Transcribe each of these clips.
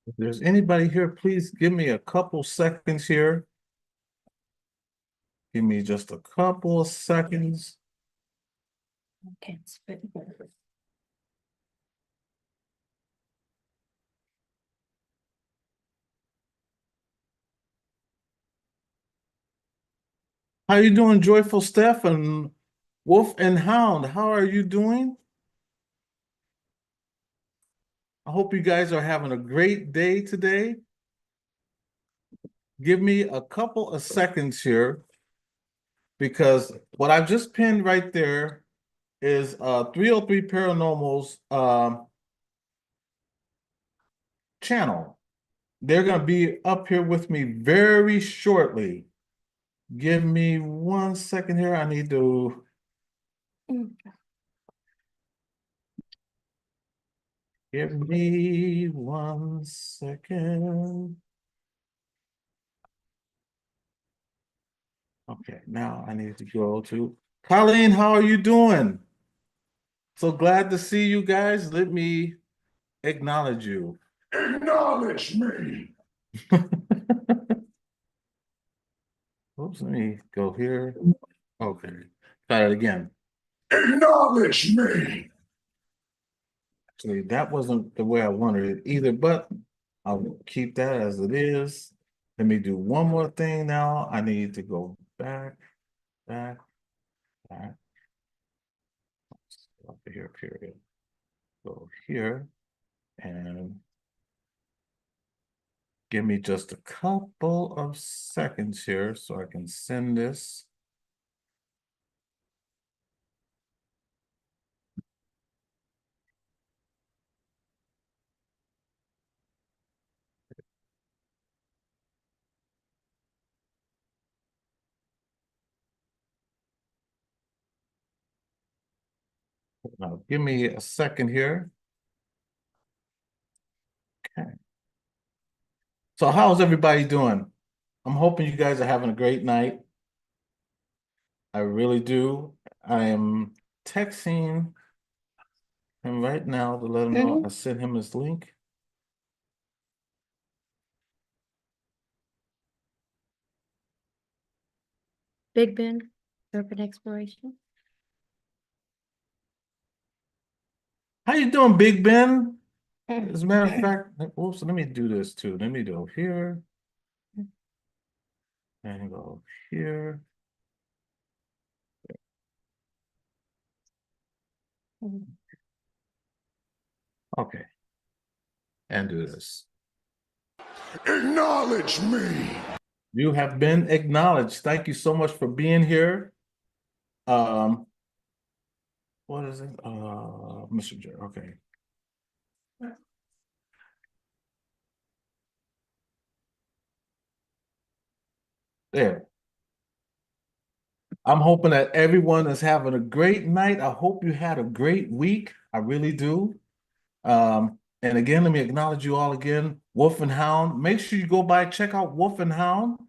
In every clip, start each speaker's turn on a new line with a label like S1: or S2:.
S1: If there's anybody here, please give me a couple seconds here. Give me just a couple of seconds.
S2: Okay, it's good.
S1: How you doing, Joyful Steph and Wolf and Hound? How are you doing? I hope you guys are having a great day today. Give me a couple of seconds here because what I've just pinned right there is 303 Paranormal's channel. They're going to be up here with me very shortly. Give me 1 second here. I need to. Give me 1 second. Okay, now I need to go to Colleen. How are you doing? So glad to see you guys. Let me acknowledge you.
S3: Acknowledge me.
S1: Oops, let me go here. Okay, try it again.
S3: Acknowledge me.
S1: Actually, that wasn't the way I wanted it either, but I'll keep that as it is. Let me do one more thing now. I need to go back, back, back. Up here, period. Go here and give me just a couple of seconds here so I can send this. Now, give me a second here. Okay. So how's everybody doing? I'm hoping you guys are having a great night. I really do. I am texting him right now to let him know I sent him his link.
S2: Big Ben, urban exploration.
S1: How you doing, Big Ben? As a matter of fact, oops, let me do this too. Let me go here and go here. Okay. And do this.
S3: Acknowledge me.
S1: You have been acknowledged. Thank you so much for being here. What is it? Messenger. Okay. There. I'm hoping that everyone is having a great night. I hope you had a great week. I really do. And again, let me acknowledge you all again. Wolf and Hound. Make sure you go by, check out Wolf and Hound.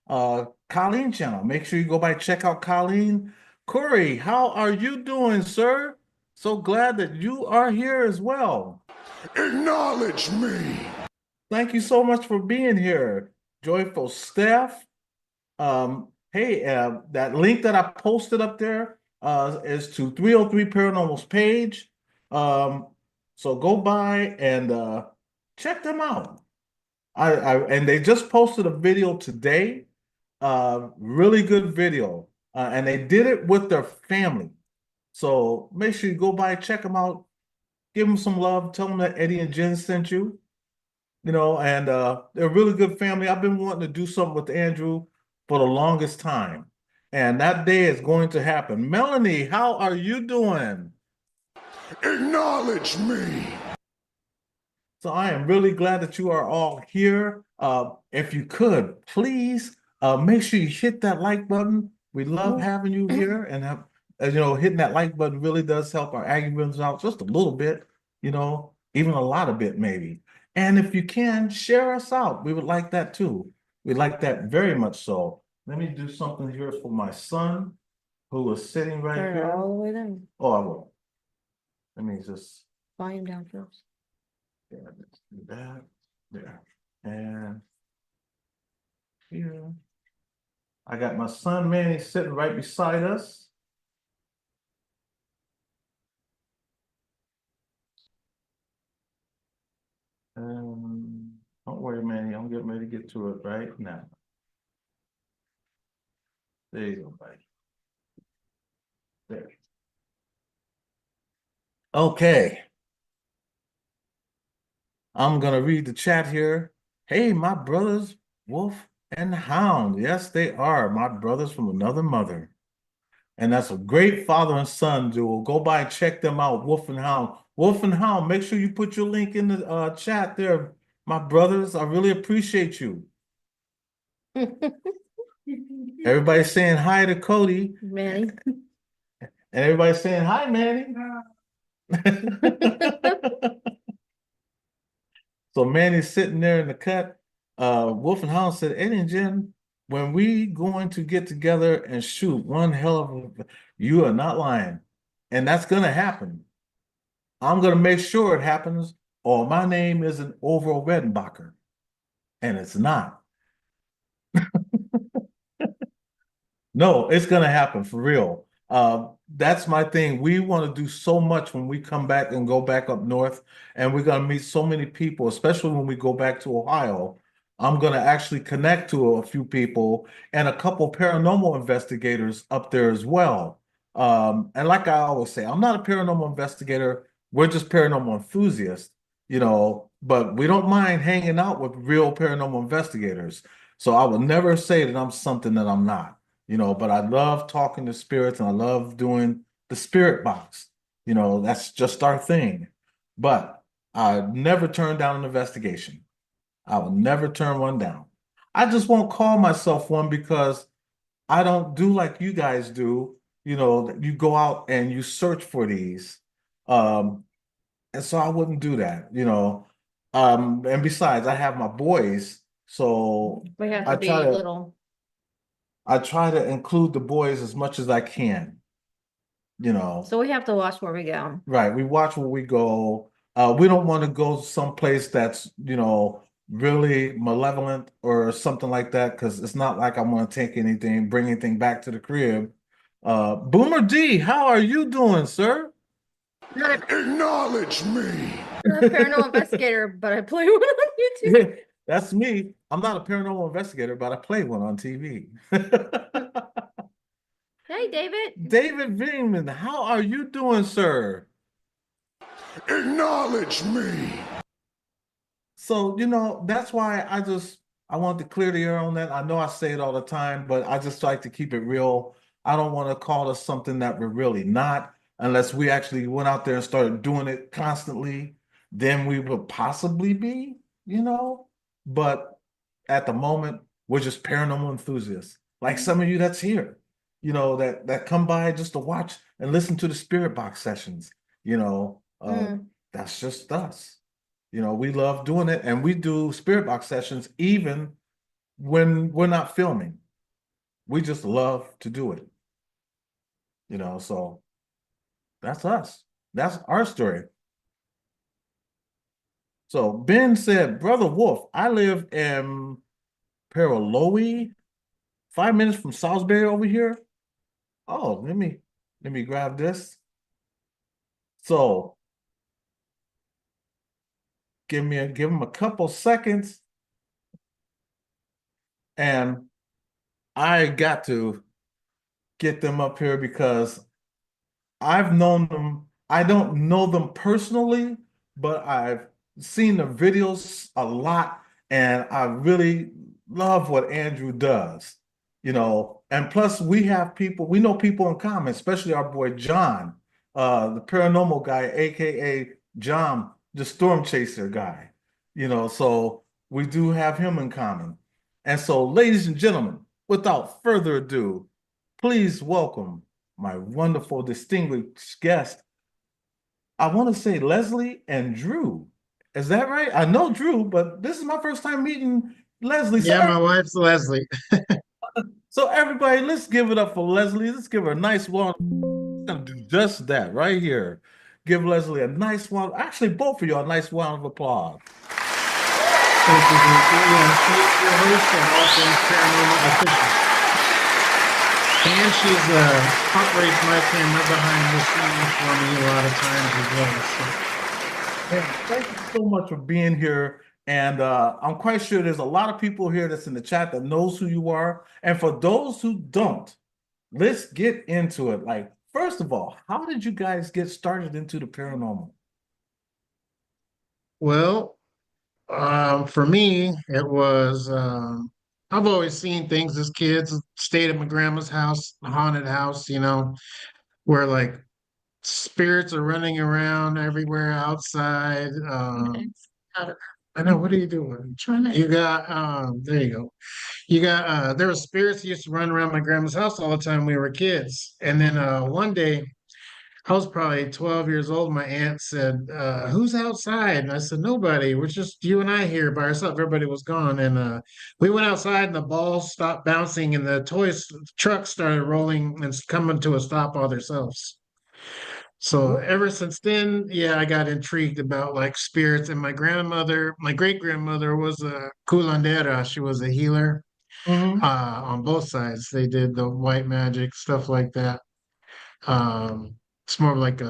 S1: Colleen channel. Make sure you go by, check out Colleen. Corey, how are you doing, sir? So glad that you are here as well.
S3: Acknowledge me.
S1: Thank you so much for being here. Joyful Steph. Hey, that link that I posted up there is to 303 Paranormal's page. So go by and check them out. And they just posted a video today. Really good video. And they did it with their family. So make sure you go by, check them out, give them some love, tell them that Eddie and Jen sent you. You know, and they're a really good family. I've been wanting to do something with Andrew for the longest time. And that day is going to happen. Melanie, how are you doing?
S3: Acknowledge me.
S1: So I am really glad that you are all here. If you could, please make sure you hit that like button. We love having you here, and as you know, hitting that like button really does help our algorithms out just a little bit, even a lot of bit maybe. And if you can, share us out. We would like that too. We'd like that very much so. Let me do something here for my son, who is sitting right
S2: Turn it
S1: here.
S2: all the way down.
S1: Oh, I will. Let me just.
S2: Volume down first.
S1: Yeah, let's do that. There. And here. I got my son Manny sitting right beside us. Don't worry, Manny, I'm getting ready to get to it right now. There you go, buddy. There. Okay. I'm gonna read the chat here. Hey, my brothers, Wolf and Hound. Yes, they are my brothers from another mother. And that's a great father and son duo. Go by and check them out, Wolf and Hound. Wolf and Hound, make sure you put your link in the chat there, my brothers. I really appreciate you. Everybody's saying hi to Cody.
S2: Manny.
S1: And everybody's saying hi, Manny. So Manny's sitting there in the cut. Wolf and Hound said, Eddie and Jen, when we going to get together and shoot one hell of a, you are not lying. And that's gonna happen. I'm gonna make sure it happens, or my name isn't Orville Redenbacher. And it's not. No, it's gonna happen for real. That's my thing. We want to do so much when we come back and go back up north, and we're gonna meet so many people, especially when we go back to Ohio. I'm gonna actually connect to a few people and a couple paranormal investigators up there as well. And like I always say, I'm not a paranormal investigator. We're just paranormal enthusiasts, but we don't mind hanging out with real paranormal investigators. So I would never say that I'm something that I'm not. But I love talking to spirits and I love doing the spirit box. That's just our thing. But I never turn down an investigation. I will never turn one down. I just won't call myself one because I don't do like you guys do. That you go out and you search for these. And so I wouldn't do that. And besides, I have my boys, so
S2: We have
S1: I
S2: to be
S1: try to
S2: little.
S1: I try to include the boys as much as I can,
S2: So we have to watch where we go.
S1: Right. We watch where we go. We don't want to go someplace that's, really malevolent or something like that, because it's not like I want to take anything, bring anything back to the crib. Boomer D, how are you doing, sir?
S2: Not
S3: Acknowledge me.
S2: a paranormal investigator, but I play one on YouTube.
S1: That's me. I'm not a paranormal investigator, but I play one on TV.
S2: Hey, David.
S1: David Vingman, how are you doing, sir?
S3: Acknowledge me.
S1: So, that's why I want to clear the air on that. I know I say it all the time, but I just like to keep it real. I don't want to call us something that we're really not, unless we actually went out there and started doing it constantly, then we would possibly be. But at the moment, we're just paranormal enthusiasts. Like some of you that's here, that come by just to watch and listen to the spirit box sessions, that's just us. We love doing it, and we do spirit box sessions even when we're not filming. We just love to do it. So that's us. That's our story. So Ben said, Brother Wolf, I live in Paraloe, 5 minutes from Salisbury over here. Oh, let me grab this. So give him a couple seconds, and I got to get them up here because I've known them. I don't know them personally, but I've seen the videos a lot, and I really love what Andrew does. And plus we have people, we know people in common, especially our boy John, the paranormal guy, aka John, the storm chaser guy. So we do have him in common. And so, ladies and gentlemen, without further ado, please welcome my wonderful, distinguished guest. I want to say Leslie and Drew. Is that right? I know Drew, but this is my first time meeting Leslie.
S4: Yeah, my wife's Leslie.
S1: So everybody, let's give it up for Leslie. Let's give her a nice one. I'm gonna do just that right here. Give Leslie a nice one. Actually, both of you a nice round of applause.
S4: Thank you. Yeah, she's the host of All Things Paranormal Official. And she's operates my camera behind the scenes for me a lot of times as well. So.
S1: Yeah, thank you so much for being here. And I'm quite sure there's a lot of people here that's in the chat that knows who you are. And for those who don't, let's get into it. Like, first of all, how did you guys get started into the paranormal?
S4: Well, for me, it was I've always seen things as kids, stayed at my grandma's house, a haunted house, where like spirits are running around everywhere outside. I know, what are you doing? I'm trying to, you got there you go. You got there were spirits that used to run around my grandma's house all the time when we were kids. And then one day I was probably 12 years old. My aunt said, who's outside? And I said, nobody. We're just you and I here by ourselves. Everybody was gone. And we went outside and the balls stopped bouncing and the toys trucks started rolling and coming to a stop all themselves. So ever since then, yeah, I got intrigued about like spirits. And my great grandmother was a curandera. She was a healer
S1: Mm-hmm.
S4: on both sides. They did the white magic stuff like that. Um, it's more like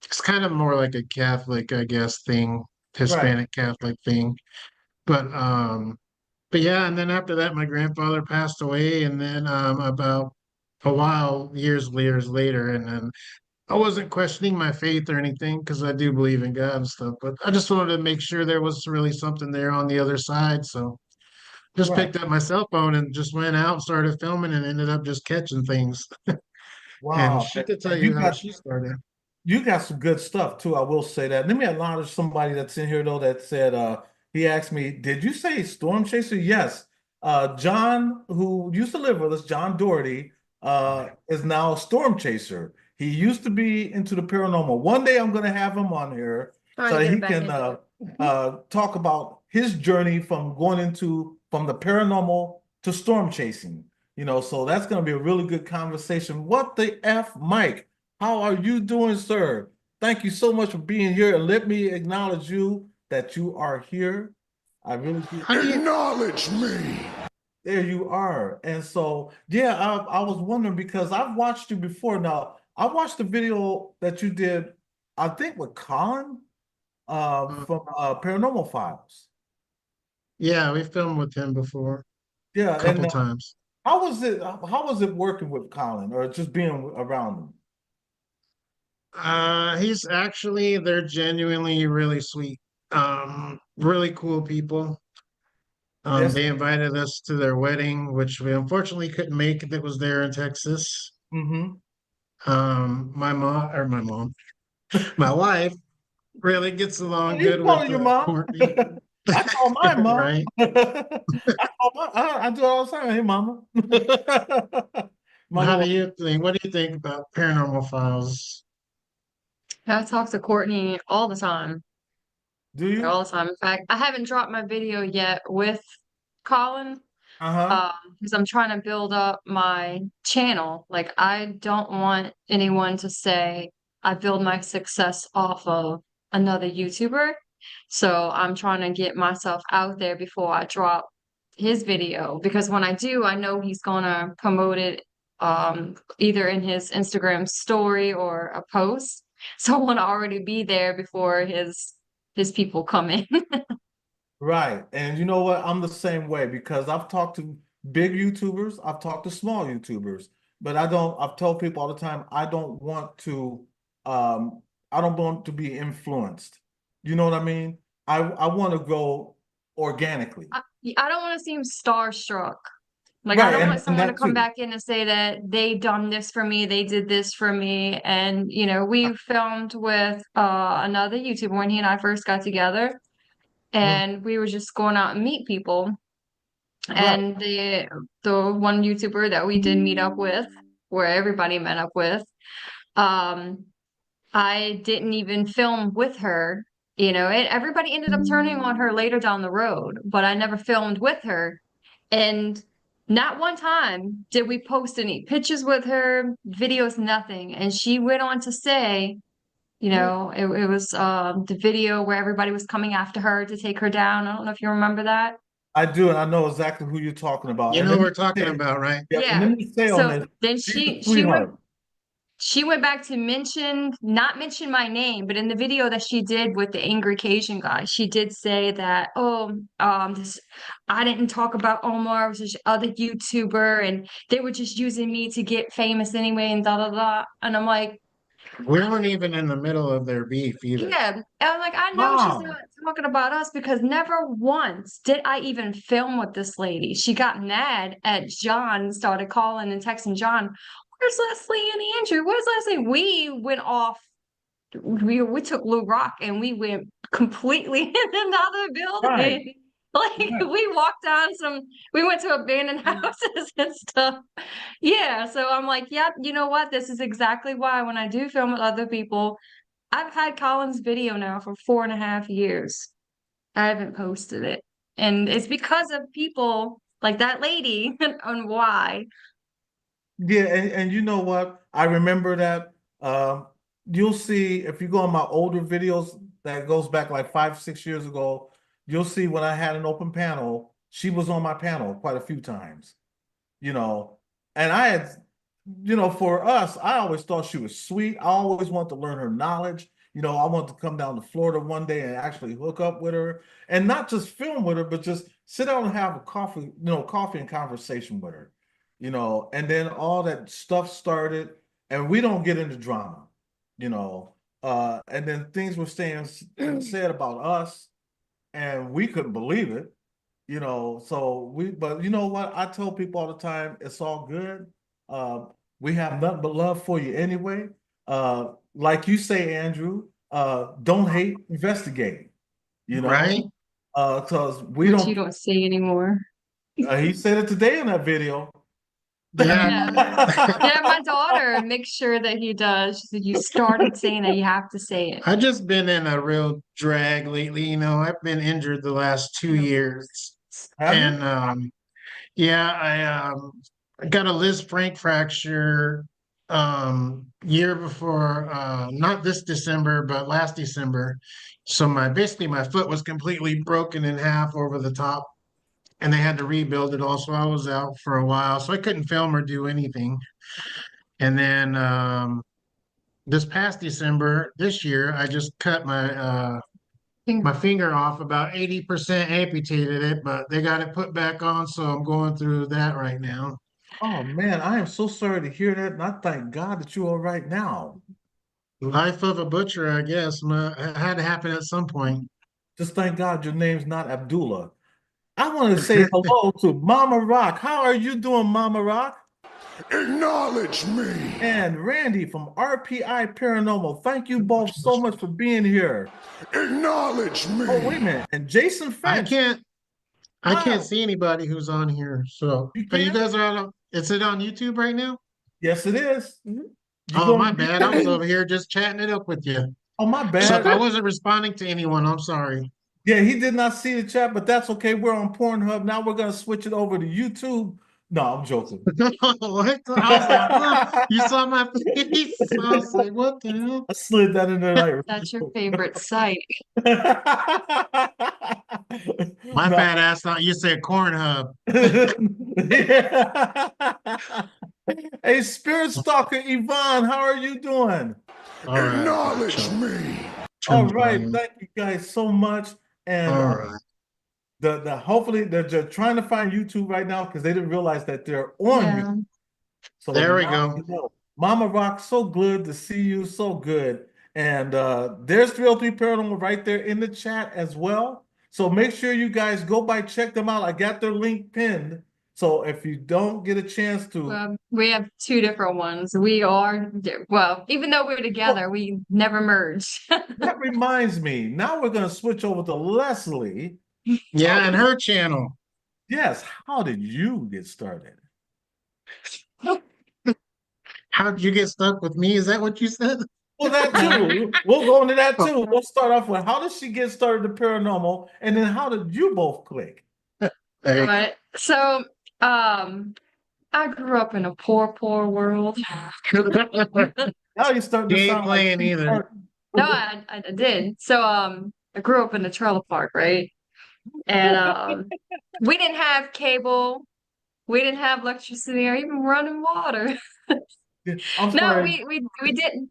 S4: it's kind of more like a Catholic, I guess, thing,
S1: Right.
S4: Hispanic Catholic thing. But but yeah, and then after that, my grandfather passed away, and then about a while, years later, and then I wasn't questioning my faith or anything because I do believe in God and stuff, but I just wanted to make sure there was really something there on the other side. So just
S1: Right.
S4: picked up my cell phone and just went out and started filming and ended up just catching things. And
S1: Wow.
S4: she could tell
S1: And
S4: you how she started.
S1: you got some good stuff too. I will say that. Let me acknowledge somebody that's in here though that said he asked me, did you say storm chaser? Yes. John, who used to live with us, John Doherty, is now a storm chaser. He used to be into the paranormal. One day I'm gonna have him on here
S2: Trying
S1: so
S2: to
S1: that
S2: get
S1: he
S2: it back
S1: can
S2: into it.
S1: talk about his journey from from the paranormal to storm chasing. So that's gonna be a really good conversation. What the F, Mike? How are you doing, sir? Thank you so much for being here. And let me acknowledge you that you are here. I really do.
S4: How do you
S3: Acknowledge me.
S1: There you are. And so, yeah, I was wondering because I've watched you before. Now, I watched the video that you did, I think with Colin from Paranormal Files.
S4: Yeah, we filmed with him before
S1: Yeah,
S4: a
S1: and
S4: couple times.
S1: how was it working with Colin or just being around him?
S4: He's actually they're genuinely really sweet. Really cool people.
S1: Yes.
S4: They invited us to their wedding, which we unfortunately couldn't make. That was there in Texas.
S1: Mm-hmm.
S4: My mom, my wife really gets along
S1: You
S4: good with
S1: calling your mom?
S4: Courtney,
S1: I call my mom.
S4: right?
S1: I do it all the time. Hey, mama. My
S4: How do
S1: little,
S4: you think? What do you think about Paranormal Files?
S2: I talk to Courtney all the time.
S1: do
S2: Like,
S1: you?
S2: all the time. In fact, I haven't dropped my video yet with Colin,
S1: Uh-huh.
S2: because I'm trying to build up my channel. Like, I don't want anyone to say I build my success off of another YouTuber. So I'm trying to get myself out there before I drop his video because when I do, I know he's gonna promote it either in his Instagram story or a post. So I want to already be there before his people come in.
S1: Right. And you know what? I'm the same way because I've talked to big YouTubers, I've talked to small YouTubers, but I've told people all the time, um, I don't want to be influenced. You know what I mean? I want to go organically.
S2: I don't want to seem starstruck Like, I
S1: Right,
S2: don't want
S1: and
S2: someone to
S1: that
S2: come
S1: too.
S2: back in and say that they done this for me, they did this for me. And, we filmed with another YouTuber when he and I first got together,
S1: Mm,
S2: and we were just going out and meet people.
S1: right.
S2: And the one YouTuber that we did meet up with, where everybody met up with, um, I didn't even film with her. Everybody ended up turning on her later down the road, but I never filmed with her. And not one time did we post any pictures with her, videos, nothing. And she went on to say, it was the video where everybody was coming after her to take her down. I don't know if you remember that.
S1: I do, and I know exactly who you're talking about.
S4: You
S1: And
S4: know
S1: let
S4: what
S1: me
S4: we're talking
S1: say,
S4: about, right?
S1: yep, and
S2: Yeah.
S1: let me say on
S2: So
S1: this,
S2: then
S1: she's a
S2: she went
S1: sweetheart.
S2: she went back to not mention my name, but in the video that she did with the angry Cajun guy, she did say that, oh, I didn't talk about Omar, it was this other YouTuber, and they were just using me to get famous anyway, and da da da. And I'm like,
S4: We weren't even in the middle of their beef either.
S2: yeah. And I'm like, I know she's
S1: Wow.
S2: not talking about us, because never once did I even film with this lady. She got mad at John and started calling and texting John, where's Leslie and Andrew? Where's Leslie? We went off. We took Lou Rock and we went completely in another
S1: Right.
S2: building. Like,
S1: Right.
S2: we went to abandoned houses and stuff. Yeah, so I'm like, yep, you know what? This is exactly why when I do film with other people, I've had Colin's video now for 4.5 years. I haven't posted it. And it's because of people like that lady on why.
S1: Yeah, and you know what? I remember that. You'll see if you go on my older videos that goes back like 5, 6 years ago, you'll see when I had an open panel, she was on my panel quite a few times, you know. And I had, for us, I always thought she was sweet. I always wanted to learn her knowledge. I wanted to come down to Florida one day and actually hook up with her and not just film with her, but just sit down and have a coffee and conversation with her, and then all that stuff started, and we don't get into drama, you know, and then things were saying said about us, and we couldn't believe it, but you know what? I tell people all the time, it's all good. We have nothing but love for you anyway. Like you say, Andrew, don't hate, investigate, you know,
S4: Right?
S1: because we
S2: Which you
S1: don't,
S2: don't see anymore.
S1: he said it today in that video.
S4: Yeah.
S2: Yeah. Yeah, my daughter makes sure that he does. She said, you started saying that, you have to say it.
S4: I just been in a real drag lately. I've been injured the last 2 years.
S1: Have you?
S4: And yeah, I got a Liz Frank fracture year before, not this December, but last December. So my foot was completely broken in half over the top, and they had to rebuild it all. So I was out for a while. So I couldn't film or do anything. And then this past December, this year, I just cut my finger off, about 80% amputated it, but they got it put back on, so I'm going through that right now.
S1: Oh man, I am so sorry to hear that, and I thank God that you're all right now.
S4: Life of a butcher, I guess. It had to happen at some point.
S1: Just thank God your name's not Abdullah. I want to say hello to Mama Rock. How are you doing, Mama Rock?
S3: Acknowledge me.
S1: And Randy from RPI Paranormal. Thank you both so much for being here.
S3: Acknowledge
S1: Oh, wait a
S3: me.
S1: minute. And Jason
S4: I
S1: Finch.
S4: can't I
S1: Hi.
S4: can't see anybody who's on here. So
S1: You
S4: are you
S1: can?
S4: guys on is it on YouTube right now?
S1: Yes, it is. You
S4: Oh,
S1: go
S4: my
S1: on
S4: bad. I was
S1: YouTube?
S4: over here just chatting it up with you.
S1: Oh, my
S4: So if
S1: bad.
S4: I wasn't responding to anyone, I'm sorry.
S1: Yeah, he did not see the chat, but that's okay. We're on Pornhub. Now we're going to switch it over to YouTube. No, I'm joking.
S4: What I was like, huh? You saw my face. I was like, what the hell?
S1: I slid that in there like
S2: That's your favorite site.
S4: My
S1: no.
S4: fat ass thought you said corn hub.
S1: Hey, Spirit Stalker Yvonne, how are you doing?
S4: All right.
S3: Acknowledge me.
S1: All
S4: Trim the
S1: right,
S4: volume.
S1: thank you guys so much. And
S4: All right.
S1: the hopefully they're trying to find YouTube right now because they didn't realize that they're on YouTube.
S2: Yeah.
S1: So
S4: There we
S1: now
S4: go.
S1: you know. Mama Rock, so good to see you, so good. And there's 303 Paranormal right there in the chat as well. So make sure you guys go by, check them out. I got their link pinned So if you don't get a chance to,
S2: We have two different ones. We are, well, even though we're together, we never merge.
S1: that reminds me, now we're going to switch over to Leslie.
S4: Yeah, and her channel.
S1: Yes, how did you get started?
S4: How did you get stuck with me? Is that what you said?
S1: Well, that too. We'll go into that too. We'll start off with how did she get started the paranormal, and then how did you both click?
S4: Hey,
S2: Right. So, I grew up in a poor world.
S1: Now you're starting
S4: she
S1: to
S4: ain't
S1: sound like
S4: playing
S1: Steve
S4: either.
S1: Martin.
S2: No, I did. So, I grew up in a trailer park, right? And we didn't have cable, we didn't have electricity or even running water.
S1: I'm
S2: No,
S1: sorry.
S2: we didn't.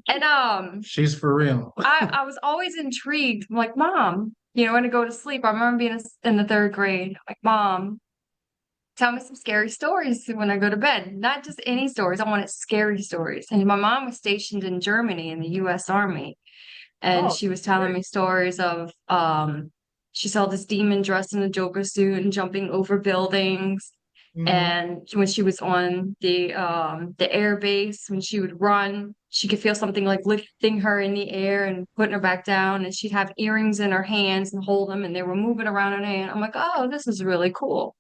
S2: And
S4: She's for real.
S2: I was always intrigued. I'm like, Mom, when I go to sleep, I remember being in the third grade. Like, Mom, tell me some scary stories when I go to bed. Not just any stories. I wanted scary stories. And my mom was stationed in Germany in the U.S. Army. And
S1: Oh,
S2: she was telling me stories of she saw this demon dressed in a Joker suit and jumping over buildings.
S1: mm-hmm.
S2: And when she was on the air base, when she would run, she could feel something like lifting her in the air and putting her back down. And she'd have earrings in her hands and hold them, and they were moving around her hand. I'm like, oh, this is really cool.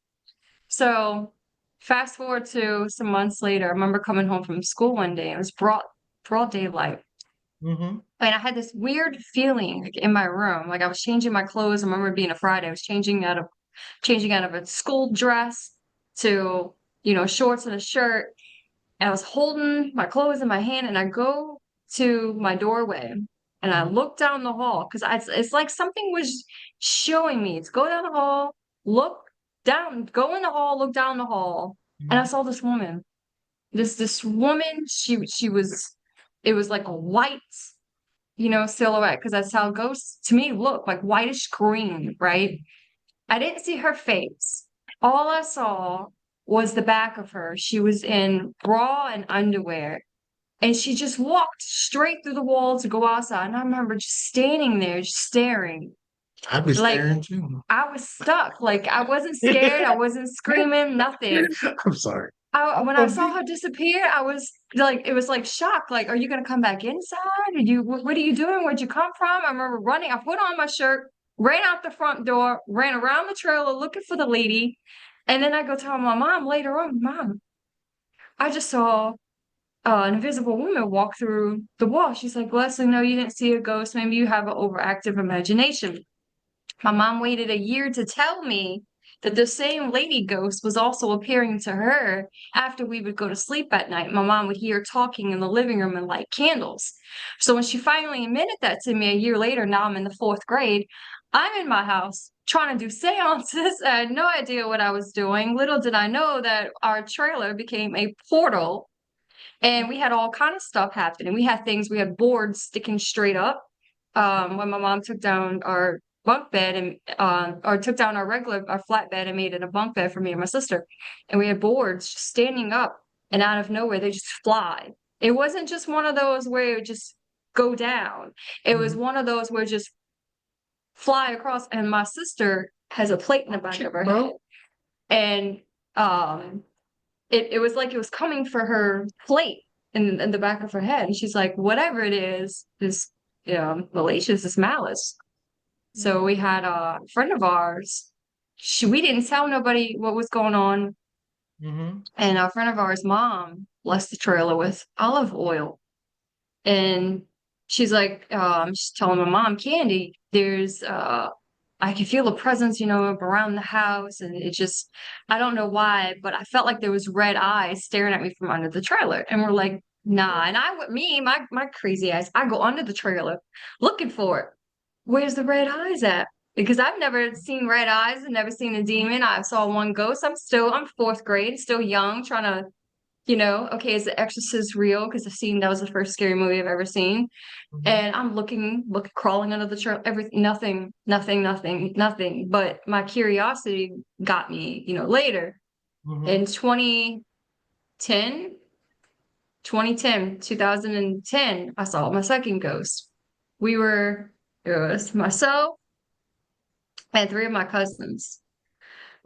S2: So fast forward to some months later, I remember coming home from school one day. It was broad daylight.
S1: Mm-hmm.
S2: And I had this weird feeling like in my room. Like I was changing my clothes. I remember it being a Friday. I was changing out of a school dress to, shorts and a shirt. And I was holding my clothes in my hand and I go to my doorway and I look down the hall because it's like something was showing me to go down the hall, look down, go in the hall, look down the hall. And I saw this woman. This woman, she was, it was like a white, silhouette, because that's how ghosts to me look, like whitish green, right? I didn't see her face. All I saw was the back of her. She was in bra and underwear. And she just walked straight through the wall to go outside. And I remember just standing there, just staring.
S4: I'd be
S2: Like
S4: staring too.
S2: I was stuck. Like I wasn't scared. I wasn't screaming, nothing.
S4: I'm sorry.
S1: I'm
S2: When I saw her disappear, I was like, it was like shock. Like, are you gonna come back inside? What are you doing? Where'd you come from? I remember running. I put on my shirt, ran out the front door, ran around the trailer looking for the lady, and then I go tell my mom later on, Mom, I just saw an invisible woman walk through the wall. She's like, Leslie, no, you didn't see a ghost. Maybe you have an overactive imagination. My mom waited a year to tell me that the same lady ghost was also appearing to her after we would go to sleep at night. My mom would hear talking in the living room and light candles. So when she finally admitted that to me a year later, now I'm in the fourth grade, I'm in my house trying to do seances. I had no idea what I was doing. Little did I know that our trailer became a portal and we had all kind of stuff happening. We had boards sticking straight up. When my mom took down our bunk bed and or took down our flat bed and made it a bunk bed for me and my sister. And we had boards just standing up and out of nowhere they just fly. It wasn't just one of those where it would just go down. It was one of those where it just fly across. And my sister has a plate in the back of her head. And it was like it was coming for her plate in the back of her head. And she's like, whatever it is malicious, this malice. So we had a friend of ours. We didn't tell nobody what was going on.
S1: Mm-hmm.
S2: And a friend of ours' mom blessed the trailer with olive oil. And she's like, she's telling my mom, Candy, there's I can feel a presence, around the house. And it just, I don't know why, but I felt like there was red eyes staring at me from under the trailer. And we're like, nah. And my crazy eyes, I go under the trailer looking for it. Where's the red eyes at? Because I've never seen red eyes and never seen a demon. I saw one ghost. I'm fourth grade, still young, trying to, okay, is The Exorcist real? Because that was the first scary movie I've ever seen.
S1: Mm-hmm.
S2: And I'm looking, crawling under the trailer, everything, nothing. But my curiosity got me, later.
S1: Mm-hmm.
S2: In 2010, I saw my second ghost. It was myself and three of my cousins.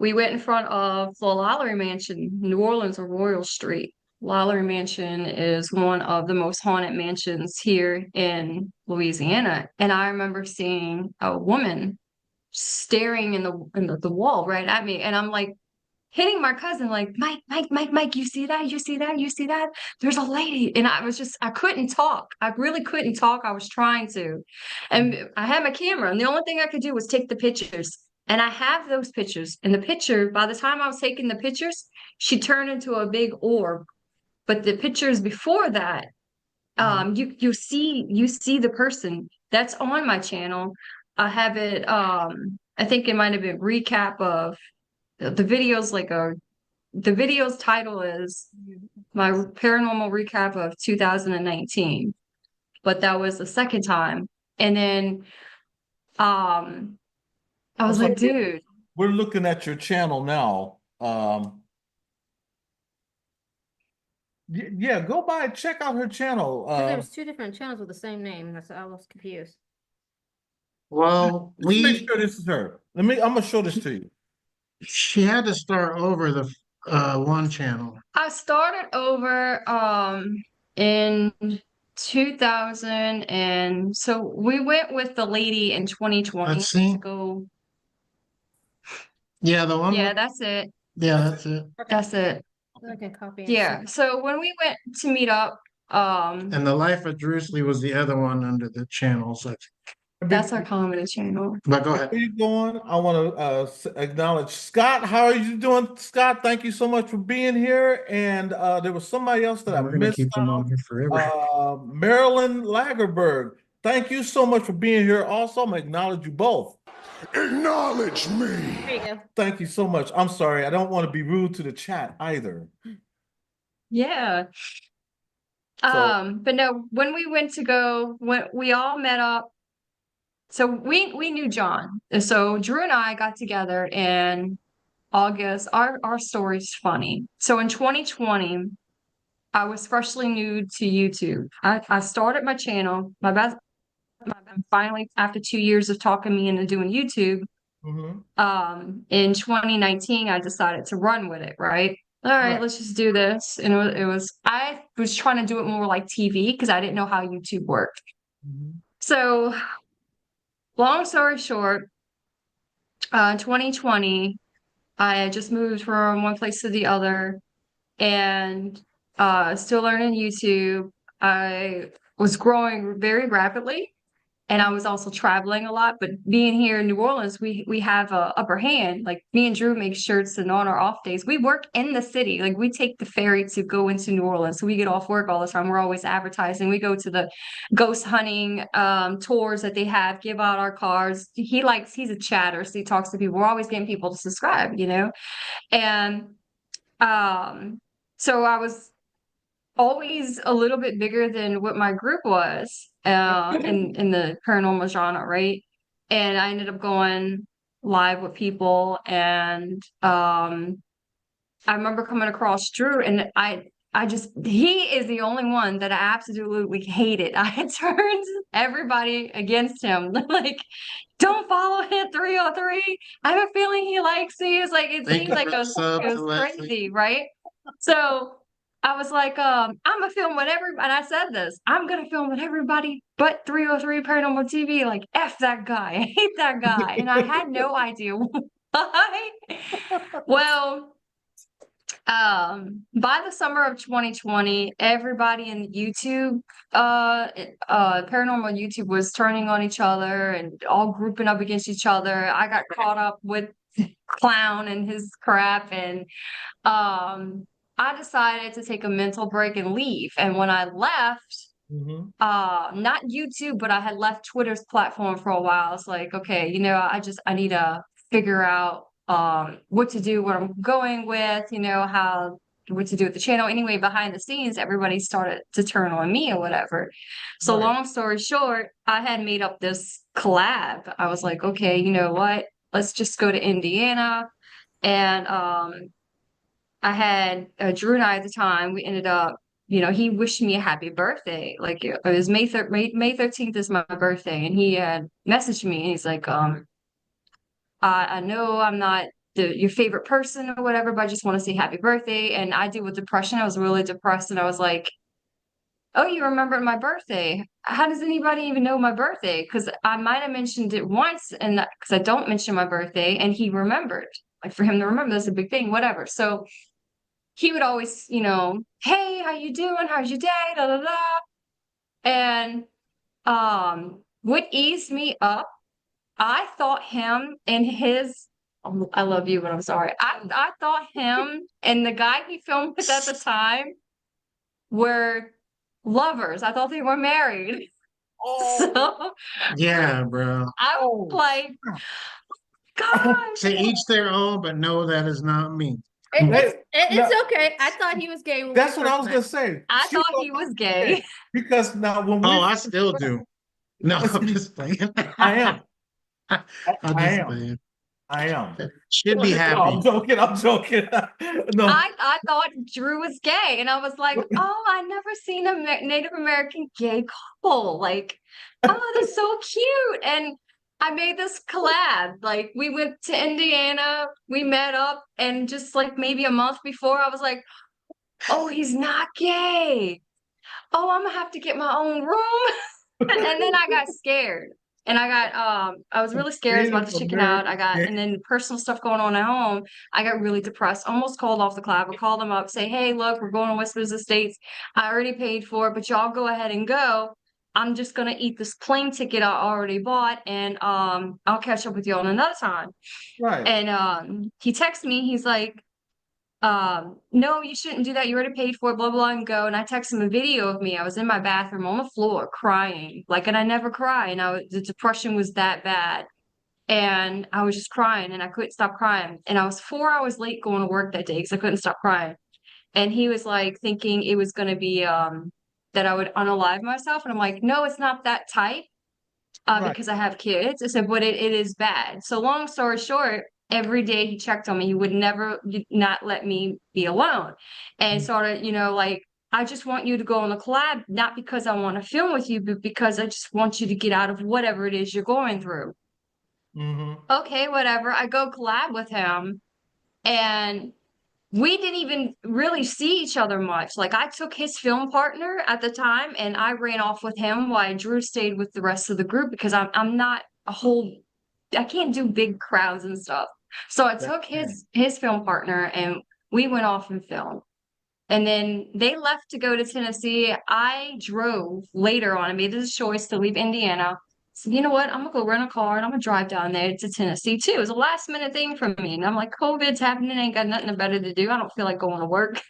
S2: we went in front of the Lowry Mansion, New Orleans or Royal Street. Lowry Mansion is one of the most haunted mansions here in Louisiana. And I remember seeing a woman staring in the wall right at me. And I'm like hitting my cousin, like, Mike, you see that? You see that? You see that? There's a lady. And I couldn't talk. I really couldn't talk. I was trying to. And I had my camera, and the only thing I could do was take the pictures. And I have those pictures. And the picture, by the time I was taking the pictures, she turned into a big orb. But the pictures before that, you see the person that's on my channel. I have it, I think it might have been recap of the videos, the video's title is my paranormal recap of 2019, but that was the second time. And then I was like, dude,
S1: We're looking at your channel now. Yeah, go by and check out her channel.
S5: There's two different channels with the same name. That's I was confused.
S4: Well,
S1: let's make sure this is her. I'm gonna show this to you.
S4: she had to start over the one channel.
S2: I started over in 2000, and so we went with the lady in 2020
S4: Let's see.
S2: to go.
S4: Yeah, the one.
S2: Yeah, that's it.
S4: Yeah, that's it.
S2: That's it.
S5: I can copy.
S2: Yeah. So when we went to meet up,
S4: And the Life of Drusely was the other one under the channels.
S2: that's our comedy channel.
S4: But go ahead.
S1: Before you going, I want to acknowledge Scott. How are you doing, Scott? Thank you so much for being here. And there was somebody else that I
S4: We're gonna
S1: missed
S4: keep them on
S1: out.
S4: here forever.
S1: Marilyn Lagerberg. Thank you so much for being here. Also, I'm gonna acknowledge you both.
S3: Acknowledge me.
S5: There you go.
S1: Thank you so much. I'm sorry. I don't want to be rude to the chat either.
S2: Yeah. But no, when we went to go, when we all met up, so we knew John. So Drew and I got together in August. Our story's funny. So in 2020, I was freshly new to YouTube. I started my channel. Finally, after 2 years of talking me into doing YouTube, in 2019, I decided to run with it, right? All right, let's just do this. And I was trying to do it more like TV because I didn't know how YouTube worked. So, long story short, 2020, I had just moved from one place to the other and still learning YouTube. I was growing very rapidly. And I was also traveling a lot, but being here in New Orleans, we have a upper hand. Like me and Drew make shirts, and on our off days, we work in the city. Like we take the ferry to go into New Orleans, so we get off work all the time. We're always advertising. We go to the ghost hunting tours that they have, give out our cards. He's a chatter, so he talks to people. We're always getting people to subscribe, and so I was always a little bit bigger than what my group was in the paranormal genre, right? And I ended up going live with people, and I remember coming across Drew, and he is the only one that I absolutely hated. I had turned everybody against him. Like, don't follow him 303. I have a feeling he likes me. It's like it seems like it was crazy, right? So I was like, I'm gonna film whatever, and I said this, I'm gonna film with everybody but 303 Paranormal TV. Like, F that guy. I hate that guy. And I had no idea why. Well, by the summer of 2020, everybody in YouTube, paranormal YouTube was turning on each other and all grouping up against each other. I got caught up with Clown and his crap, and I decided to take a mental break and leave. And when I left, not YouTube, but I had left Twitter's platform for a while. It's like, okay, I need to figure out what to do, what I'm going with, what to do with the channel. Anyway, behind the scenes, everybody started to turn on me or whatever. So long story short, I had made up this collab. I was like, okay, you know what? Let's just go to Indiana. And I had Drew and I at the time, we ended up, he wished me a happy birthday. Like it was May 13th is my birthday. And he had messaged me and he's like, I know I'm not your favorite person or whatever, but I just want to say happy birthday. And I did with depression. I was really depressed, and I was like, oh, you remembered my birthday. How does anybody even know my birthday? Because I might have mentioned it once, and because I don't mention my birthday, and he remembered. Like for him to remember, that's a big thing, whatever. So he would always, hey, how you doing? How's your day? Da da da. And what eased me up, I thought him and his I love you, but I'm sorry. I thought him and the guy he filmed with at the time were lovers. I thought they were married.
S1: Oh,
S2: So
S4: Yeah, bro.
S2: I was
S1: oh,
S2: like,
S1: snap.
S2: gosh.
S4: To each their own, but no, that is not me.
S5: It's
S1: Now,
S5: okay. I thought he was gay when we
S1: that's what I
S5: first
S1: was
S5: met.
S1: gonna say.
S2: I
S1: She
S2: thought
S1: thought
S2: he
S1: I
S2: was
S1: was
S2: gay.
S1: gay because now when
S4: Oh,
S1: we,
S4: I still do. No, I'm just playing.
S1: I am,
S4: I'm
S1: I
S4: just
S1: am,
S4: playing.
S1: I am.
S4: Should be
S1: No,
S4: happy.
S1: I'm joking. I'm joking. No,
S2: I thought Drew was gay, and I was like, oh, I never seen a Native American gay couple. Like, oh, that's so cute. And I made this collab. Like, we went to Indiana, we met up, and just like maybe a month before, I was like, oh, he's not gay. Oh, I'm gonna have to get my own room. And then I got scared. And I was really scared. I was about
S1: Native
S2: to chicken out.
S1: American
S2: And then personal stuff going on at home. I got really depressed. Almost called off the club. I called them up, say, hey, look, we're going to West Business Estates. I already paid for it, but y'all go ahead and go. I'm just gonna eat this plane ticket I already bought, and I'll catch up with you on another time.
S1: right.
S2: And he texted me, he's like, no, you shouldn't do that. You already paid for it, blah, blah, and go. And I texted him a video of me. I was in my bathroom on the floor crying. Like, and I never cry. And the depression was that bad. And I was just crying and I couldn't stop crying. And I was 4 hours late going to work that day because I couldn't stop crying. And he was like thinking it was going to be, that I would unalive myself. And I'm like, no, it's not that type.
S1: Right.
S2: Because I have kids. I said, but it is bad. So long story short, every day he checked on me. He would never not let me be alone. And sort of, like, I just want you to go on the collab, not because I want to film with you, but because I just want you to get out of whatever it is you're going through.
S1: Mm-hmm.
S2: Okay, whatever. I go collab with him, and we didn't even really see each other much. Like, I took his film partner at the time and I ran off with him while Drew stayed with the rest of the group because I'm not I can't do big crowds and stuff. So I took his film partner and we went off and filmed. And then they left to go to Tennessee. I drove later on. I made the choice to leave Indiana. So you know what? I'm gonna go rent a car and I'm gonna drive down there to Tennessee too. It was a last minute thing for me. And I'm like, COVID's happening, ain't got nothing better to do. I don't feel like going to work.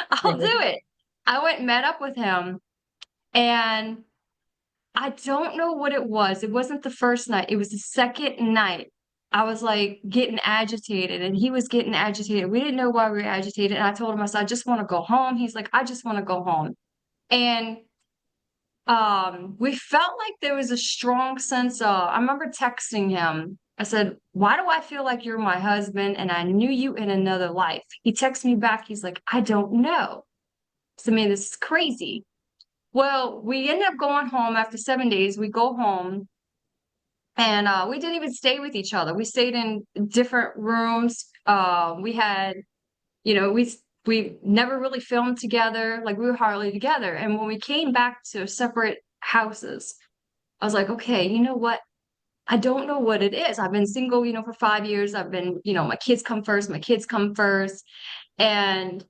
S2: I'll do it. I went and met up with him, and I don't know what it was. It wasn't the first night, it was the second night. I was like getting agitated and he was getting agitated. We didn't know why we were agitated. And I told him, I said, I just want to go home. He's like, I just want to go home. And we felt like there was a strong sense of, I remember texting him. I said, why do I feel like you're my husband and I knew you in another life? He texted me back. He's like, I don't know. So, man, this is crazy. Well, we ended up going home after 7 days. We go home and we didn't even stay with each other. We stayed in different rooms. We had, we never really filmed together. Like, we were hardly together. And when we came back to separate houses, I was like, okay, you know what? I don't know what it is. I've been single, for 5 years. I've been, my kids come first, my kids come first. And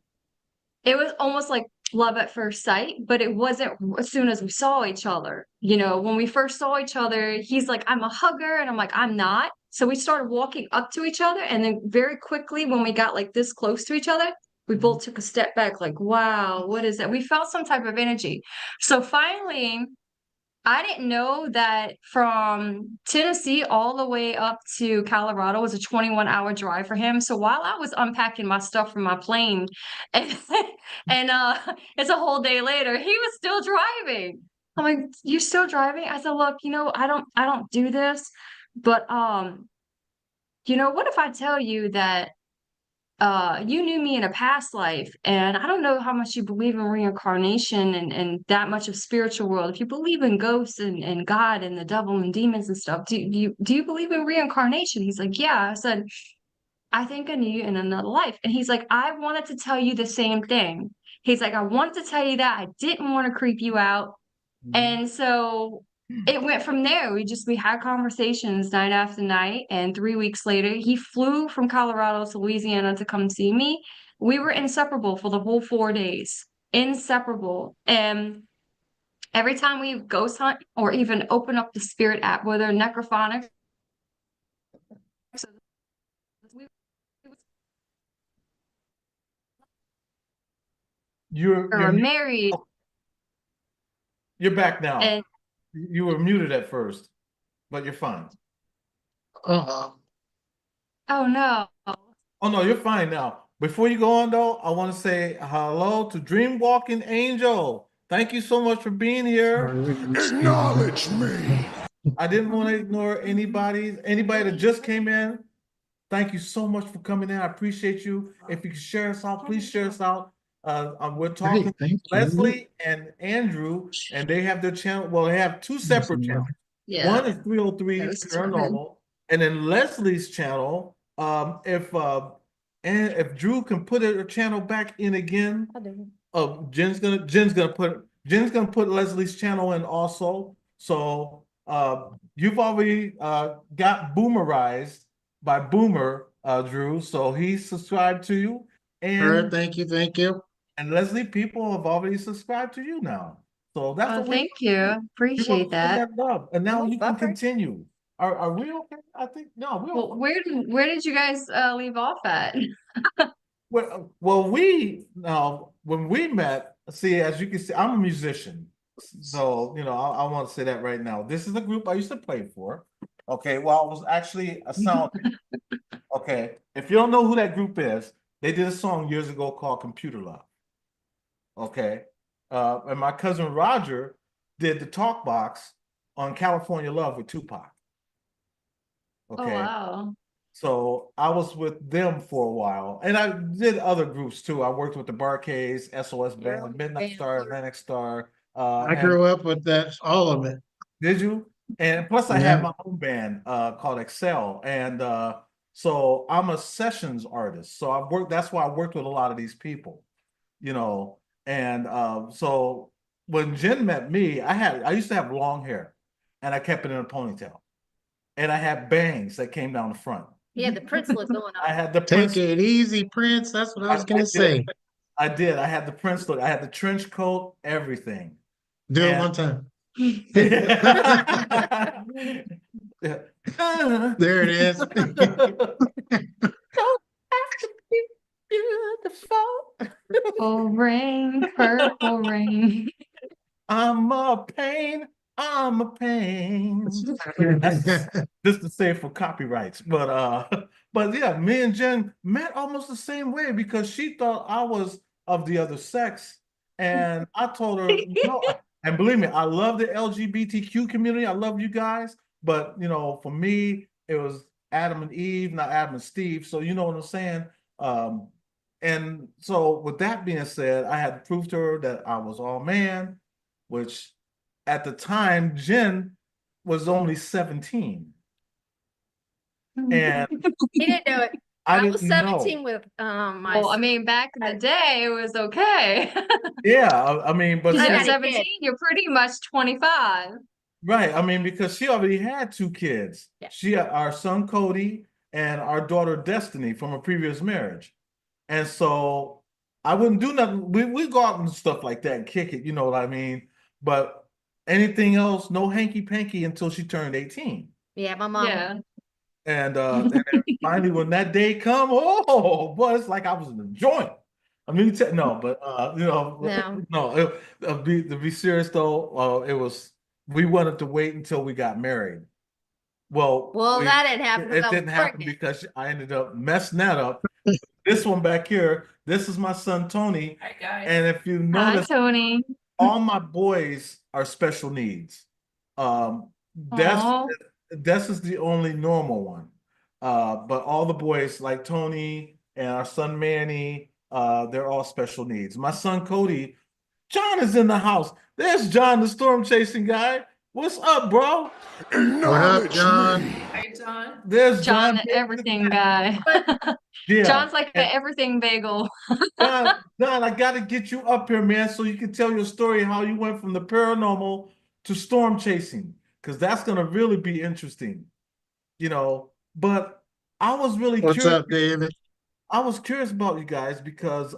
S2: it was almost like love at first sight, but it wasn't as soon as we saw each other. When we first saw each other, he's like, I'm a hugger. And I'm like, I'm not. So we started walking up to each other. And then very quickly, when we got like this close to each other, we both took a step back, like, wow, what is that? We felt some type of energy. So finally, I didn't know that from Tennessee all the way up to Colorado was a 21-hour drive for him. So while I was unpacking my stuff from my plane and, and it's a whole day later, he was still driving. I'm like, you're still driving? I said, look, I don't do this, but what if I tell you that you knew me in a past life, and I don't know how much you believe in reincarnation and that much of spiritual world. If you believe in ghosts and God and the devil and demons and stuff, do you believe in reincarnation? He's like, yeah. I said, I think I knew you in another life. And he's like, I wanted to tell you the same thing. He's like, I wanted to tell you that. I didn't want to creep you out. And so it went from there. We had conversations night after night. And 3 weeks later, he flew from Colorado to Louisiana to come see me. We were inseparable for the whole 4 days. Inseparable. And every time we ghost hunt or even open up the spirit app, whether necrophonic,
S1: You're
S2: married.
S1: You're back now.
S2: And
S1: you were muted at first, but you're fine.
S2: oh no.
S1: Oh no, you're fine now. Before you go on though, I want to say hello to Dreamwalking Angel. Thank you so much for being here.
S3: Acknowledge me.
S1: I didn't want to ignore anybody that just came in. Thank you so much for coming in. I appreciate you. If you can share us out, please share us out. We're talking to Leslie and Andrew, and they have their channel. Well, they have two separate channels.
S2: Yeah.
S1: One is 303 Paranormal, and then Leslie's channel. If Drew can put her channel back in again, Jen's gonna put Leslie's channel in also. So you've already got boomerized by Boomer, Drew. So he subscribed to you. And
S4: thank you.
S1: And Leslie, people have already subscribed to you now. So that's what
S2: thank you. Appreciate that.
S1: love. And now you can continue. Are we okay? I think no, we're
S2: Well, where did you guys leave off at?
S1: Well, when we met, see, as you can see, I'm a musician. So, I want to say that right now. This is a group I used to play for. Okay, well, I was actually a sound. Okay, if you don't know who that group is, they did a song years ago called Computer Love. Okay, and my cousin Roger did the talk box on California Love with Tupac. Okay.
S2: Oh, wow.
S1: So I was with them for a while, and I did other groups too. I worked with the Barcades, SOS Band, Midnight Star, Atlantic Star.
S4: I grew up with that, all of it.
S1: Did you? And plus, I had my own band called Excel, and so I'm a sessions artist. So I've worked. That's why I worked with a lot of these people, And so when Jen met me, I used to have long hair, and I kept it in a ponytail, and I had bangs that came down the front.
S5: Yeah, the Prince look going on.
S1: I had the
S4: Take it easy, Prince. That's what I was gonna say.
S1: I did. I had the Prince look. I had the trench coat, everything.
S4: Do it one time. There it is.
S2: Purple rain, purple rain.
S1: I'm a pain. I'm a pain. That's just to say for copyrights, but yeah, me and Jen met almost the same way because she thought I was of the other sex, and I told her no. And believe me, I love the LGBTQ community. I love you guys, but for me, it was Adam and Eve, not Adam and Steve. So you know what I'm saying. And so with that being said, I had to prove to her that I was all man, which at the time, Jen was only 17. And
S5: He didn't know it. I was 17 with my.
S2: Well, I mean, back in the day, it was okay.
S1: Yeah, I mean, but
S2: at 17, you're pretty much 25.
S1: Right. I mean, because she already had 2 kids.
S5: Yeah.
S1: She had our son Cody and our daughter Destiny from a previous marriage. And so I wouldn't do nothing. We go out and stuff like that and kick it, you know what I mean? But anything else, no hanky panky until she turned 18.
S5: Yeah, my mom.
S2: Yeah.
S1: And then finally, when that day come, oh boy, it's like I was in the joint. I mean, no, but no. To be serious though, we wanted to wait until we got married. Well,
S5: that didn't happen.
S1: It didn't happen because I ended up messing that up. This one back here, this is my son Tony.
S5: Hi guys.
S1: And if you notice,
S2: Hi, Tony.
S1: all my boys are special needs. Des is the only normal one. But all the boys like Tony and our son Manny, they're all special needs. My son Cody, John is in the house. There's John, the storm chasing guy. What's up, bro?
S4: What up,
S3: Acknowledge
S4: John?
S3: me.
S5: Hey, John.
S1: There's
S2: John,
S1: John
S2: the
S1: Davis.
S2: everything guy.
S1: Yeah.
S2: John's like
S1: And
S2: the everything bagel.
S1: John, I got to get you up here, man, so you can tell your story how you went from the paranormal to storm chasing, because that's going to really be interesting, you know. But I was really
S4: What's
S1: curious.
S4: up, David?
S1: I was curious about you guys because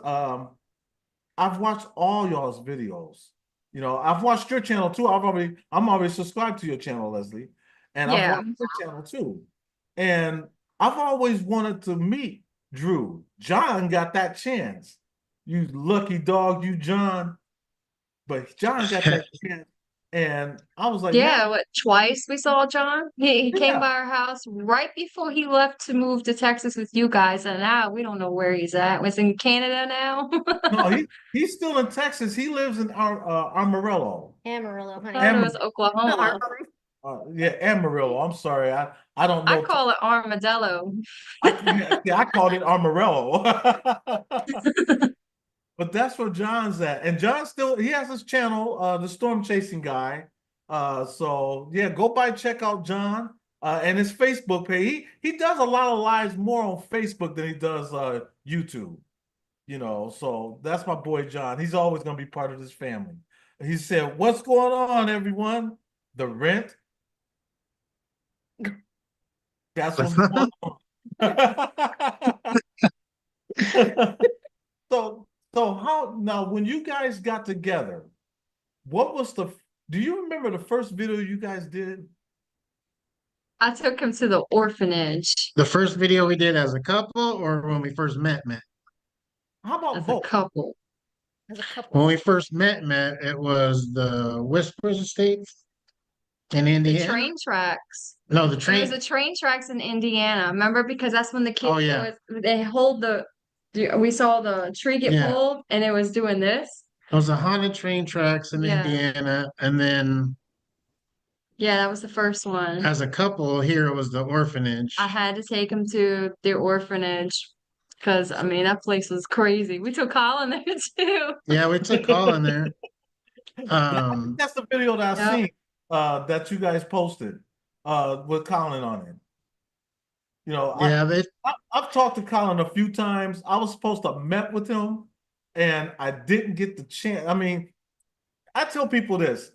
S1: I've watched all y'all's videos. You know, I've watched your channel too. I'm already subscribed to your channel, Leslie, and I've
S2: Yeah.
S1: watched your channel too. And I've always wanted to meet Drew. John got that chance. You lucky dog, you John. But John got that chance. And I was like, man,
S2: Yeah, what, twice we saw John? He came
S1: yeah.
S2: by our house right before he left to move to Texas with you guys, and now we don't know where he's at. Was in Canada now?
S1: No, he's still in Texas. He lives in Amarillo.
S5: Amarillo, honey.
S2: Thought it
S1: Amarillo.
S2: was Oklahoma.
S1: Yeah, Amarillo. I'm sorry. I don't
S2: I
S1: know.
S2: call it armadillo.
S1: I called it Amarillo. But that's where John's at. And John still he has his channel, the Storm Chasing Guy. So yeah, go by check out John and his Facebook page. He does a lot of lives more on Facebook than he does YouTube. You know, so that's my boy John. He's always gonna be part of this family. He said, "What's going on, everyone? The rent? That's what's going on." So, so how now when you guys got together, what was do you remember the first video you guys did?
S2: I took him to the orphanage
S4: The first video we did as a couple, or when we first met?
S1: How about
S2: as a
S1: both?
S2: couple.
S5: As a couple.
S4: When we first met, it was the Whispers Estates in
S2: The
S4: Indiana.
S2: train tracks.
S4: No, the
S2: It was
S4: train.
S2: the train tracks in Indiana. Remember? Because that's when the kids
S4: Oh yeah,
S2: they hold we saw the tree get
S4: yeah.
S2: pulled and it was doing this.
S4: It was the haunted train tracks in
S2: Yeah.
S4: Indiana, and then
S2: Yeah, that was the first one.
S4: as a couple, here it was the orphanage.
S2: I had to take him to the orphanage because I mean that place was crazy. We took Colin there too.
S4: Yeah, we took Colin there.
S1: I think that's the video that I
S2: Yep.
S1: seen that you guys posted with Colin on it. You know,
S4: Yeah,
S1: I've talked to Colin a few times. I was supposed to have met with him, and I didn't get the chance. I mean, I tell people this: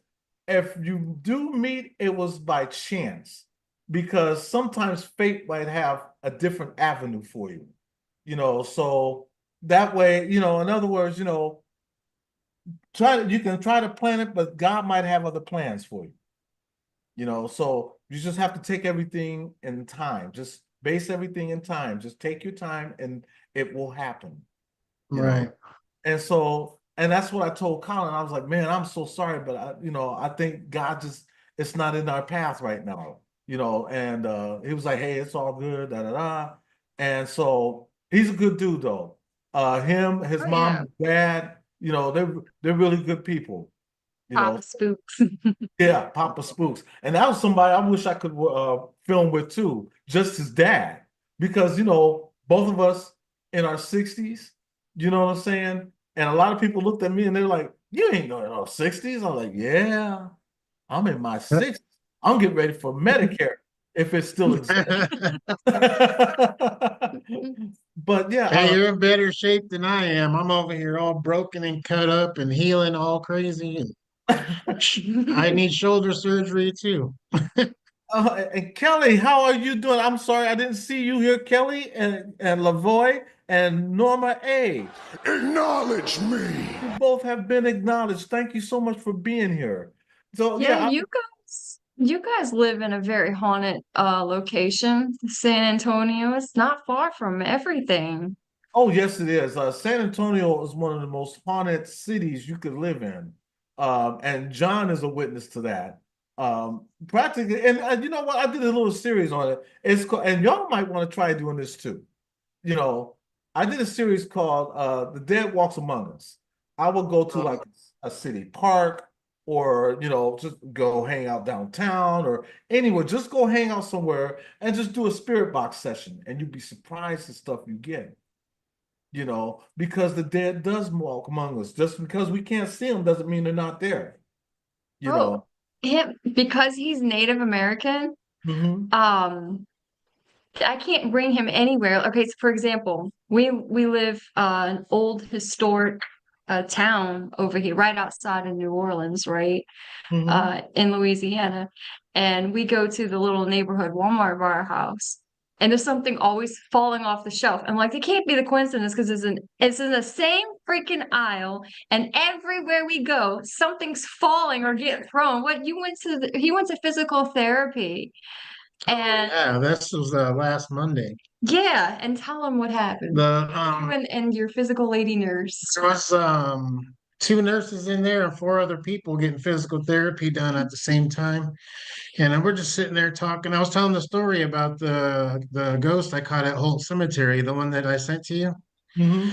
S1: if you do meet, it was by chance, because sometimes fate might have a different avenue for you. You know, so that way, you know, in other words, you know, you can try to plan it, but God might have other plans for you. You know, so you just have to take everything in time. Just base everything in time. Just take your time and it will happen. You know.
S4: right.
S1: And so, and that's what I told Colin. I was like, man, I'm so sorry, but I think God just it's not in our path right now. You know, and he was like, hey, it's all good, da da da. And so he's a good dude though. Him, his
S2: Oh,
S1: mom,
S2: yeah.
S1: his dad, you know, they're really good people. You know,
S2: Papa Spooks.
S1: yeah, Papa Spooks. And that was somebody I wish I could film with too, just his dad. Because, you know, both of us in our 60s, you know what I'm saying? And a lot of people looked at me and they're like, you ain't no in our 60s. I'm like, yeah, I'm in my 60s. I'm getting ready for Medicare if it still exists. But yeah,
S4: Hey, you're in better shape than I am. I'm over here all broken and cut up and healing all crazy. I need shoulder surgery too.
S1: and Kelly, how are you doing? I'm sorry I didn't see you here, Kelly and Lavoy and Norma A.
S3: Acknowledge me.
S1: You both have been acknowledged. Thank you so much for being here. So
S2: Yeah,
S1: yeah,
S2: you guys live in a very haunted location, San Antonio. It's not far from everything.
S1: oh yes, it is. San Antonio is one of the most haunted cities you could live in, and John is a witness to that. Practically, and you know what? I did a little series on it. It's called, and y'all might want to try doing this too. You know, I did a series called "The Dead Walks Among Us." I would go to like a city park, or you know, just go hang out downtown, or anywhere. Just go hang out somewhere and just do a spirit box session, and you'd be surprised the stuff you get. You know, because the dead does walk among us. Just because we can't see them doesn't mean they're not there. You
S2: Oh,
S1: know.
S2: because he's Native American,
S1: Mm-hmm.
S2: I can't bring him anywhere. Okay, so for example, we live an old historic town over here, right outside of New Orleans, right?
S1: Mm-hmm.
S2: In Louisiana, and we go to the little neighborhood Walmart by our house, and there's something always falling off the shelf. I'm like, it can't be the coincidence because it's in the same freaking aisle, and everywhere we go, something's falling or getting thrown. What you went to? He went to physical therapy, and
S4: Yeah, this was last Monday.
S2: yeah, and tell him what happened.
S4: The
S2: You and your physical lady nurse.
S4: there was two nurses in there and four other people getting physical therapy done at the same time. And then we're just sitting there talking. I was telling the story about the ghost I caught at Holt Cemetery, the one that I sent to you.
S1: Mm-hmm.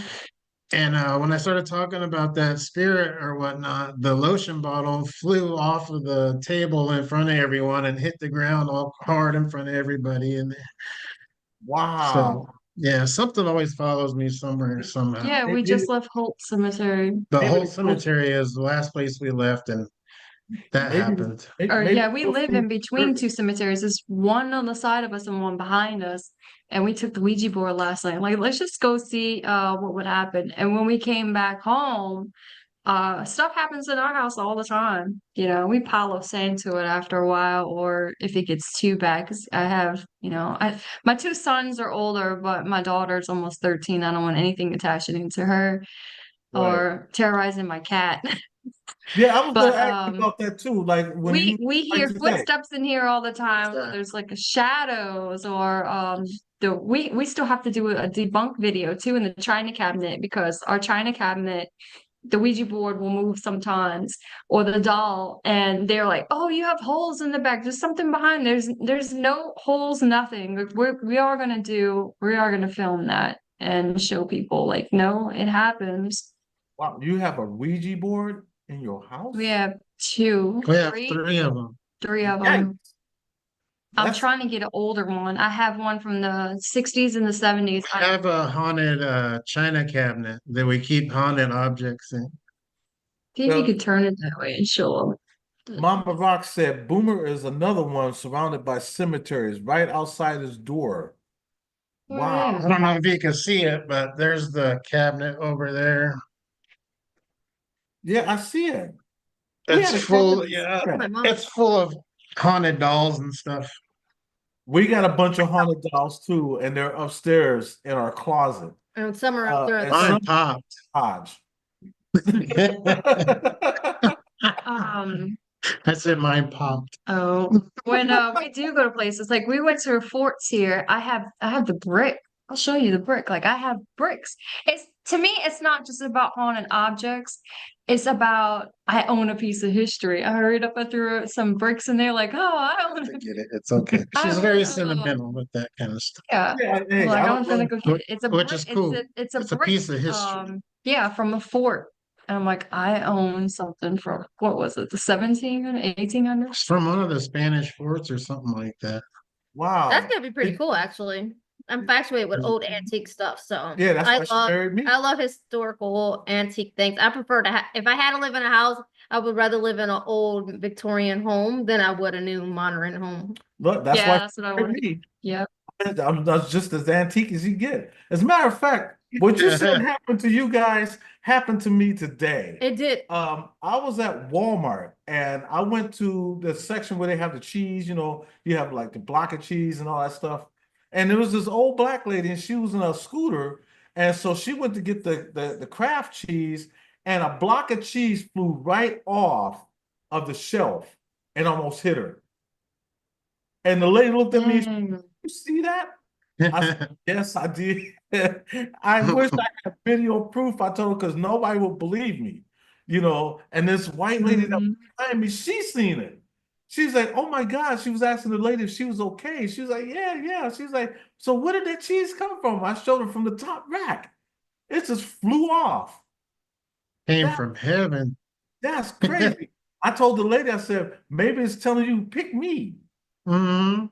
S4: And when I started talking about that spirit or whatnot, the lotion bottle flew off of the table in front of everyone and hit the ground all hard in front of everybody. And so,
S1: Wow.
S4: yeah, something always follows me somewhere, somehow.
S2: Yeah, we just left Holt Cemetery.
S4: The
S1: Maybe
S4: whole cemetery is the last place we left, and that
S1: maybe
S4: happened.
S2: Or
S1: maybe
S2: yeah, we
S1: go
S2: live
S1: through
S2: in between
S1: the
S2: two cemeteries. There's one on the side of us and one behind us. And we took the Ouija board last night. Like, let's just go see what would happen. And when we came back home, stuff happens in our house all the time. You know, we pile sand to it after a while, or if it gets too bad, because I have, my two sons are older, but my daughter's almost 13. I don't want anything attaching to her
S1: right.
S2: or terrorizing my cat.
S1: Yeah, I was
S2: But
S1: gonna ask you about that too. Like when
S2: we
S1: like
S2: hear
S1: today.
S2: footsteps in here all the time.
S4: Yeah.
S2: There's like shadows or we still have to do a debunk video too in the china cabinet because our china cabinet, the Ouija board will move sometimes, or the doll, and they're like, "Oh, you have holes in the back. There's something behind. There's no holes, nothing. Like, we are gonna film that and show people like, no, it happens.
S1: Wow, you have a Ouija board in your
S2: We
S1: house?
S2: have two,
S4: We have
S2: three,
S4: three of them.
S2: three of
S1: Yikes.
S2: them. I'm
S1: That's
S2: trying to get an older one. I have one from the 60s and the 70s.
S4: We have a haunted china cabinet that we keep haunted objects in.
S2: See if you could turn it that way and show them.
S1: Mama Rock said Boomer is another one surrounded by cemeteries right outside his door.
S2: Where
S1: Wow.
S4: I don't know if you can see it, but there's the cabinet over there.
S1: Yeah, I see it. We
S4: It's
S1: had a
S4: full,
S1: cabinet.
S4: yeah,
S5: My mom.
S4: it's full of haunted dolls and stuff.
S1: We got a bunch of haunted dolls too, and they're upstairs in our closet.
S5: And some are out there.
S1: And
S4: Mine
S1: some
S4: popped.
S1: Hodge.
S2: Um,
S4: I said mine popped.
S2: oh, when we do go to places, like we went to forts here, I have the brick. I'll show you the brick. Like I have bricks. It's to me, it's not just about haunted objects. It's about I own a piece of history. I hurried up, I threw some bricks in there, like, oh, I own
S4: I get it. It's okay.
S2: I
S4: She's
S2: own
S4: very
S2: a
S4: sentimental with that kind of stuff,
S2: yeah.
S1: Yeah, hey,
S2: Like
S1: I
S2: I'm
S1: don't
S2: gonna
S1: know.
S2: go get it. It's a
S4: which
S2: brick.
S4: is cool.
S2: It's a
S4: It's a
S2: brick.
S4: piece of history.
S2: Yeah, from a fort. And I'm like, I own something from what was it, the 1700s, 1800s?
S4: It's from one of the Spanish forts or something like that.
S1: Wow.
S5: That's gonna be pretty
S1: It-
S5: cool, actually. I'm infatuated with old antique stuff, so
S1: Yeah, that's why she married me.
S5: I love historical antique things. I prefer to if I had to live in a house, I would rather live in an old Victorian home than I would a new modern home.
S1: Look, that's
S2: Yeah,
S1: why
S2: that's what I
S1: she married
S2: want.
S1: me.
S2: Yep.
S1: I'm that's just as antique as you get. As a matter of fact, what you said happened to you guys happened to me today.
S5: It did.
S1: I was at Walmart and I went to the section where they have the cheese, you have like the block of cheese and all that stuff. And there was this old black lady and she was in a scooter. And so she went to get the Kraft cheese and a block of cheese flew right off of the shelf and almost hit her. And the lady looked at me,
S2: Dang.
S1: you see that? I said, yes, I did. I wish I had video proof. I told her because nobody would believe me, And this white lady that was behind me, she seen it. She's like, oh my God. She was asking the lady if she was okay. She was like, yeah, yeah. She's like, so where did that cheese come from? I showed her from the top rack. It just flew off.
S4: Came from heaven.
S1: That's crazy. I told the lady, I said, maybe it's telling you, pick me.
S4: Hmm.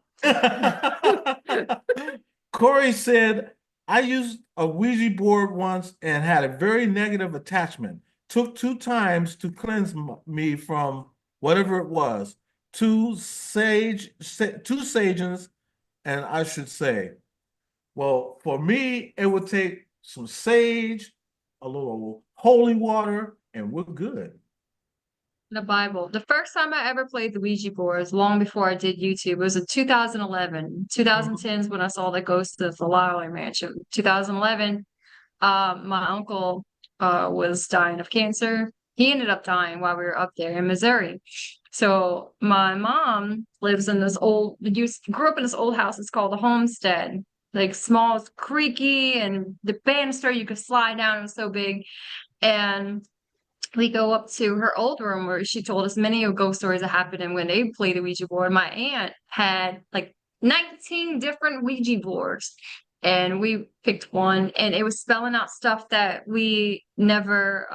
S1: Corey said, I used a Ouija board once and had a very negative attachment. Took 2 times to cleanse me from whatever it was. two sages, and I should say, well, for me, it would take some sage, a little holy water, and we're good.
S2: The Bible. The first time I ever played the Ouija board was long before I did YouTube. It was in 2011. 2010 is when I saw the ghost of the Lowry Mansion. 2011, my uncle was dying of cancer. He ended up dying while we were up there in Missouri. So my mom lives in this grew up in this old house. It's called the Homestead. Like small, it's creaky, and the banister you could slide down. It was so big. And we go up to her old room where she told us many of ghost stories that happened when they played the Ouija board. My aunt had like 19 different Ouija boards, and we picked one, and it was spelling out stuff that we never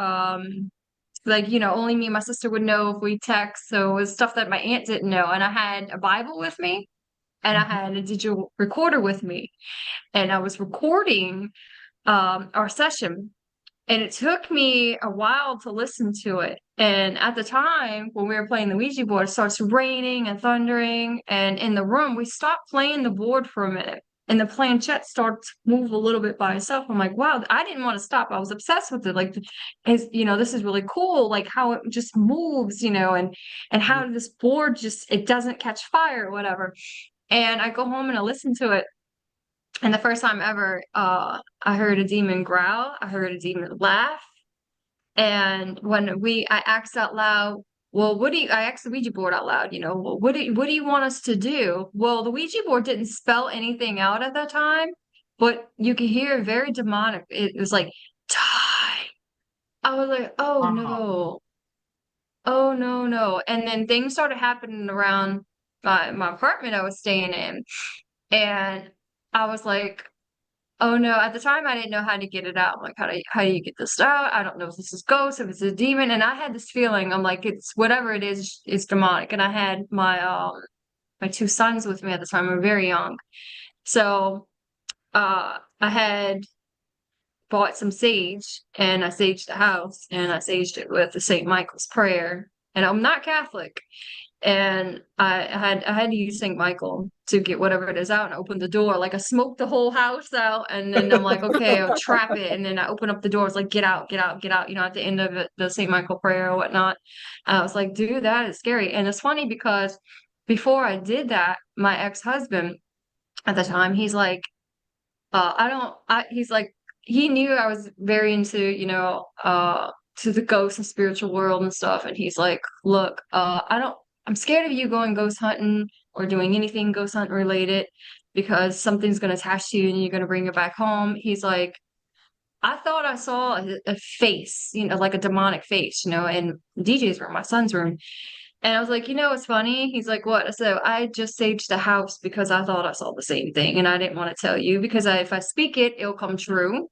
S2: like, only me and my sister would know if we text. So it was stuff that my aunt didn't know. And I had a Bible with me, and I had a digital recorder with me, and I was recording our session. And it took me a while to listen to it. And at the time when we were playing the Ouija board, it starts raining and thundering. And in the room, we stopped playing the board for a minute. And the planchette starts to move a little bit by itself. I'm like, wow, I didn't want to stop. I was obsessed with it. Like, this is really cool. Like how it just moves, and how this board it doesn't catch fire or whatever. And I go home and I listen to it. And the first time ever, I heard a demon growl. I heard a demon laugh. And when I asked out loud, well, I asked the Ouija board out loud, well, what do you want us to do? Well, the Ouija board didn't spell anything out at that time, but you could hear very demonic. It was like, die. I was like, oh no, oh no, no. And then things started happening around my apartment I was staying in. And I was like, oh no, at the time I didn't know how to get it out. Like, how do you get this out? I don't know if this is ghost, if it's a demon. And I had this feeling, I'm like, it's whatever it is, it's demonic. And I had my two sons with me at the time. We were very young. So I had bought some sage, and I saged the house, and I saged it with the St. Michael's prayer. And I'm not Catholic. And I had to use St. Michael to get whatever it is out, and open the door. Like I smoked the whole house out, and then I'm like, okay, I'll trap it. And then I open up the doors, like, get out, get out, get out, at the end of it, the St. Michael prayer or whatnot. And I was like, dude, that is scary. And it's funny because before I did that, my ex-husband at the time, he's like, he's like, he knew I was very into, to the ghost and spiritual world and stuff. And he's like, look, I'm scared of you going ghost hunting or doing anything ghost hunt related because something's going to attach to you and you're going to bring it back home. He's like, I thought I saw a face, like a demonic face, in DJ's room, my son's room. And I was like, it's funny. He's like, what? So I just saged the house because I thought I saw the same thing. And I didn't want to tell you because if I speak it, it'll come true.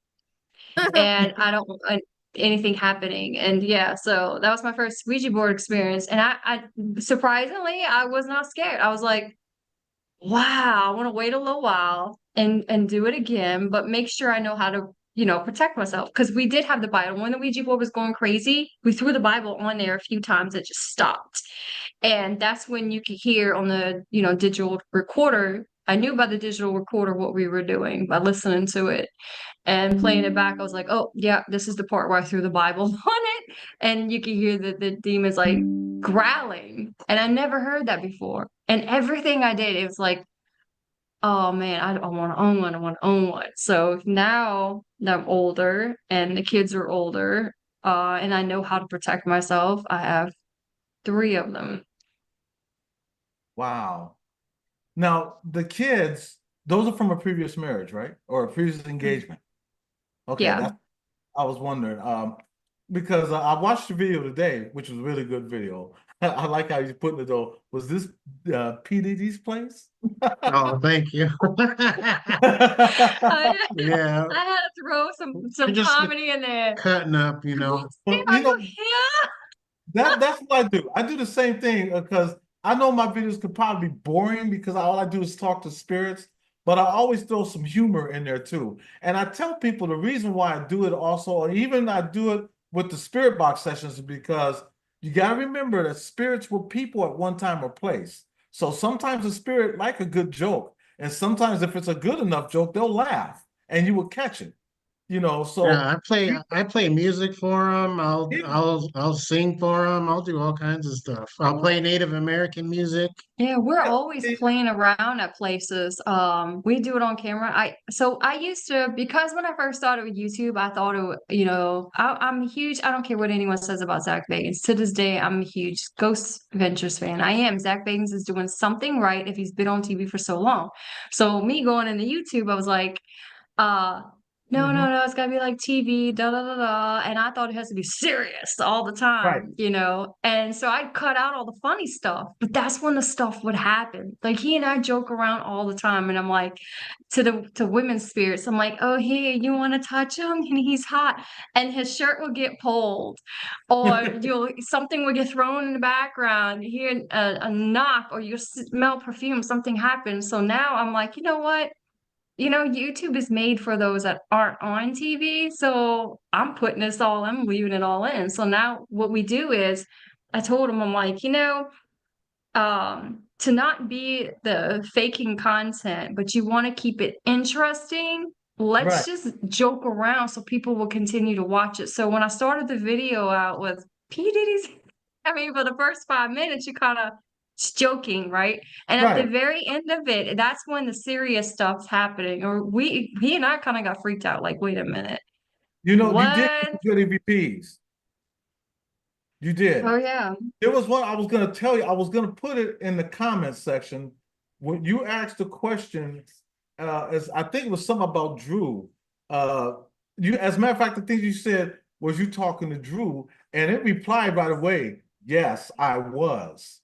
S2: And I don't want anything happening. And yeah, so that was my first Ouija board experience. And I surprisingly, I was not scared. I was like, wow, I want to wait a little while and do it again, but make sure I know how to, protect myself. Because we did have the Bible. When the Ouija board was going crazy, we threw the Bible on there a few times. It just stopped. And that's when you could hear on the, digital recorder. I knew by the digital recorder what we were doing by listening to it and playing it back. I was like, oh, yeah, this is the part where I threw the Bible on it. And you could hear the demons like growling. And I never heard that before. And everything I did, it was like, oh man, I want to own one. I want to own one. So now that I'm older and the kids are older, and I know how to protect myself, I have 3 of them.
S1: Wow. Now, the kids, those are from a previous marriage, right? Or a previous engagement. Okay,
S2: Yeah.
S1: I was wondering, because I watched the video today, which was a really good video. I like how he's putting it though. Was this P. Diddy's place?
S4: Oh, thank you.
S2: I,
S4: Yeah,
S2: I had to throw some
S4: just
S2: comedy in there.
S4: cutting up,
S2: See,
S1: Well,
S2: are you here?
S1: that's what I do. I do the same thing because I know my videos could probably be boring because all I do is talk to spirits, but I always throw some humor in there too. And I tell people the reason why I do it also, or even I do it with the spirit box sessions, is because you got to remember that spirits were people at one time or place. So sometimes a spirit like a good joke, and sometimes if it's a good enough joke, they'll laugh and you will catch it. So
S4: Yeah, I play music for them. I'll sing for them. I'll do all kinds of stuff. I'll play Native American music.
S2: Yeah, we're always playing around at places. We do it on camera. I used to, because when I first started with YouTube, I thought I'm huge. I don't care what anyone says about Zach Bagans. To this day, I'm a huge Ghost Ventures fan. I am. Zach Bagans is doing something right if he's been on TV for so long. So me going into YouTube, I was like, uh, no,
S1: Mhm.
S2: no, no, it's gotta be like TV, da da da da. And I thought it has to be serious all the
S1: Right.
S2: time, And so I'd cut out all the funny stuff, but that's when the stuff would happen. Like he and I joke around all the time, and I'm like, to women's spirits, I'm like, oh hey, you want to touch him? And he's hot, and his shirt will get pulled, or something will get thrown in the background. You hear a knock, or you smell perfume. Something happens. So now I'm like, you know what? YouTube is made for those that aren't on TV. So I'm putting I'm leaving it all in. So now what we do is I told him, I'm like, to not be the faking content, but you want to keep it interesting. Let's
S1: Right.
S2: just joke around so people will continue to watch it. So when I started the video out with P. Diddy's, for the first 5 minutes, you kind of joking, right? And at the
S1: Right.
S2: very end of it, that's when the serious stuff's happening. Or he and I kind of got freaked out. Like, wait a minute,
S1: You did
S2: what?
S1: good EVPs. You
S2: Oh
S1: did.
S2: yeah,
S1: There was one I was going to tell you. I was going to put it in the comments section when you asked the question. As I think it was something about Drew. Uh, as a matter of fact, the thing you said was you talking to Drew, and it replied right away. Yes, I was.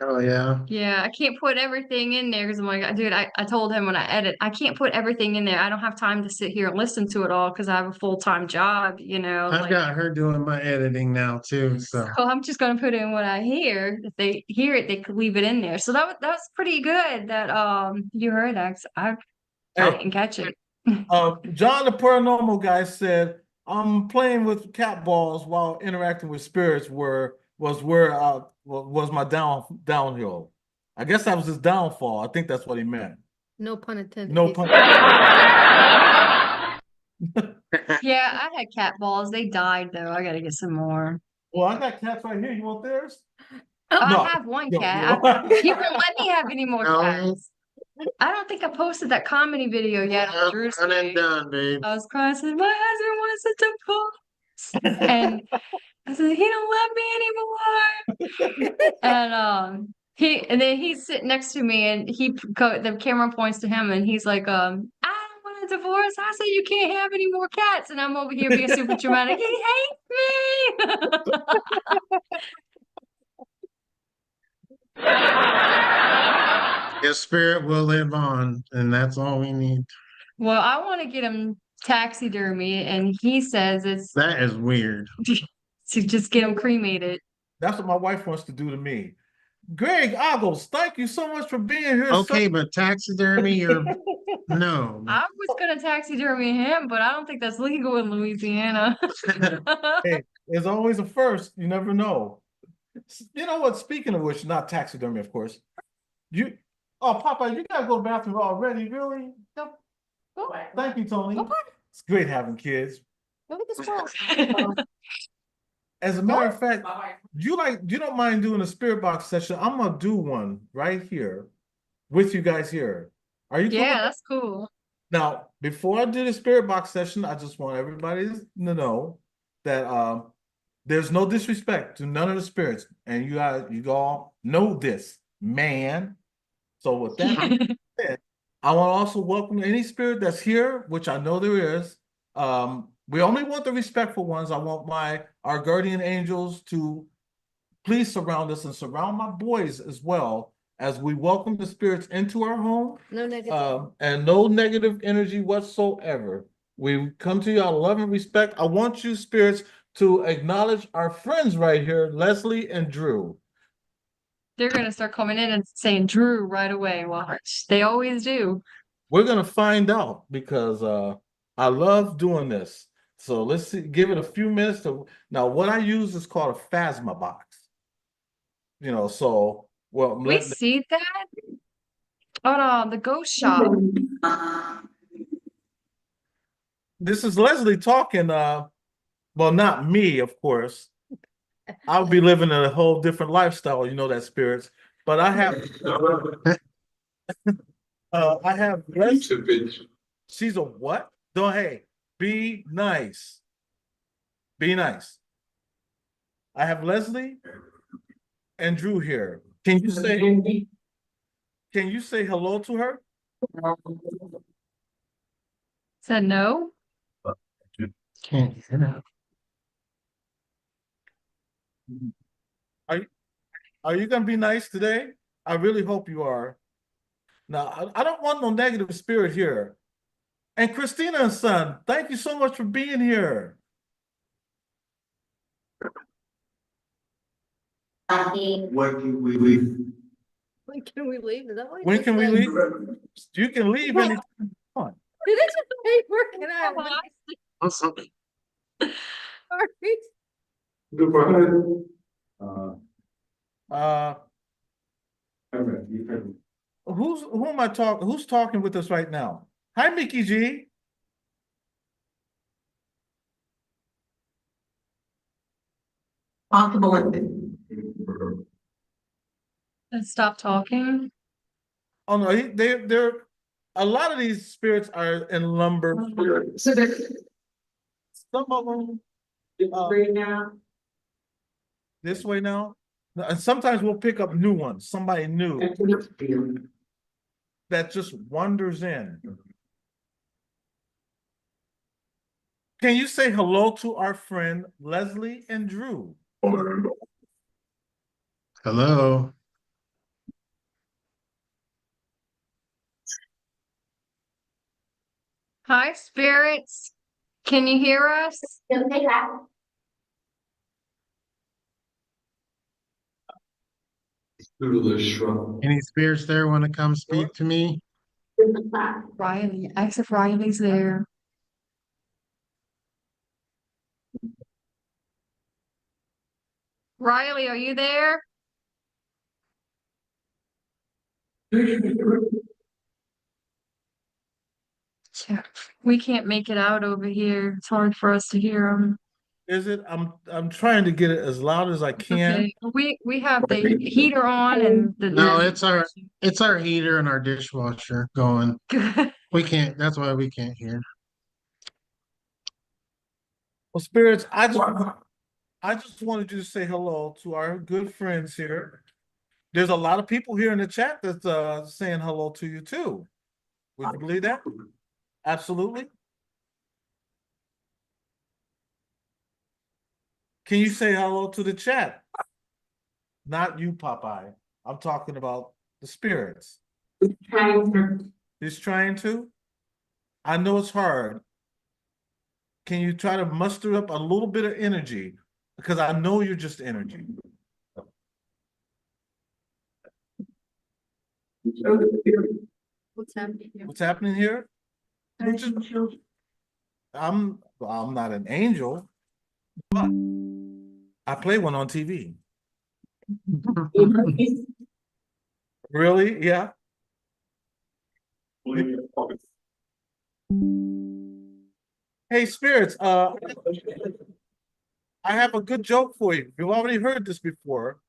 S4: Oh yeah.
S2: yeah. I can't put everything in there because I'm like, dude, I told him when I edit, I can't put everything in there. I don't have time to sit here and listen to it all because I have a full-time job.
S4: I've
S2: Like.
S4: got her doing my editing now too. So
S2: So I'm just gonna put in what I hear. If they hear it, they could leave it in there. So that was pretty good that you heard that. 'Cause I
S1: Hey,
S2: didn't catch it.
S1: John the Paranormal guy said, "I'm playing with cat balls while interacting with spirits. Was my downhill. I guess that was his downfall. I think that's what he meant.
S5: No pun intended.
S1: No
S5: he
S1: pun.
S2: Yeah, I had cat balls. They died though. I gotta get some more.
S1: Well, I got cats right here. You want theirs?
S2: I
S1: No,
S2: have one
S1: no,
S2: cat.
S1: no.
S2: He won't let me have any more
S4: no,
S2: cats. I don't think I posted that comedy video yet on Drew's
S4: done and
S2: page.
S4: done, babe.
S2: I was crying, I said, my husband wants a divorce. And I said, he don't love me anymore. And then he's sitting next to me, and the camera points to him, and he's like, I don't want a divorce. I said you can't have any more cats, and I'm over here being super dramatic. He hates me.
S4: His spirit will live on, and that's all we need.
S2: Well, I want to get him taxidermy, and he says it's
S4: That is weird.
S2: to just get him cremated.
S1: That's what my wife wants to do to me. Greg Ogles, thank you so much for being here.
S4: Okay, but taxidermy or no.
S2: I was gonna taxidermy him, but I don't think that's legal in Louisiana.
S1: Hey, there's always a first. You never know. You know what? Speaking of which, not taxidermy, of course. Oh, Papa, you gotta go to the bathroom already, really?
S5: Go, go,
S1: Thank you, Tony.
S5: go,
S1: It's great having kids.
S5: go get the squirrel.
S1: As a matter of fact, you don't mind doing a spirit box session? I'm gonna do one right here with you guys here. Are you cool with
S2: Yeah,
S1: that?
S2: that's cool.
S1: Now, before I do the spirit box session, I just want everybody to know that there's no disrespect to none of the spirits, and you all know this, man. So with that being said, I want to also welcome any spirit that's here, which I know there is. We only want the respectful ones. I want our guardian angels to please surround us and surround my boys as well as we welcome the spirits into our home.
S5: No negative.
S1: And no negative energy whatsoever. We come to you out of love and respect. I want you spirits to acknowledge our friends right here, Leslie and Drew.
S2: They're gonna start coming in and saying Drew right away. Watch. They always do.
S1: We're gonna find out because I love doing this. So let's see, give it a few minutes to now. What I use is called a Phasma box. So well,
S2: We see that on the ghost shop.
S1: this is Leslie talking. Well, not me, of course. I'll be living a whole different lifestyle, that spirits. But I have Leslie. She's a what? Don't hey, be nice. Be nice. I have Leslie and Drew here. Can you say hello to her?
S2: Said no.
S4: Can't hear that.
S1: Are you, are you gonna be nice today? I really hope you are. Now, I don't want no negative spirit here. And Christina and son, thank you so much for being here.
S3: What can we
S5: When can we leave? Is that what
S1: When
S5: you
S1: can we
S5: said?
S1: leave? You can leave anytime you want.
S5: Did it just say working out?
S4: Awesome.
S5: Sorry.
S1: Uh, who am I talking? Who's talking with us right now? Hi, Mickey G.
S2: And stop talking.
S1: Oh no, they're a lot of these spirits are in lumber. Some of them this way now. And sometimes we'll pick up new ones, somebody new that just wanders in. Can you say hello to our friend Leslie and Drew?
S4: Hello.
S2: Hi, spirits. Can you hear us?
S4: Any spirits there want to come speak to me?
S2: Riley. Ask if Riley's there. Riley, are you there? Yeah, we can't make it out over here. It's hard for us to hear them.
S1: Is it? I'm trying to get it as loud as I can.
S2: Okay, we have the heater on and
S4: No, it's our heater and our dishwasher going. We can't. That's why we can't hear.
S1: Well, spirits, I just wanted you to say hello to our good friends here. There's a lot of people here in the chat that's saying hello to you too. Would you believe that? Absolutely. Can you say hello to the chat? Not you, Popeye. I'm talking about the spirits. He's trying to. I know it's hard. Can you try to muster up a little bit of energy? Because I know you're just energy.
S5: What's happening here?
S1: What's happening here? I'm not an angel, but I play one on TV. Really? Yeah. Hey, spirits, I have a good joke for you. You've already heard this before.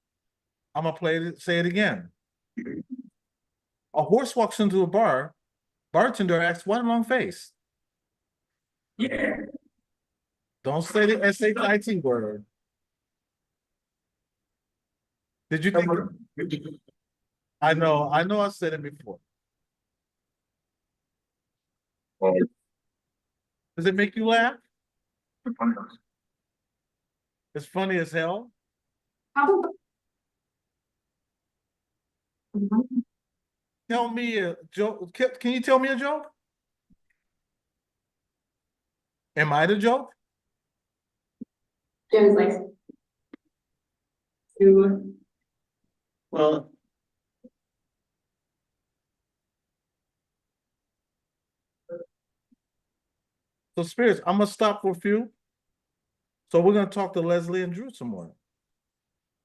S1: I'm gonna say it again. A horse walks into a bar. Bartender asks, "What a long face?" Yeah. Don't say the SHIT word. Did you think? I know I said it before. Does it make you laugh? It's funny as hell. Tell me a joke. Can you tell me a joke? Am I the joke?
S6: Well,
S1: So spirits, I'm gonna stop for a few. So we're gonna talk to Leslie and Drew some more.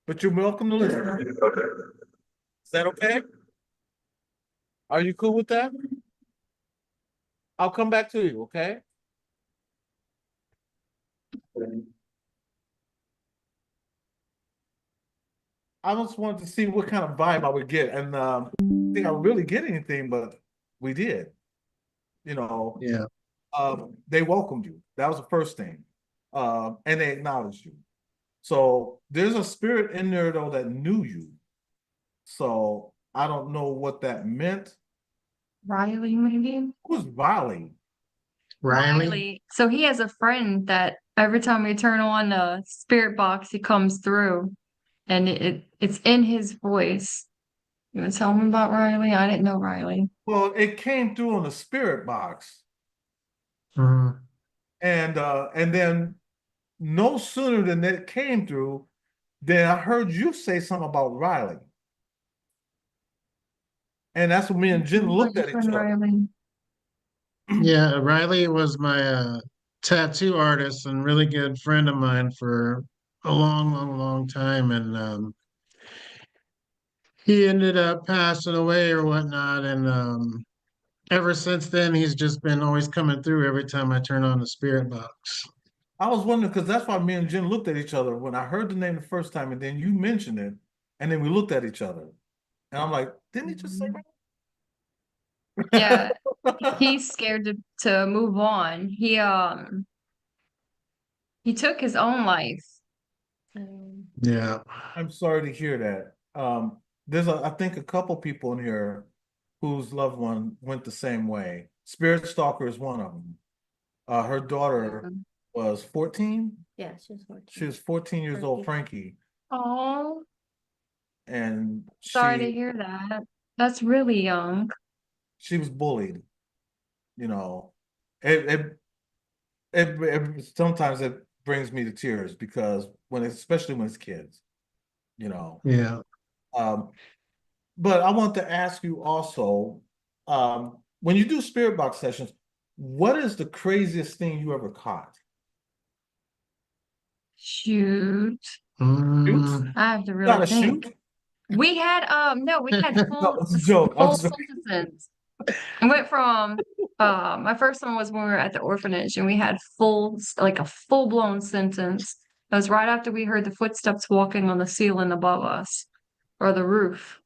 S1: But you're welcome to listen. Is that okay? Are you cool with that? I'll come back to you, okay? I just wanted to see what kind of vibe I would get, and I think I would really get anything, but we did. You know,
S4: Yeah.
S1: they welcomed you. That was the first thing, and they acknowledged you. So there's a spirit in there though that knew you. So I don't know what that meant.
S2: Riley, maybe?
S1: Who's Riley?
S4: Riley.
S2: So he has a friend that every time we turn on the spirit box, he comes through and it's in his voice. You want to tell him about Riley? I didn't know Riley.
S1: Well, it came through on the spirit box,
S4: Mhm.
S1: and then no sooner than it came through, then I heard you say something about Riley. And that's when me and Jen looked at each
S2: Friend
S1: other.
S2: Riley.
S4: Yeah, Riley was my tattoo artist and really good friend of mine for a long, long, long time. And he ended up passing away or whatnot. And ever since then, he's just been always coming through every time I turn on the spirit box.
S1: I was wondering because that's why me and Jen looked at each other when I heard the name the first time, and then you mentioned it, and then we looked at each other, and I'm like, didn't he just say
S2: Yeah,
S1: that?
S2: he's scared to move on. He took his own life.
S4: Yeah.
S1: I'm sorry to hear that. There's I think a couple people in here whose loved one went the same way. Spirit Stalker is one of them. Her daughter was 14.
S5: Yeah, she's 14.
S1: She was 14 years old, Frankie,
S2: Oh,
S1: and
S2: sorry to hear that. That's really young.
S1: she was bullied. You know, it it, sometimes it brings me to tears because especially when it's kids, you know.
S4: Yeah.
S1: Um, but I want to ask you also, when you do spirit box sessions, what is the craziest thing you ever caught?
S2: Shoot.
S1: Shoots?
S4: Mm,
S2: I have to
S1: Not
S2: really
S1: a
S2: think.
S1: shoot?
S2: We had no, we had
S1: No, it's a joke. I'm
S2: full
S1: sorry.
S2: sentences. It went from my first one was when we were at the orphanage and we had like a full-blown sentence. It was right after we heard the footsteps walking on the ceiling above us or the roof.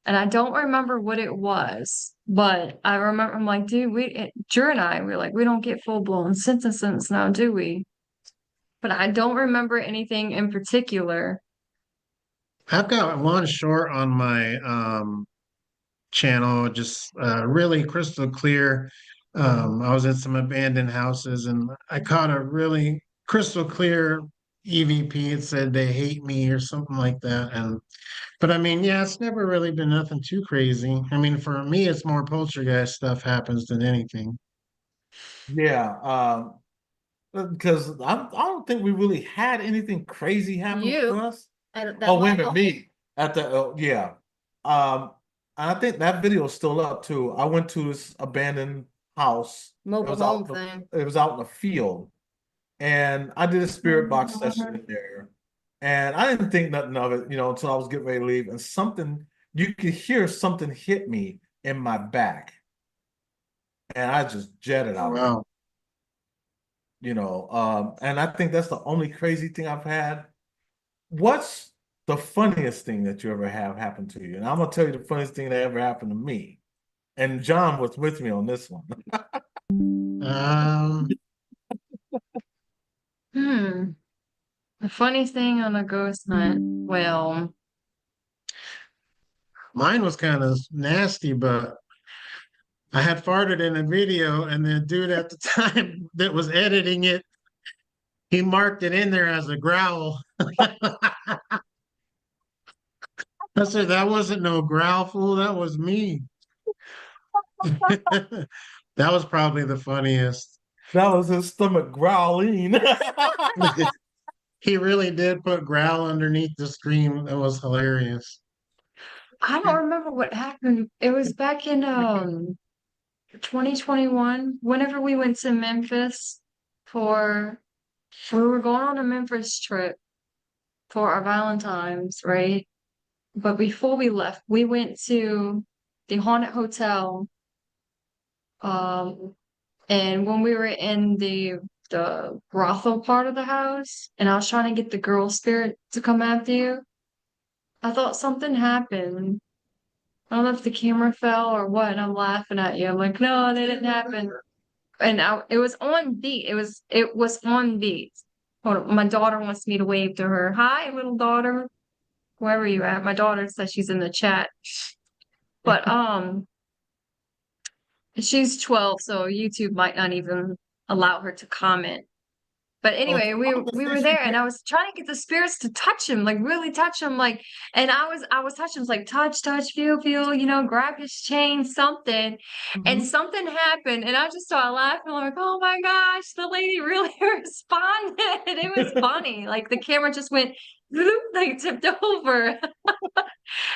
S2: And I don't remember what it was, but I remember I'm like, dude, Drew and I, we're like, we don't get full-blown sentences now, do we? But I don't remember anything in particular.
S4: I've got one short on my channel, just really crystal clear. I was in some abandoned houses and I caught a really crystal clear EVP. It said they hate me or something like that. But I mean, yeah, it's never really been nothing too crazy. I mean, for me, it's more poltergeist stuff happens than anything.
S1: Yeah, because I don't think we really had anything crazy happen to
S5: You,
S1: us.
S5: that
S1: Oh, wait a
S5: Michael.
S1: minute, me at the yeah. And I think that video is still up too. I went to this abandoned house.
S5: Mobile home thing.
S1: It was out in the field, and I did a spirit box session in there, and I didn't think nothing of it, until I was getting ready to leave, and you could hear something hit me in my back, and I just jetted out of it.
S4: Wow.
S1: And I think that's the only crazy thing I've had. What's the funniest thing that you ever have happened to you? And I'm gonna tell you the funniest thing that ever happened to me. And John was with me on this one.
S4: Um,
S2: Hmm. The funny thing on a ghost hunt, well,
S4: Mine was kind of nasty, but I had farted in a video, and the dude at the time that was editing it, he marked it in there as a growl. I said, that wasn't no growl, fool. That was me. That was probably the funniest.
S1: That was his stomach growling.
S4: He really did put growl underneath the scream. That was hilarious.
S2: I don't remember what happened. It was back in 2021, whenever we went to Memphis for, we were going on a Memphis trip for our Valentine's, right? But before we left, we went to the haunted hotel. Um, and when we were in the brothel part of the house, and I was trying to get the girl spirit to come after you, I thought something happened. I don't know if the camera fell or what, and I'm laughing at you. I'm like, no, that didn't happen. And it was on beat. It was on beat. Hold on, my daughter wants me to wave to her. Hi, little daughter. Wherever you at. My daughter says she's in the chat. But she's 12, so YouTube might not even allow her to comment. But
S1: Oh,
S2: anyway,
S1: I'm gonna
S2: we
S1: say
S2: were
S1: she
S2: there and I was trying to get the spirits to touch him, like really touch him, like, and I was touching him, like touch, feel, grab his chain, something, and
S1: Mhm.
S2: something happened, and I just started laughing, like, oh my gosh, the lady really responded. It was funny. Like the camera just went bloop, like tipped over.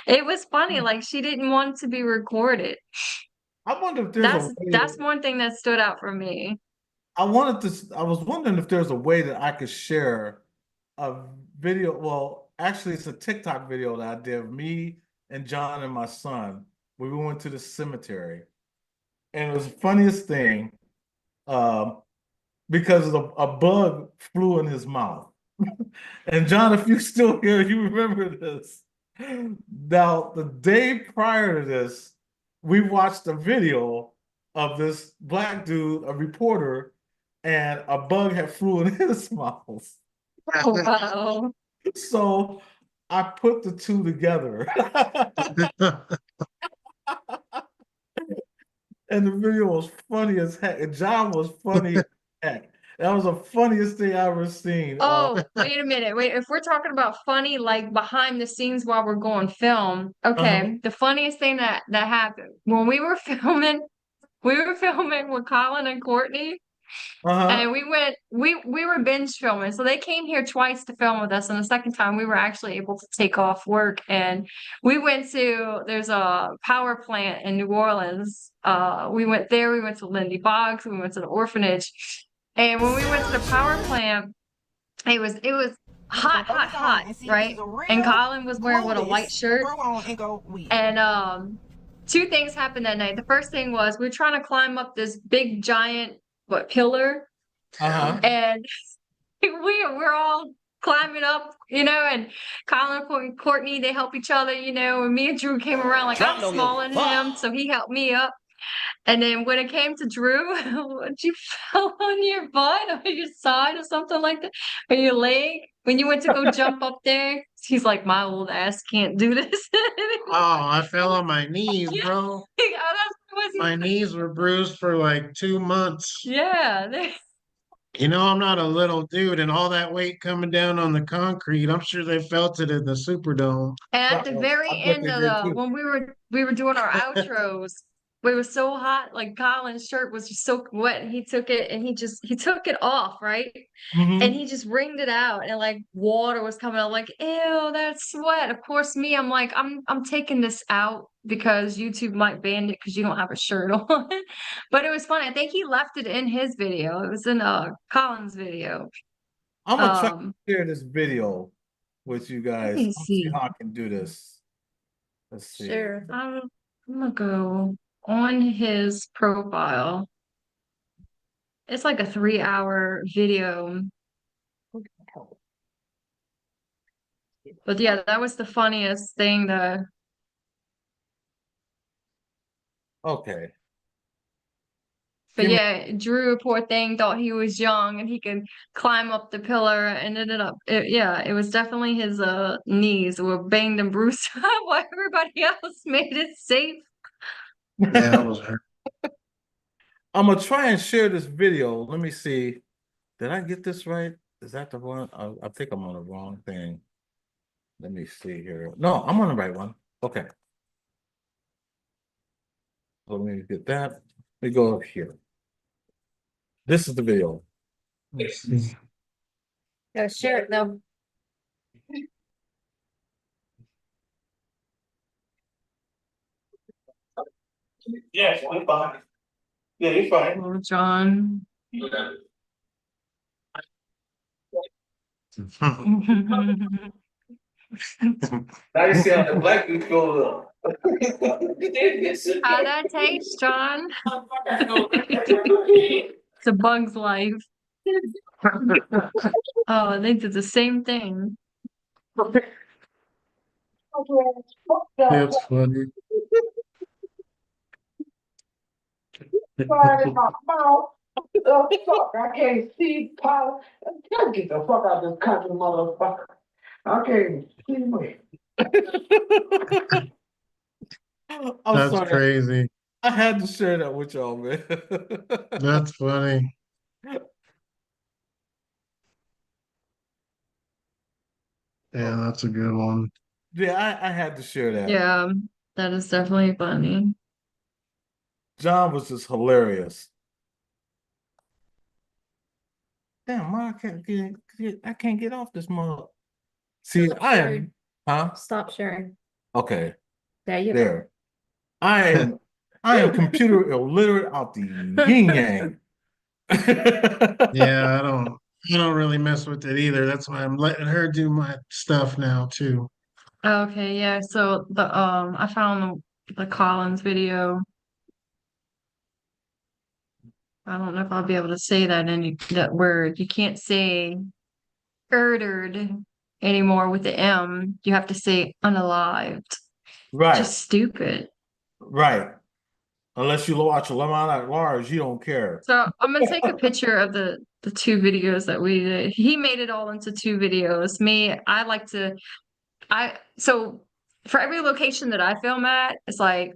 S2: It was funny, like she didn't want to be recorded.
S1: I wonder if there's a
S2: That's
S1: way.
S2: one thing that stood out for me.
S1: I was wondering if there's a way that I could share a video. Well, actually, it's a TikTok video that I did of me and John and my son. We went to the cemetery, and it was the funniest thing um, because a bug flew in his mouth. And John, if you're still here, you remember this. Now, the day prior to this, we watched a video of this black dude, a reporter, and a bug had flew in his mouth.
S2: Oh, wow.
S1: So I put the two together. And the video was funny as heck. And John was funny as heck. That was the funniest thing I ever seen.
S2: Oh, wait a minute. Wait, if we're talking about funny, like behind the scenes while we're going film,
S1: Uh-huh,
S2: okay, the funniest thing that happened when we were filming with Colin and Courtney,
S1: uh-huh.
S2: and we were binge filming. So they came here twice to film with us, and the second time we were actually able to take off work, and we went to there's a power plant in New Orleans. We went there, we went to Lindy Boggs, we went to the orphanage. And when we went to the power plant, it was hot, hot, hot, right? And Colin was wearing what, a white shirt. And two things happened that night. The first thing was we were trying to climb up this big giant pillar,
S1: Uh-huh.
S2: and we're all climbing up, and Colin and Courtney, they help each other, and me and Drew came around, like I'm smaller than him, so he helped me up. And then when it came to Drew, you fell on your butt or your side or something like that, or your leg when you went to go jump up there. He's like, my old ass can't do this.
S4: Oh, I fell on my knees, bro. My knees were bruised for like 2 months.
S2: Yeah.
S4: You know, I'm not a little dude, and all that weight coming down on the concrete, I'm sure they felt it in the Superdome.
S2: And at the
S1: Uh-oh.
S2: very
S1: I bet
S2: end
S1: they
S2: of
S1: did too.
S2: when we were doing our outros, we were so hot, like Colin's shirt was just so wet, and he took it and he took it off, right? And
S1: Mhm.
S2: he just wringed it out, and like water was coming out, like, ew, that's sweat. Of course, me, I'm like, I'm taking this out because YouTube might ban it because you don't have a shirt on. But it was funny. I think he left it in his video. It was in Colin's video.
S1: I'm gonna try to
S2: Um,
S1: share this video with you
S2: let
S1: guys.
S2: me
S1: Let's see
S2: see.
S1: how I can do this. Let's see.
S5: Sure.
S2: I'm gonna go on his profile. It's like a 3-hour video. But yeah, that was the funniest thing that
S1: Okay.
S2: but
S1: Give me
S2: yeah, Drew, poor thing, thought he was young and he could climb up the pillar and ended up it was definitely his knees were banged and bruised while everybody else made it safe.
S4: Yeah, I was hurt.
S1: I'm gonna try and share this video. Let me see. Did I get this right? Is that the one? I think I'm on the wrong thing. Let me see here. No, I'm on the right one. Okay. So let me get that. Let me go up here. This is the video. Let's see.
S5: No, share it though.
S1: Yes, I'm fine. Yeah, you're fine.
S2: Oh, John.
S1: Now you see how the black dude goes up.
S2: How'd that taste, John? It's a bug's life. Oh, they did the same thing.
S4: That's funny.
S3: Right in my mouth. Oh, fuck, I can't see, Paul. Get the fuck out of this country, motherfucker. I can't see me.
S1: I'm
S4: That's
S1: sorry.
S4: crazy.
S1: I had to share that with y'all, man.
S4: That's funny. Yeah, that's a good one.
S1: Yeah, I had to share that.
S2: Yeah, that is definitely funny.
S1: John was just hilarious. Damn, why I can't get off this mug. See, I am, huh?
S5: Stop sharing.
S1: Okay,
S5: There you go.
S1: there. I am computer illiterate out the yin yang.
S4: Yeah, I don't really mess with it either. That's why I'm letting her do my stuff now too.
S2: Okay, yeah. So I found the Collins video. I don't know if I'll be able to say that word. You can't say murdered anymore with the M. You have to say unalived.
S1: Right,
S2: Just stupid.
S1: right. Unless you watch a Lemon at Large, you don't care.
S2: So I'm gonna take a picture of the two videos that we did. He made it all into two videos. Me, I like to so for every location that I film at, it's like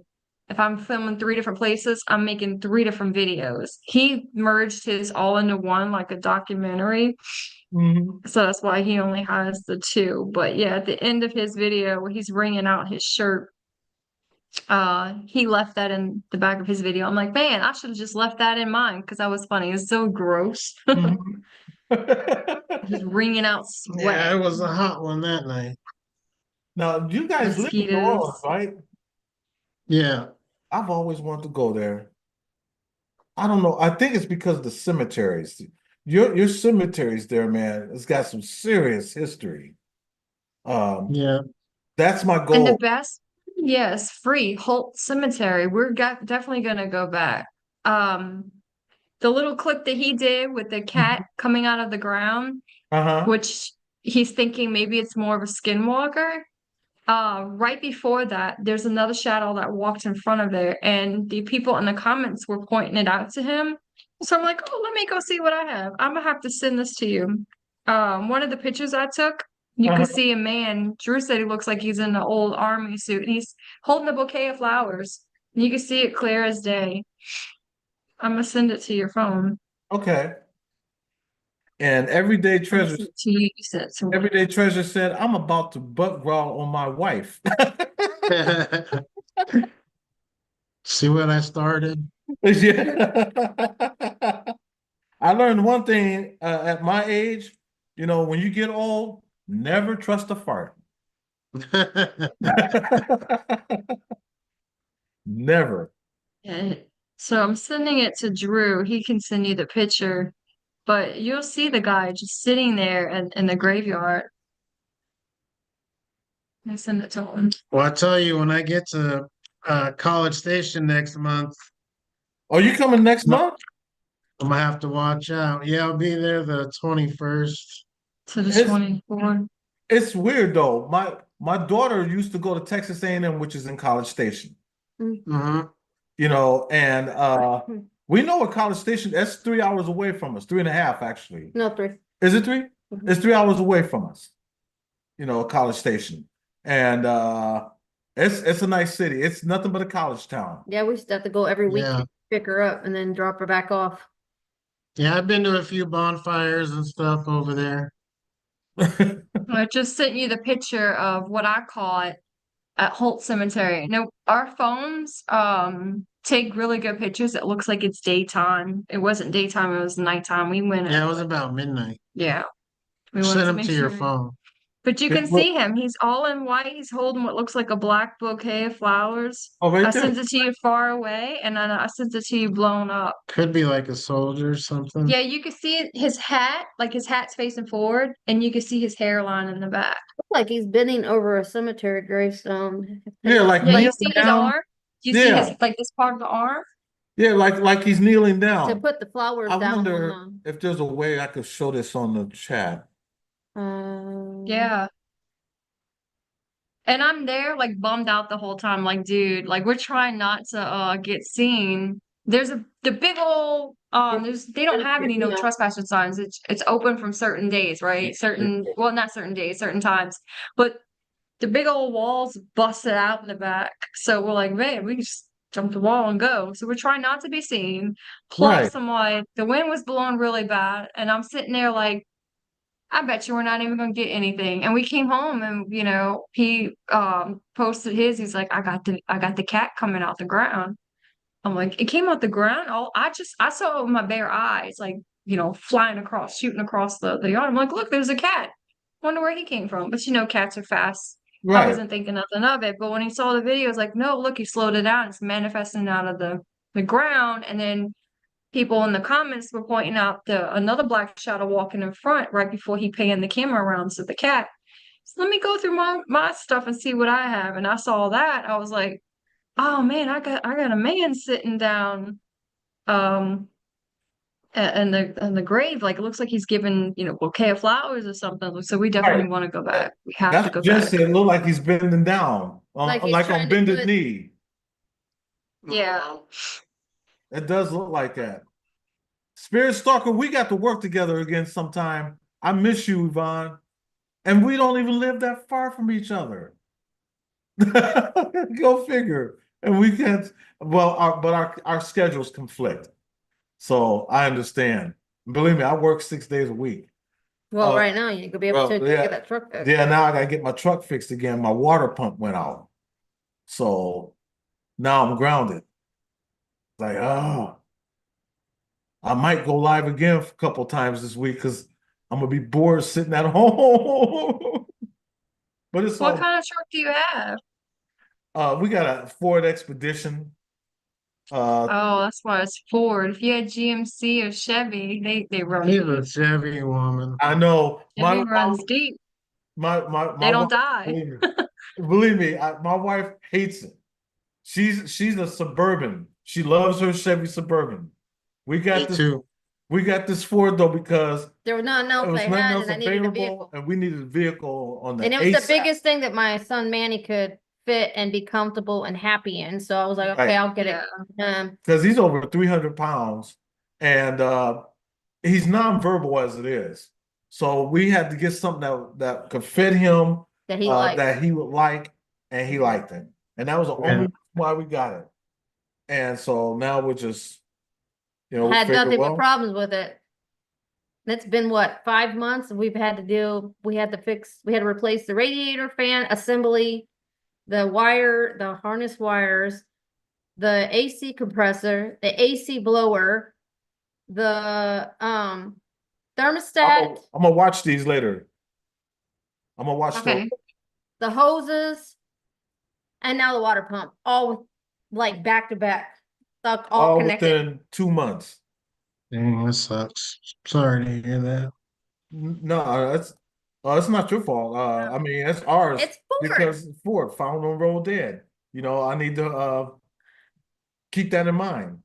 S2: if I'm filming three different places, I'm making three different videos. He merged his all into one like a documentary.
S1: Mhm.
S2: So that's why he only has the two. But yeah, at the end of his video where he's wringing out his shirt, he left that in the back of his video. I'm like, man, I should have just left that in mine because that was funny. It's so gross.
S1: Mhm.
S2: Just wringing out
S4: Yeah,
S2: sweat,
S4: it was a hot one that night.
S1: Now, you guys live in New Orleans,
S2: mosquitoes.
S1: right?
S4: Yeah.
S1: I've always wanted to go there. I don't know. I think it's because of the cemeteries. Your cemeteries there, man, it's got some serious history. Um,
S4: Yeah.
S1: that's my
S2: And the
S1: goal.
S2: best, yes, free Holt Cemetery. Definitely gonna go back. Um, the little clip that he did with the cat coming out of the ground,
S1: Uh-huh.
S2: which he's thinking maybe it's more of a skinwalker. Right before that, there's another shadow that walked in front of there, and the people in the comments were pointing it out to him. So I'm like, oh, let me go see what I have. I'm gonna have to send this to you. One of the pictures I took, you could
S1: Uh-huh.
S2: see a man. Drew said he looks like he's in an old army suit, and he's holding a bouquet of flowers. You can see it clear as day. I'm gonna send it to your phone.
S1: Okay. And Everyday
S2: I'm gonna
S1: Treasure,
S2: send it to you. You sent it to me.
S1: Everyday Treasure said, I'm about to butt growl on my wife.
S4: See what I started?
S1: Yeah. I learned one thing at my age, when you get old, never trust a fart. Never.
S2: And so I'm sending it to Drew. He can send you the picture, but you'll see the guy just sitting there in the graveyard. I send it to him.
S4: Well, I tell you, when I get to College Station next month,
S1: Are you coming next
S4: I'm
S1: month?
S4: gonna have to watch out. Yeah, I'll be there the 21st.
S2: To the
S1: It's
S2: 24.
S1: it's weird though. My daughter used to go to Texas A&M, which is in College Station.
S4: Mm-hmm.
S1: And we know what College Station, that's 3 hours away from us, 3.5 actually.
S5: No, three.
S1: Is it 3?
S5: Mhm.
S1: It's 3 hours away from us, College Station. And it's a nice city. It's nothing but a college town.
S5: Yeah, we used to have to go every week
S4: Yeah.
S5: to pick her up and then drop her back off.
S4: Yeah, I've been to a few bonfires and stuff over there.
S2: I just sent you the picture of what I caught at Holt Cemetery. Now, our phones take really good pictures. It looks like it's daytime. It wasn't daytime, it was nighttime. We went
S4: Yeah,
S2: at
S4: it was about midnight.
S2: yeah. We wanted
S4: Send
S2: to
S4: them
S2: make
S4: to your
S2: sure.
S4: phone.
S2: But you can see him. He's all in white. He's holding what looks like a black bouquet of flowers.
S1: Oh, right
S2: I
S1: there.
S2: sent it to you far away, and then I sent it to you blown up.
S4: Could be like a soldier or something.
S2: Yeah, you can see his hat, like his hat's facing forward, and you can see his hairline in the back.
S5: Like he's bending over a cemetery gravestone.
S1: Yeah, like
S2: Yeah, you
S1: kneeling
S2: see his
S1: down.
S2: arm? Do you see his
S1: Yeah,
S2: like this part of the arm?
S1: yeah, like he's kneeling
S5: To
S1: down.
S5: put the flowers
S1: I
S5: down
S1: wonder
S5: on
S1: if there's a way I could show this on the chat.
S5: the
S2: Yeah. And I'm there like bummed out the whole time, like, dude, like we're trying not to get seen. There's the big old they don't have any no trespassing signs. It's open from certain days, right? Not certain days, certain times. But the big old walls busted out in the back. So we're like, man, we can just jump the wall and go. So we're trying not to be seen.
S1: Right,
S2: Plus, I'm like, the wind was blowing really bad, and I'm sitting there like, I bet you we're not even gonna get anything. And we came home and he posted his, he's like, I got the cat coming out the ground. I'm like, it came out the ground. I saw it with my bare eyes, like, flying across, shooting across the yard. I'm like, look, there's a cat. Wonder where he came from. But cats are fast. I
S1: right,
S2: wasn't thinking nothing of it. But when he saw the video, I was like, no, look, he slowed it down. It's manifesting out of the ground. And then people in the comments were pointing out another black shadow walking in front right before he panned the camera around to the cat. So let me go through my stuff and see what I have. And I saw that. I was like, oh man, I got a man sitting down in the grave. Like it looks like he's given, bouquet of flowers or something. So we definitely
S1: right.
S2: want to go back. We have
S1: That's
S2: to go
S1: Jen
S2: back.
S1: said. It looked like he's bending down,
S5: like he's
S1: like
S5: trying
S1: on
S5: to
S1: bended
S5: put
S1: knee.
S2: Yeah.
S1: It does look like that. Spirit Stalker, we got to work together again sometime. I miss you, Yvonne. And we don't even live that far from each other. Go figure. And we can't, well, our schedules conflict. So I understand. Believe me, I work 6 days a week.
S5: well,
S1: Uh,
S5: right now you could be able to
S1: yeah,
S5: get that truck fixed.
S1: yeah, now I gotta get my truck fixed again. My water pump went out. So now I'm grounded. Like, oh, I might go live again a couple times this week because I'm gonna be bored sitting at home. But it's
S2: What
S1: all
S2: kind of truck do you have?
S1: we got a Ford Expedition.
S2: Oh, that's why it's Ford. If you had GMC or Chevy, they run
S4: He's
S2: deep.
S4: a Chevy woman.
S1: I know
S2: Chevy runs deep.
S1: my
S2: They don't
S1: wife,
S2: die.
S1: believe me, my wife hates it. She's a Suburban. She loves her Chevy Suburban. We
S4: Me
S1: got this
S4: too.
S1: we got this Ford though because
S5: There was nothing
S1: there
S5: else
S1: was
S5: I
S1: nothing
S5: had,
S1: else
S5: and I needed a
S1: available,
S5: vehicle.
S1: and we needed a vehicle on the
S5: And it was the
S1: ASAP.
S5: biggest thing that my son Manny could fit and be comfortable and happy in. So I was like, okay,
S1: Right.
S5: I'll get
S2: Yeah.
S5: it.
S1: Because he's over 300 pounds and he's nonverbal as it is. So we had to get something that could fit him,
S5: That he liked.
S1: that he would like, and he liked it. And that was the only
S4: Yeah.
S1: reason why we got it. And so now we're just,
S5: I had
S1: figure,
S5: nothing
S1: well,
S5: but problems with it. It's been what, 5 months? We had to replace the radiator fan assembly, the harness wires, the AC compressor, the AC blower, the thermostat,
S1: I'm gonna watch these later. I'm gonna watch
S2: Okay.
S5: the hoses, and now the water pump, all like back to back, stuck, all
S1: all
S5: connected.
S1: within 2 months.
S4: Dang, that sucks. Sorry to hear that.
S1: No, it's not your fault. I mean, it's ours
S5: It's Ford.
S1: because Ford found on road dead. I need to keep that in mind.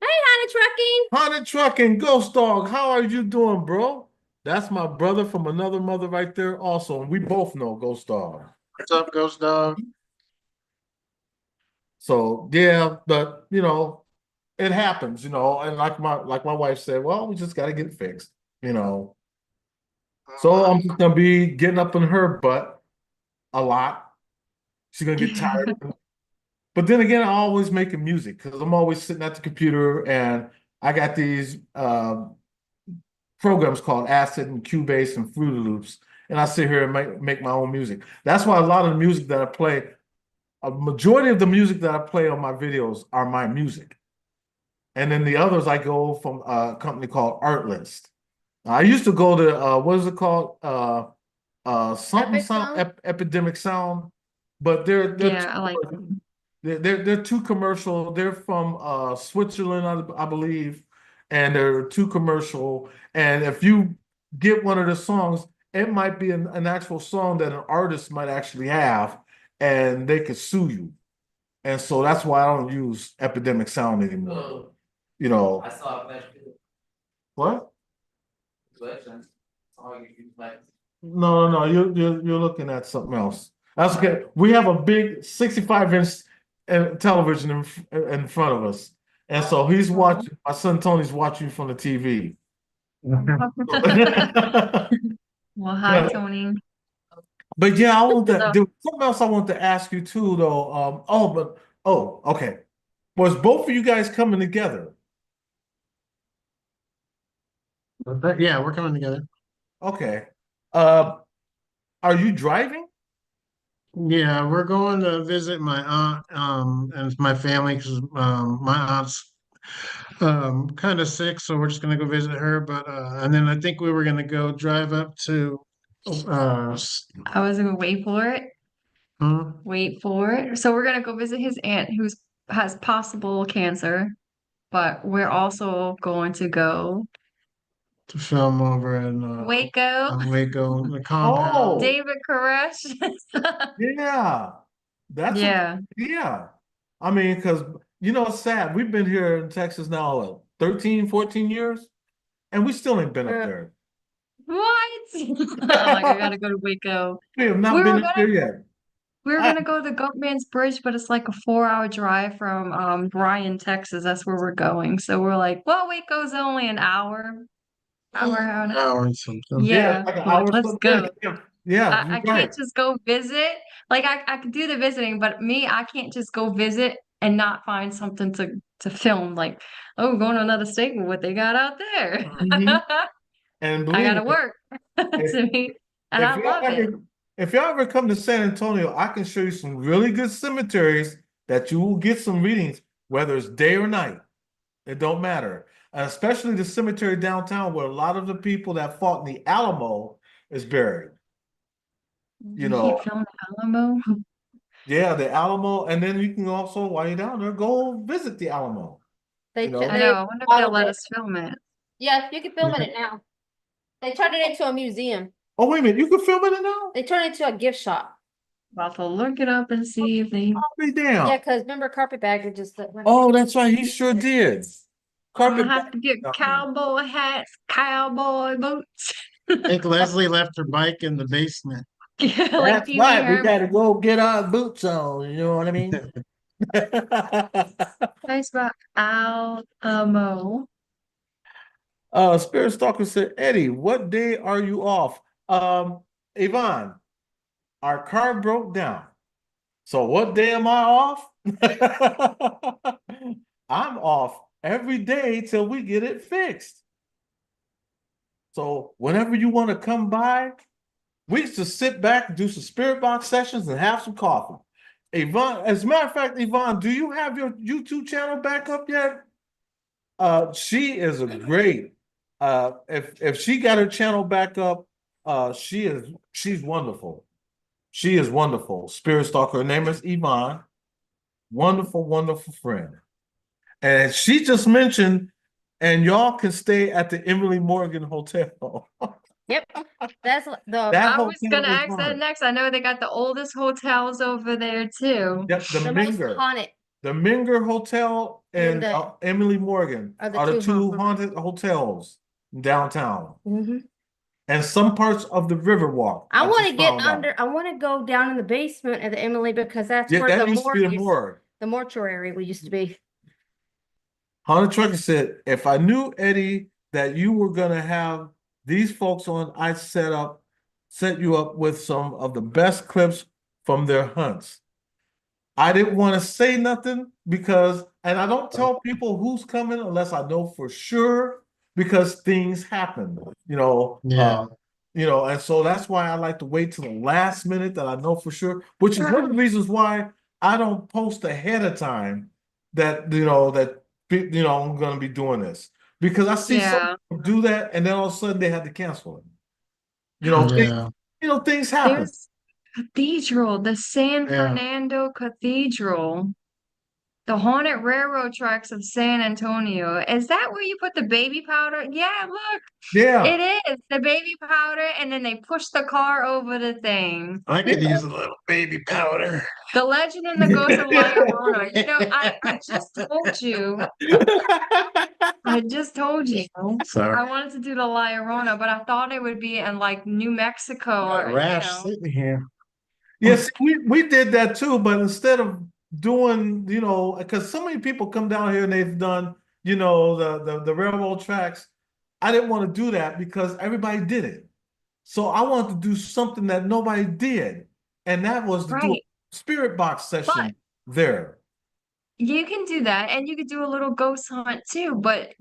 S5: Hey, Honey Trucking.
S1: Haunted Truck and Ghost Dog, how are you doing, bro? That's my brother from another mother right there, also. And we both know Ghost Dog.
S4: What's up, Ghost Dog?
S1: So yeah, but it happens, and like my wife said, well, we just gotta get it fixed. So I'm just gonna be getting up in her butt a lot. She's gonna get tired. But then again, I always making music because I'm always sitting at the computer and I got these programs called Acid and Cubase and Fruity Loops, and I sit here and make my own music. That's why a lot of the music that I play, a majority of the music that I play on my videos are my music. And then the others I go from a company called Artlist. I used to go to what is it called? something
S5: Epic
S1: sound
S5: Sound?
S1: epidemic sound, but
S2: Yeah, I like them.
S1: they're too commercial. They're from Switzerland, I believe, and they're too commercial. And if you get one of the songs, it might be an actual song that an artist might actually have, and they could sue you. And so that's why I don't use Epidemic Sound anymore. You know,
S6: I saw a flash too.
S1: what?
S6: Collections. All you can like.
S1: No, you're looking at something else. That's okay. We have a big 65-inch television in front of us, and so he's watching. My son Tony's watching from the TV.
S2: Well, hi,
S1: Yeah.
S2: Tony.
S1: But yeah, I want to.
S2: So,
S1: There was something else I want to ask you too, though. Okay. Was both of you guys coming together?
S4: Yeah, we're coming together.
S1: Okay. Uh, are you driving?
S4: Yeah, we're going to visit my aunt and my family because my aunt's kind of sick, so we're just gonna go visit her. But and then I think we were gonna go drive up to
S2: I was gonna wait for it.
S4: huh?
S2: Wait for it. So we're gonna go visit his aunt who's has possible cancer, but we're also going to go
S4: To film over in
S2: Waco.
S4: Waco, the compound.
S1: Oh,
S2: David Koresh.
S1: yeah. That's a
S2: Yeah.
S1: yeah. I mean, because it's sad. We've been here in Texas now, what, 13, 14 years, and we still ain't been up
S5: Uh,
S1: there.
S2: What? I'm like, I gotta go to Waco.
S1: We have
S2: We
S1: not
S2: were
S1: been up
S2: gonna
S1: there yet.
S2: we were
S1: I,
S2: gonna go to Goatman's Bridge, but it's like a 4-hour drive from Bryan, Texas. That's where we're going. So we're like, well, Waco's only an hour and a
S4: Hour and something.
S1: yeah,
S2: yeah.
S1: it's like an
S2: We're like,
S1: hour
S2: let's
S1: something.
S2: go.
S1: Yeah,
S2: I
S1: you're
S2: can't
S1: right.
S2: just go visit. Like I could do the visiting, but me, I can't just go visit and not find something to film. Like, oh, going to another state, well, what they got out there.
S1: Mhm. And
S2: I
S1: believe
S2: gotta
S1: me,
S2: work
S1: if,
S2: to me, and
S1: if
S2: I
S1: y'all
S2: love it.
S1: ever if y'all ever come to San Antonio, I can show you some really good cemeteries that you will get some readings, whether it's day or night. It don't matter. Especially the cemetery downtown where a lot of the people that fought in the Alamo is buried. You
S2: You keep
S1: know,
S2: filming Alamo.
S1: yeah, the Alamo, and then you can also, while you're down there, go visit the Alamo.
S5: They
S1: You know,
S2: I know.
S5: they
S2: I wonder if they'll
S5: modeled
S2: let
S5: it.
S2: us film it.
S5: Yeah, you can film
S4: Yeah.
S5: it now. They turned it into a museum.
S1: oh wait a minute, you can film it now?
S5: They turned it into a gift shop.
S2: About to look it up and see if they.
S1: I'll be damn.
S5: Yeah, because remember Carpetbagger just
S1: Oh, that's right, he sure did.
S2: I'm
S1: Carpet
S2: gonna have to get
S1: down there.
S2: cowboy hats, cowboy boots.
S4: I think Leslie left her bike in the basement.
S2: Yeah, like
S1: That's
S2: Pee Wee
S1: right. We
S2: Herman.
S1: gotta go get our boots on. You know what I mean?
S2: Nice about Alamo.
S1: Spirit Stalker said, Eddie, what day are you off? Yvonne, our car broke down. So what day am I off? I'm off every day till we get it fixed. So whenever you want to come by, we used to sit back and do some spirit box sessions and have some coffee. Yvonne, as a matter of fact, Yvonne, do you have your YouTube channel back up yet? She is a great. If she got her channel back up, she's wonderful. She is wonderful. Spirit Stalker. Her name is Yvonne. Wonderful, wonderful friend. And she just mentioned, and y'all can stay at the Emily Morgan Hotel.
S5: Yep. That's the
S1: That
S2: I was
S1: hotel
S2: gonna
S1: is
S2: ask that
S1: haunted.
S2: next. I know they got the oldest hotels over there too.
S1: Yep, the
S5: the most
S1: Minger.
S5: haunted
S1: The Minger Hotel and Emily Morgan
S5: are the
S1: are the
S5: two
S1: two haunted hotels downtown.
S5: Mhm.
S1: And some parts of the Riverwalk.
S5: I want to
S1: just
S5: get
S1: found out.
S5: I want to go down in the basement at the Emily because that's
S1: Yeah,
S5: where
S1: that
S5: the
S1: used to be the
S5: morgue
S1: morgue.
S5: the mortuary we used to be.
S1: Haunted Trucker said, if I knew, Eddie, that you were gonna have these folks on, I'd set you up with some of the best clips from their hunts. I didn't want to say nothing because, and I don't tell people who's coming unless I know for sure because things happen,
S4: Yeah.
S1: and so that's why I like to wait till the last minute that I know for sure, which is one of the reasons why I don't post ahead of time that, I'm going to be doing this because I see some
S2: Yeah.
S1: people do that and then all of a sudden they had to cancel it.
S4: Yeah.
S1: things happen.
S2: There's Cathedral, the San
S4: Yeah.
S2: Fernando Cathedral, the haunted railroad tracks of San Antonio. Is that where you put the baby powder? Yeah, look,
S1: Yeah.
S2: it is the baby powder, and then they push the car over the thing.
S4: I could use a little baby powder.
S2: The Legend and the Ghost of La Llorona. I just told you. I just told you.
S4: Sorry.
S2: I wanted to do the La Llorona, but I thought it would be in like New Mexico
S4: Got a
S2: or,
S4: rash sitting here.
S1: Yes, we did that too, but instead of doing, because so many people come down here and they've done, the railroad tracks. I didn't want to do that because everybody did it. So I wanted to do something that nobody did, and that was to do
S2: right.
S1: a spirit box
S2: But
S1: session there.
S2: you can do that, and you could do a little ghost hunt too. But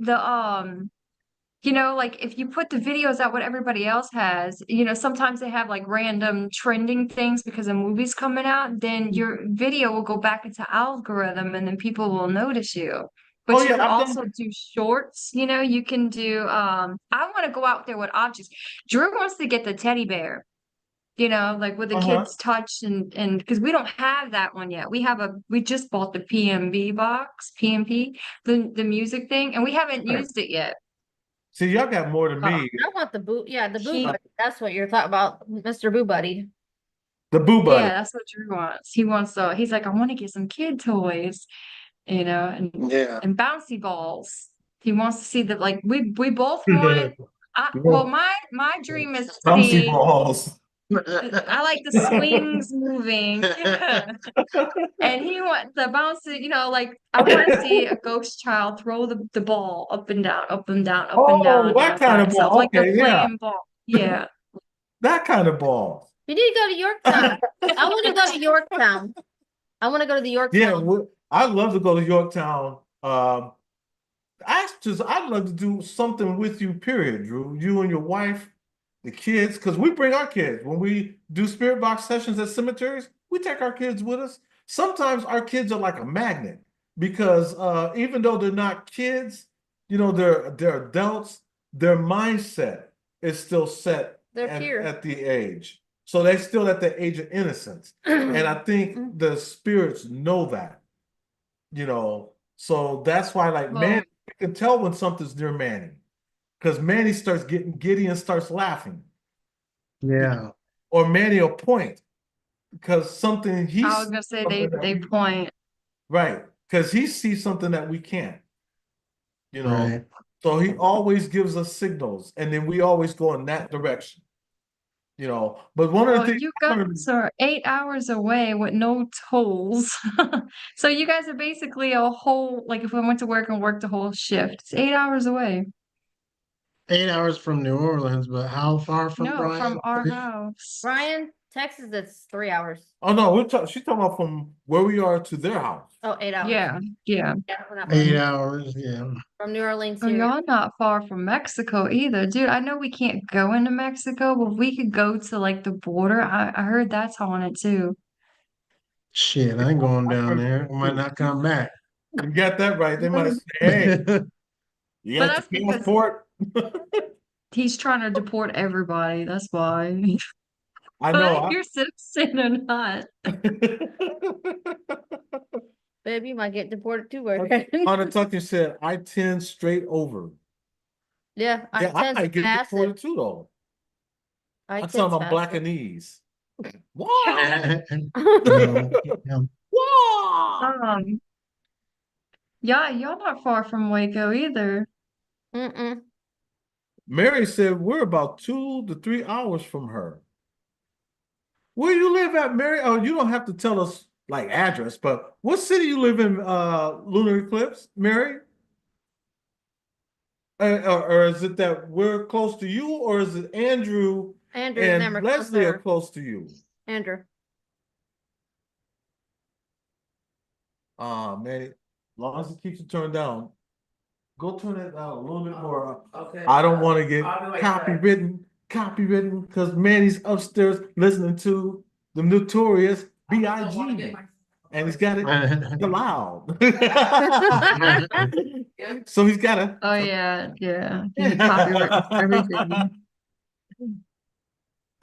S2: like if you put the videos out what everybody else has, sometimes they have like random trending things because a movie's coming out, then your video will go back into algorithm and then people will notice you.
S1: Oh
S2: But you
S1: yeah,
S2: can
S1: I've done.
S2: also do shorts, you can do I want to go out there with objects. Drew wants to get the teddy bear, like with the
S1: Uh-huh.
S2: kids touch and because we don't have that one yet. We just bought the PMB box, PMP, the music thing, and we haven't
S1: Right.
S2: used it yet.
S1: See, y'all got more than me.
S5: I want the boo. Yeah, the boo
S2: He
S5: buddy. That's what you're talking about, Mr. Boo Buddy.
S1: The Boo Buddy.
S2: Yeah, that's what Drew wants. He's like, I want to get some kid toys, and
S4: Yeah.
S2: and bouncy balls. He wants to see the like we both want. Well, my dream is to
S1: Bouncy
S2: see.
S1: balls.
S2: I like the swings moving, and he wants the bouncy. Like I want to see a ghost child throw the ball up and down, up and down, up and
S1: Oh,
S2: down,
S1: that
S2: by
S1: kind of
S2: itself,
S1: ball.
S2: like the
S1: Okay, yeah,
S2: flame ball. Yeah.
S1: that kind of ball.
S5: You need to go to Yorktown. I want to go to Yorktown. I want to go to the
S1: Yeah,
S5: Yorktown.
S1: I'd love to go to Yorktown. I'd love to do something with you, period, Drew. You and your wife, the kids, because we bring our kids. When we do spirit box sessions at cemeteries, we take our kids with us. Sometimes our kids are like a magnet because even though they're not kids, they're adults, their mindset is still set
S5: They're
S1: at,
S5: pure.
S1: at the age. So they're still at the age of innocence. And I think the spirits know that, so that's why, like, man,
S2: Well,
S1: you can tell when something's near Manny because Manny starts getting giddy and starts laughing,
S4: Yeah.
S1: or Manny will point because something
S2: I was gonna say they point.
S1: right, because he sees something that we can't,
S4: Right.
S1: so he always gives us signals, and then we always go in that direction, But one of the
S2: Well,
S1: things
S2: you
S1: I
S2: guys
S1: learned,
S2: are 8 hours away with no tolls. So you guys are basically a whole, like if we went to work and worked a whole shift, it's 8 hours away.
S4: 8 hours from New Orleans, but how far from
S2: No,
S4: Brian?
S2: from our house.
S5: Brian, Texas, it's 3 hours.
S1: oh no, she's talking about from where we are to their house.
S5: Oh, 8 hours.
S2: Yeah, yeah.
S5: Yeah, we're not far.
S4: 8 hours, yeah.
S5: From New Orleans
S2: So
S5: here.
S2: y'all not far from Mexico either. Dude, I know we can't go into Mexico, but we could go to like the border. I heard that's haunted too.
S4: Shit, I ain't going down there. I might not come back.
S1: You got that right. They might say, "Hey, you
S2: But
S1: got
S2: that's
S1: your
S2: because
S1: passport?"
S2: he's trying to deport everybody. That's why.
S1: I
S2: But
S1: know.
S2: you're citizen or not.
S5: Baby, you might get deported too.
S1: Hunter Tucker said, "I 10 straight over."
S5: Yeah,
S1: Yeah, I might get
S5: massive.
S1: deported too, though.
S5: I
S1: I'm talking about
S5: massive.
S1: Blackanese. Wow!
S4: No, yeah.
S1: Wow!
S2: Yeah, y'all not far from Waco either.
S5: Mm-mm.
S1: Mary said we're about 2 to 3 hours from her. Where you live at, Mary? Oh, you don't have to tell us like address, but what city you live in, Lunar Eclipse, Mary? Or is it that we're close to you, or is it Andrew
S5: Andrew and them
S1: and
S5: are
S1: Leslie are
S5: closer.
S1: close to you?
S5: Andrew.
S1: Man, as long as it keeps it turned down, go turn it down a little bit more.
S6: Okay.
S1: I don't want to get
S6: I'll be like that.
S1: copywritten, because Manny's upstairs listening to the notorious
S6: I don't wanna get
S1: B.I.G.
S6: my-
S1: and he's got it loud.
S6: Yeah.
S1: So he's got to.
S2: Oh yeah, yeah. He copyrights everything.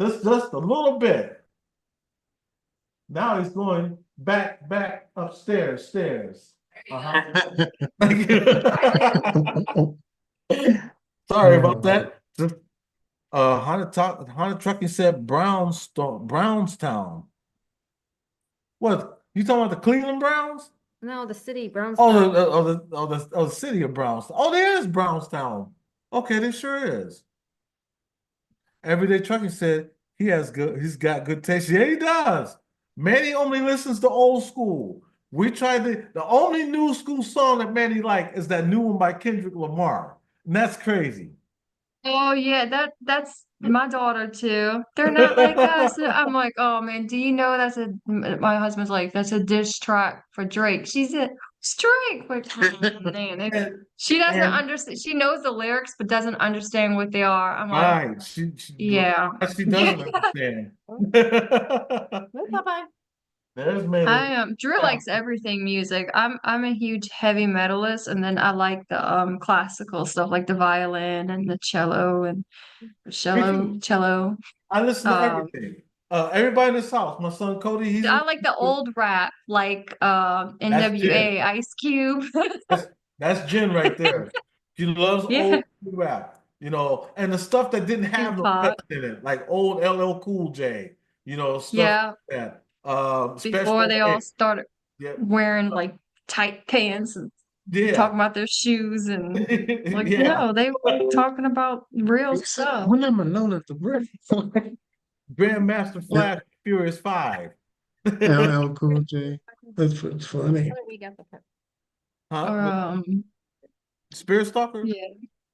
S1: Just a little bit. Now he's going back upstairs, stairs. Uh-huh. Sorry about that. Just, Honda Trucking said Brownstown. What? You talking about the Cleveland Browns?
S5: No, the city, Brownstown.
S1: The city of Brownstown. Oh, there is Brownstown. Okay, there sure is. Everyday Trucking said he's got good taste. Yeah, he does. Manny only listens to old school. The only new school song that Manny like is that new one by Kendrick Lamar. And that's crazy.
S2: Oh yeah, that's my daughter too. They're not like us. I'm like, oh man, do you know my husband's like, that's a diss track for Drake. She said, it's Drake. Like, oh, man, she doesn't
S1: and
S2: understand. She knows the lyrics, but doesn't understand what they are. I'm like,
S1: right.
S2: yeah.
S1: She doesn't understand.
S5: Bye-bye.
S1: There's Manny.
S2: Drew likes everything music. I'm a huge heavy metalist, and then I like the classical stuff like the violin and the cello and
S1: Me too.
S2: cello.
S1: I listen to everything. Everybody in this house. My son Cody, he's
S2: I like the old rap, like
S1: that's Jen.
S2: NWA, Ice Cube.
S1: That's Jen right there. She loves
S2: Yeah,
S1: old rap, and the stuff that didn't have no cuts
S2: Tupac.
S1: in it, like old LL Cool J, stuff
S2: Yeah,
S1: like that.
S2: before
S1: Special
S2: they all
S1: Ed.
S2: started
S1: Yeah,
S2: wearing like tight pants and
S1: yeah,
S2: talking about their shoes and like
S1: yeah.
S2: no, they were talking about real stuff.
S4: When am I known at the birth?
S1: Grandmaster Flash Furious 5.
S4: LL Cool J. That's funny.
S5: We got the part.
S1: Huh?
S2: Or
S1: Spirit Stalker?
S2: yeah.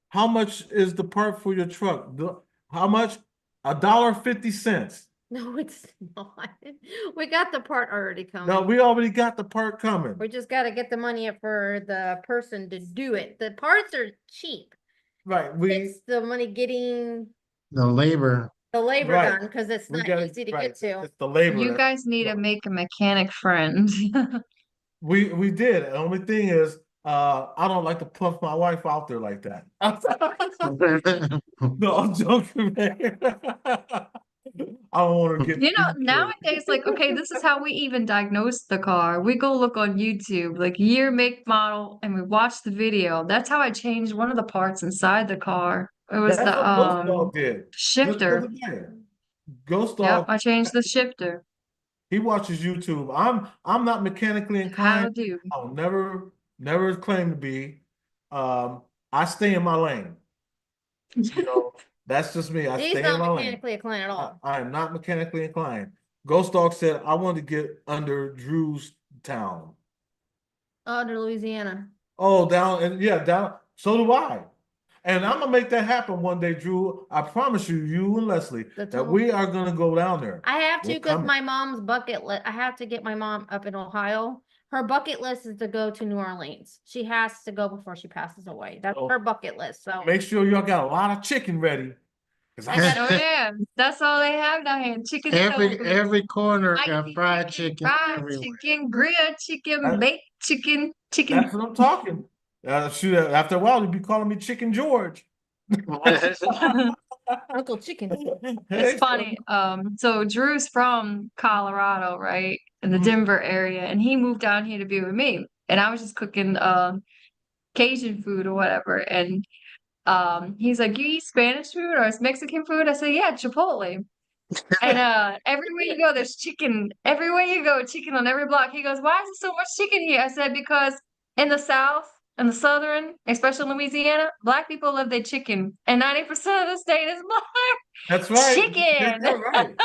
S1: How much is the part for your truck? How much? $1.50.
S5: No, it's not. We got the part already
S1: No,
S5: coming.
S1: we already got the part coming.
S5: We just got to get the money up for the person to do it. The parts are cheap.
S1: Right.
S5: It's the money getting
S4: The labor.
S5: the labor
S1: Right.
S5: done because it's
S1: We
S5: not
S1: got
S5: easy to
S1: right.
S5: get to.
S1: It's the labor.
S2: You guys need to make a mechanic friend.
S1: We did. The only thing is, I don't like to puff my wife out there like that. No, I'm joking, man. I don't want to get
S2: You know, nowadays, like, okay, this is how we even diagnose the car. We go look on YouTube, like year, make, model, and we watch the video. That's how I changed one of the parts inside the car. It was
S1: That's
S2: the
S1: what Ghost Dog did. Just the other
S2: shifter.
S1: day. Ghost
S2: Yep,
S1: Dog,
S2: I changed the shifter.
S1: he watches YouTube. I'm not mechanically
S2: How
S1: inclined.
S2: do?
S1: I'll never claim to be. I stay in my lane. That's just me. I
S5: He's
S1: stay in
S5: not
S1: my lane.
S5: mechanically inclined at all.
S1: I am not mechanically inclined. Ghost Dog said, I want to get under Drew's town.
S5: Under Louisiana.
S1: Oh, down and yeah, down. So do I. And I'm gonna make that happen one day, Drew. I promise you and Leslie, that we are gonna go down there.
S5: I have to
S1: We're
S5: because
S1: coming.
S5: my mom's bucket list. I have to get my mom up in Ohio. Her bucket list is to go to New Orleans. She has to go before she passes away. That's
S1: Oh.
S5: her bucket list. So
S1: Make sure y'all got a lot of chicken ready.
S2: Oh yeah, that's all they have down here. Chicken
S4: Every corner got
S2: spicy
S4: fried chicken
S2: fried
S4: everywhere.
S2: chicken, grilled chicken,
S1: That-
S2: baked chicken,
S1: That's what I'm talking. Shoot, after a while, you'd be calling me Chicken George.
S5: Uncle Chicken.
S2: It's funny. So Drew's from Colorado, right? In the Denver area, and he moved down here to be with me. And I was just cooking Cajun food or whatever. And he's like, you eat Spanish food or it's Mexican food? I said, yeah, Chipotle. And everywhere you go, there's chicken. Everywhere you go, chicken on every block. He goes, why is there so much chicken here? I said, because in the South and the Southern, especially Louisiana, black people love their chicken. And 90% of the state is black.
S1: That's right.
S2: Chicken.
S1: That's right.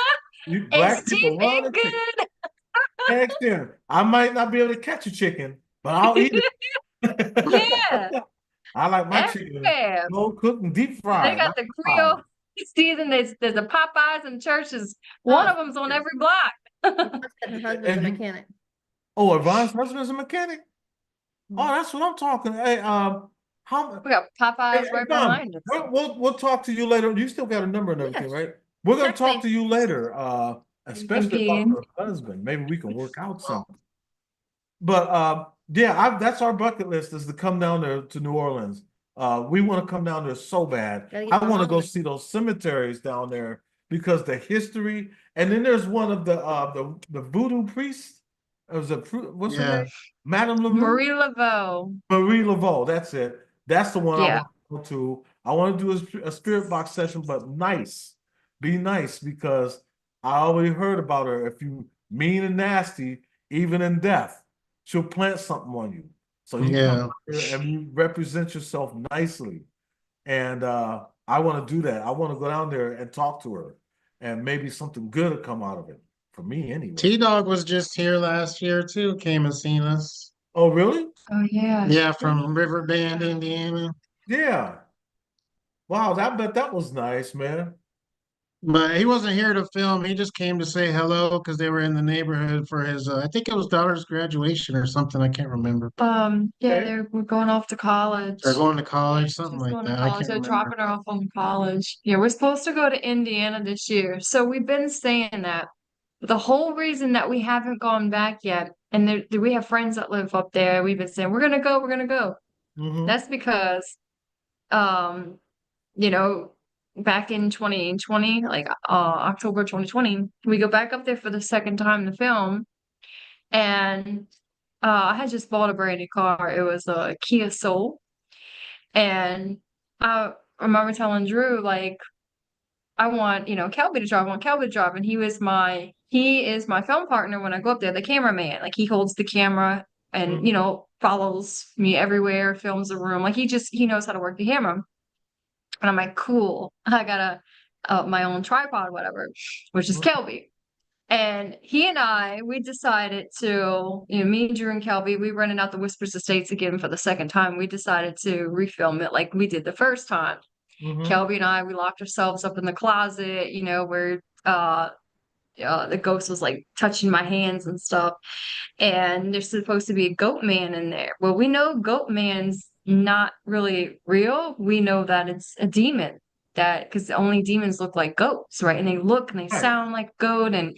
S1: Black
S2: It's
S1: people
S2: cheap
S1: love
S2: and
S1: the chicken.
S2: good.
S1: Next year, I might not be able to catch a chicken, but I'll eat it.
S2: Yeah.
S1: I like my chicken
S2: Everywhere.
S1: slow cooked and deep
S2: They
S1: fried.
S2: got
S1: not
S2: the
S1: fried.
S2: Creole season. There's a Popeyes in churches. One of them's on every block.
S5: Her husband's a
S1: And you-
S5: mechanic.
S1: Oh, Yvonne's husband is a mechanic? Oh, that's what I'm talking. Hey, how
S2: We got Popeyes
S1: hey,
S2: right
S1: Yvonne,
S2: behind us.
S1: we'll talk to you later. You still got a number and everything,
S5: Yes.
S1: right? We're gonna
S5: Text
S1: talk
S5: me.
S1: to you later, especially
S2: Okay.
S1: about her husband. Maybe we can work out something. But yeah, that's our bucket list is to come down there to New Orleans. We want to come down there so bad.
S5: Gotta get
S1: I
S5: my
S1: want to
S5: mom
S1: go
S5: there.
S1: see those cemeteries down there because the history, and then there's one of the voodoo priests. It was what's her
S4: Yeah.
S1: name? Madame LaRue?
S2: Marie Laveau.
S1: Marie Laveau, that's it. That's the one I
S2: Yeah.
S1: want to go to. I want to do a spirit box session, but nice. Be nice because I already heard about her. If you mean and nasty, even in death, she'll plant something on you. So you come
S4: Yeah.
S1: out here and you represent yourself nicely. And I want to do that. I want to go down there and talk to her, and maybe something good will come out of it for me anyway.
S4: T-Dog was just here last year too, came and seen us.
S1: Oh, really?
S2: Oh yeah.
S4: Yeah, from Riverbend, Indiana.
S1: Yeah. Wow, I bet that was nice, man.
S4: But he wasn't here to film. He just came to say hello because they were in the neighborhood for his, I think it was daughter's graduation or something. I can't remember.
S2: Yeah,
S1: Okay.
S2: we're going off to college.
S4: They're going to college, something
S2: She's
S4: like
S2: going to
S4: that. I
S2: college.
S4: can't
S2: They're
S4: remember.
S2: dropping her off on college. Yeah, we're supposed to go to Indiana this year. So we've been saying that. The whole reason that we haven't gone back yet, and we have friends that live up there, we've been saying, we're gonna go, we're gonna go.
S1: Mm-hmm.
S2: That's because, um, you know, back in 2020, like October 2020, we go back up there for the second time to film, and I had just bought a brand new car. It was a Kia Soul, and I remember telling Drew, like, I want, Kelby to drive. I want Kelby to drive. And he is my film partner when I go up there, the cameraman. Like he holds the camera and,
S1: Mm-hmm.
S2: follows me everywhere, films the room. Like he knows how to work the camera. And I'm like, cool. I got my own tripod, whatever, which is Kelby. And he and we decided to, me, Drew, and Kelby, we rented out the Whispers Estates again for the second time. We decided to refilm it like we did the first time.
S1: Mm-hmm.
S2: Kelby and we locked ourselves up in the closet, where the ghost was like touching my hands and stuff. And there's supposed to be a goat man in there. Well, we know goat man's not really real. We know that it's a demon, that because only demons look like goats, right? And they look and they
S1: Right.
S2: sound like goat. And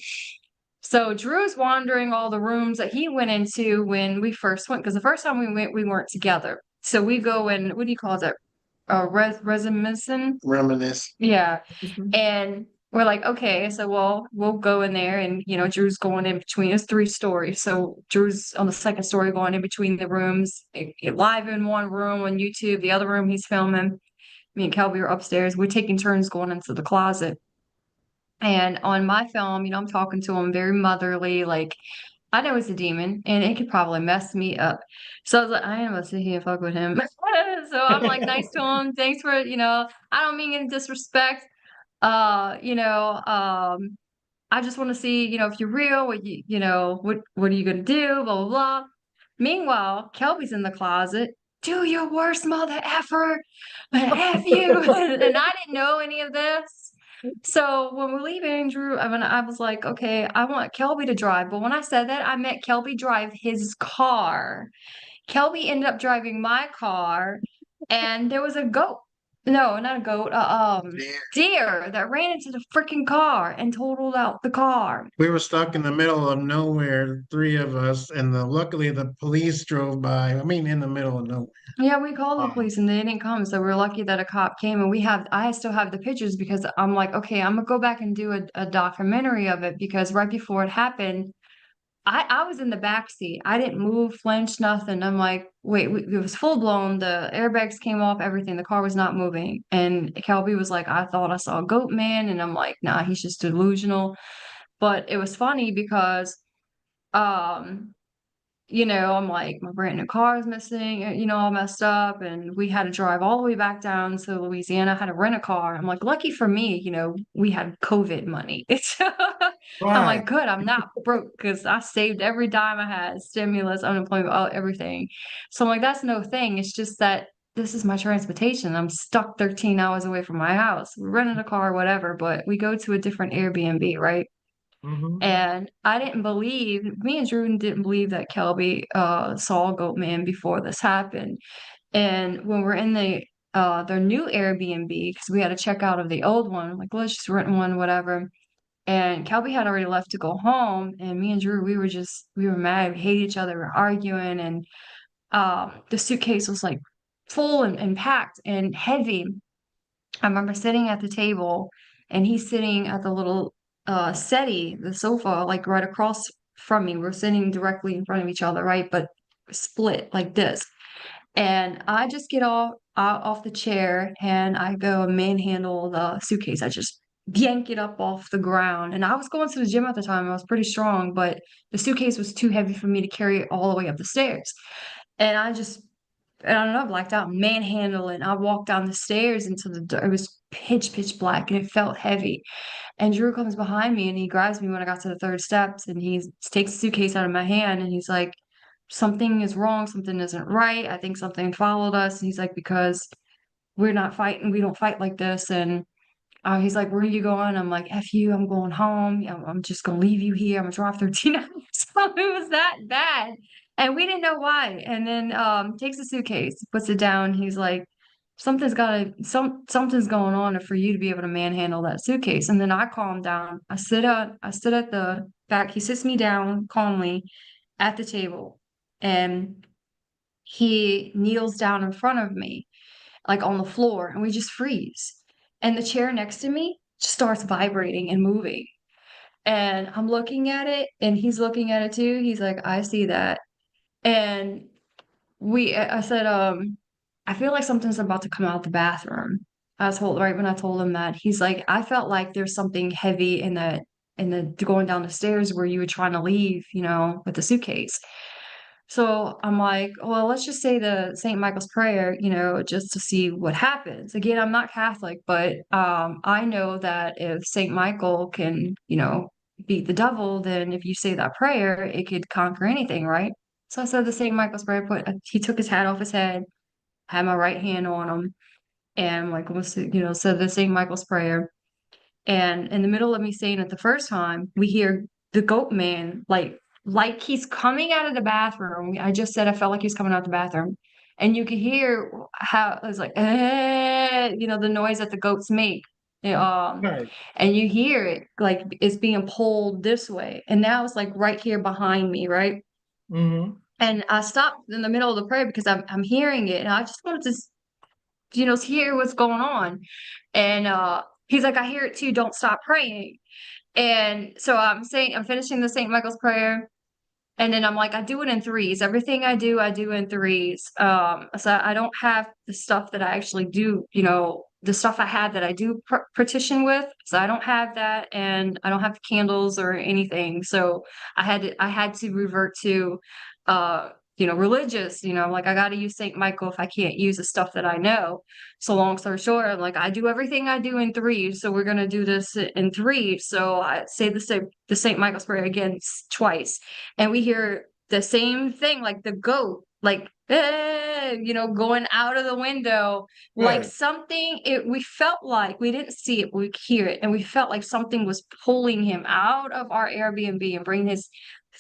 S2: so Drew's wandering all the rooms that he went into when we first went, because the first time we went, we weren't together. So we go in, what do you call that? Residency?
S4: Reminisce.
S2: Yeah. And we're like, okay, so we'll go in there, and Drew's going in between. It's 3 stories. So Drew's on the second story going in between the rooms, live in one room on YouTube, the other room he's filming. Me and Kelby are upstairs. We're taking turns going into the closet. And on my film, I'm talking to him very motherly, like I know it's a demon and it could probably mess me up. So I was like, I am gonna sit here and fuck with him. So I'm like nice to him. Thanks for, I don't mean any disrespect. Uh, you know, um, I just want to see, if you're real, what are you gonna do? Blah blah blah. Meanwhile, Kelby's in the closet. Do your worst, mother effer, F you. And I didn't know any of this. So when we're leaving, Drew, I was like, okay, I want Kelby to drive. But when I said that, I meant Kelby drive his car. Kelby ended up driving my car, and there was a goat. No, not a goat. Deer that ran into the freaking car and totaled out the car.
S4: We were stuck in the middle of nowhere, the three of us, and luckily the police drove by. I mean, in the middle of nowhere.
S2: Yeah, we called the
S1: Wow.
S2: police and they didn't come. So we're lucky that a cop came, and I still have the pictures because I'm like, okay, I'm gonna go back and do a documentary of it, because right before it happened, I was in the back seat. I didn't move, flinch, nothing. I'm like, wait, it was full blown. The airbags came off, everything. The car was not moving. And Kelby was like, I thought I saw a goat man. And I'm like, nah, he's just delusional. But it was funny because, um, I'm like, my brand new car is missing, all messed up. And we had to drive all the way back down to Louisiana, had to rent a car. I'm like, lucky for me, we had COVID money. I'm
S1: Right.
S2: like, good, I'm not broke because I saved every dime I had, stimulus, unemployment, everything. So I'm like, that's no thing. It's just that this is my transportation. I'm stuck 13 hours away from my house. We rented a car, whatever, but we go to a different Airbnb, right?
S1: Mm-hmm.
S2: And me and Drew didn't believe that Kelby saw Goatman before this happened. And when we're in their new Airbnb, because we had to check out of the old one, like let's just rent one, whatever. And Kelby had already left to go home, and me and Drew, we were mad, we hated each other, we were arguing, and the suitcase was like full and packed and heavy. I remember sitting at the table and he's sitting at the little settee, the sofa, like right across from me. We're sitting directly in front of each other, right? But split like this. And I just get off the chair and I go and manhandle the suitcase. I just yank it up off the ground. And I was going to the gym at the time. I was pretty strong, but the suitcase was too heavy for me to carry it all the way up the stairs. And I don't know, blacked out, manhandle it. I walked down the stairs into the door. It was pitch black and it felt heavy. And Drew comes behind me and he grabs me when I got to the third steps and he takes the suitcase out of my hand and he's like, something is wrong, something isn't right. I think something followed us. And he's like, because we're not fighting, we don't fight like this. And he's like, where are you going? I'm like, F you, I'm going home. I'm just gonna leave you here. I'm gonna drive 13 hours. So it was that bad. And we didn't know why. And then takes the suitcase, puts it down. He's like, something's going on for you to be able to manhandle that suitcase. And then I calm down. I sit at the back. He sits me down calmly at the table and he kneels down in front of me, like on the floor, and we just freeze. And the chair next to me just starts vibrating and moving. And I'm looking at it, and he's looking at it too. He's like, I see that. And I said, I feel like something's about to come out the bathroom. I told right when I told him that, he's like, I felt like there's something heavy in the going down the stairs where you were trying to leave, with the suitcase. So I'm like, well, let's just say the St. Michael's prayer, just to see what happens. Again, I'm not Catholic, but I know that if St. Michael can, beat the devil, then if you say that prayer, it could conquer anything, right? So I said the St. Michael's prayer. He took his hat off his head, had my right hand on him, and like said the St. Michael's prayer. And in the middle of me saying it the first time, we hear the goat man like he's coming out of the bathroom. I just said I felt like he was coming out the bathroom. And you could hear how it was like, the noise that the goats make.
S1: Right.
S2: And you hear it like it's being pulled this way. And now it's like right here behind me, right?
S1: Mm-hmm.
S2: And I stopped in the middle of the prayer because I'm hearing it. And I just wanted to, hear what's going on. And he's like, I hear it too, don't stop praying. And so I'm finishing the St. Michael's prayer. And then I'm like, I do it in threes. Everything I do in threes. So I don't have the stuff that I actually do, the stuff I had that I do petition with. So I don't have that, and I don't have candles or anything. So I had to revert to, religious. Like I got to use Saint Michael if I can't use the stuff that I know. So long story short, I'm like, I do everything I do in threes. So we're gonna do this in threes. So I say the Saint Michael's prayer again twice. And we hear the same thing, like the goat, like, going out of the window, like
S1: Right.
S2: something, we felt like we didn't see it, we hear it, and we felt like something was pulling him out of our Airbnb and bringing his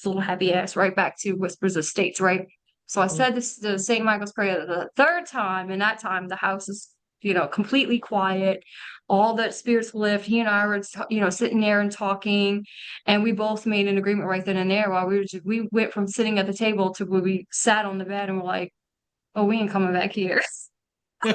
S2: little happy ass right back to Whispers Estates, right? So I said this the St. Michael's prayer the third time, and that time the house is, completely quiet. All the spirits lift. He and I were, sitting there and talking, and we both made an agreement right then and there. While we went from sitting at the table to where we sat on the bed and we're like, "Oh, we ain't coming back here." We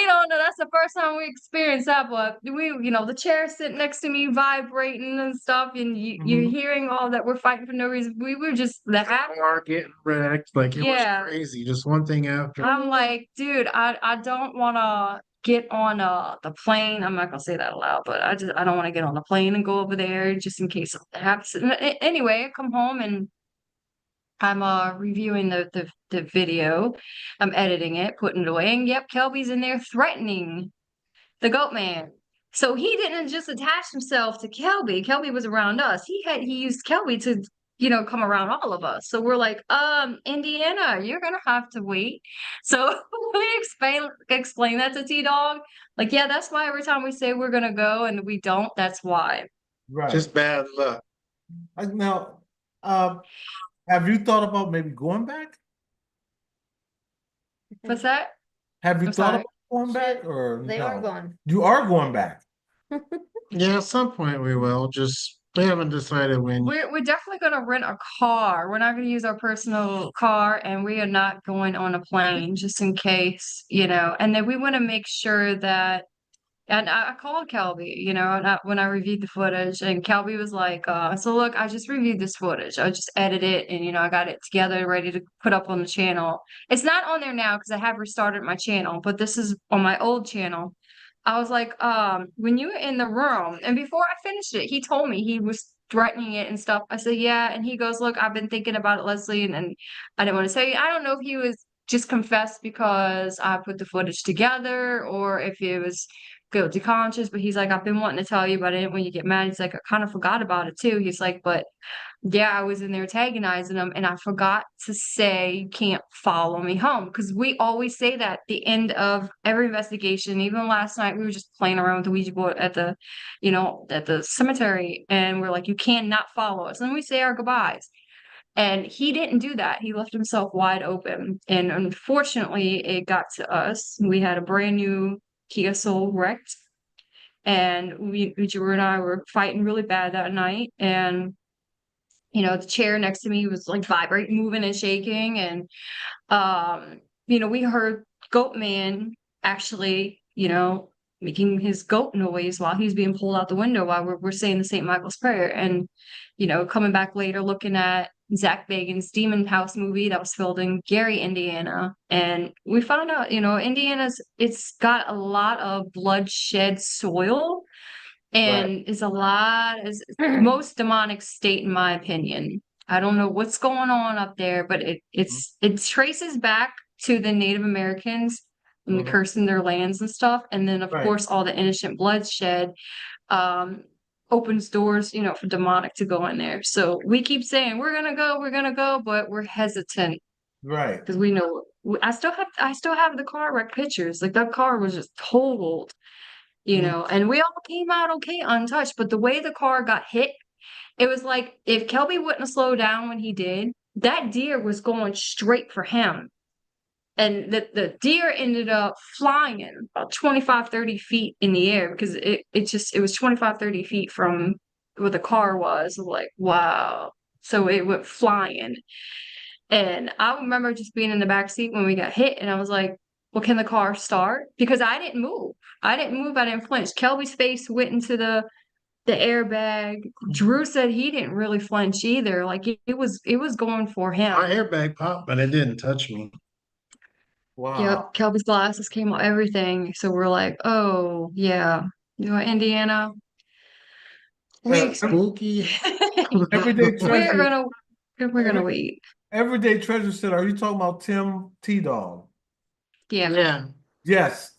S2: don't know. That's the first time we experienced that, but the chair sitting next to me vibrating and stuff, and you're
S1: Mhm.
S2: hearing all that we're fighting for no reason. We were just the
S4: Car getting wrecked. Like it was
S2: yeah.
S4: crazy. Just one thing after.
S2: I'm like, dude, I don't want to get on the plane. I'm not gonna say that aloud, but I don't want to get on the plane and go over there just in case something happens. Anyway, I come home and I'm reviewing the video. I'm editing it, putting it away, and yep, Kelby's in there threatening the goat man. So he didn't just attach himself to Kelby. Kelby was around us. He used Kelby to, come around all of us. So we're like, Indiana, you're gonna have to wait. So we explain that to T-Dog. Like, yeah, that's why every time we say we're gonna go and we don't, that's why.
S1: Right.
S4: Just bad luck.
S1: Now, have you thought about maybe going back?
S2: What's that?
S1: Have you
S2: I'm
S1: thought
S2: sorry.
S1: about going back or
S5: They
S1: no?
S5: are gone.
S1: You are going back.
S4: Yeah, at some point we will. Just we haven't decided when.
S2: We're definitely gonna rent a car. We're not gonna use our personal car, and we are not going on a plane just in case, And then we want to make sure that And I called Kelby, you know, and when I reviewed the footage, and Kelby was like, so look, I just reviewed this footage. I just edited it and, you know, I got it together, ready to put up on the channel. It's not on there now because I have restarted my channel, but this is on my old channel. I was like, when you were in the room, and before I finished it, he told me he was threatening it and stuff. I said, yeah. And he goes, look, I've been thinking about it, Leslie, and I didn't want to say, I don't know if he was just confessed because I put the footage together or if it was guilty conscious, but he's like, I've been wanting to tell you, but I didn't when you get mad. He's like, I kind of forgot about it too. He's like, but yeah, I was in there antagonizing him and I forgot to say you can't follow me home. Because we always say that at the end of every investigation. Even last night, we were just playing around with the Ouija board at the, you know, at the cemetery, and we're like, you cannot follow us. And we say our goodbyes. And he didn't do that. He left himself wide open. And unfortunately, it got to us. We had a brand new Kia Soul wrecked. And Drew and I were fighting really bad that night. And, you know, the chair next to me was like vibrating, moving and shaking. And, you know, we heard Goat Man actually, you know, making his goat noise while he's being pulled out the window while we're saying the St. Michael's Prayer. And, you know, coming back later, looking at Zach Bagans' Demon House movie that was filmed in Gary, Indiana. And we found out, you know, it's got a lot of bloodshed soil and is most demonic state, in my opinion. I don't know what's going on up there, but it traces back to the Native Americans and the cursing their lands and stuff. And then, of course, all the innocent bloodshed opens doors, you know, for demonic to go in there. So we keep saying we're gonna go, but we're hesitant,
S1: Right.
S2: because we know I still have the car wreck pictures. Like that car was just totaled, you know, and we all came out okay, untouched. But the way the car got hit, it was like if Kelby wouldn't have slowed down when he did, that deer was going straight for him. And the deer ended up flying about 25, 30 feet in the air because it was 25, 30 feet from where the car was. Like, wow. So it went flying. And I remember just being in the back seat when we got hit, and I was like, well, can the car start? Because I didn't move. I didn't flinch. Kelby's face went into the airbag. Drew said he didn't really flinch either. Like it was going for him.
S4: My airbag popped, but it didn't touch me.
S1: Wow.
S2: Yep, Kelby's glasses came off, everything. So we're like, oh yeah, you know, Indiana.
S4: Spooky.
S1: Everyday
S2: We're
S1: treasure.
S2: gonna wait.
S1: Everyday treasure said, are you talking about Tim T Dog?
S2: Yeah,
S4: Yeah.
S1: Yes.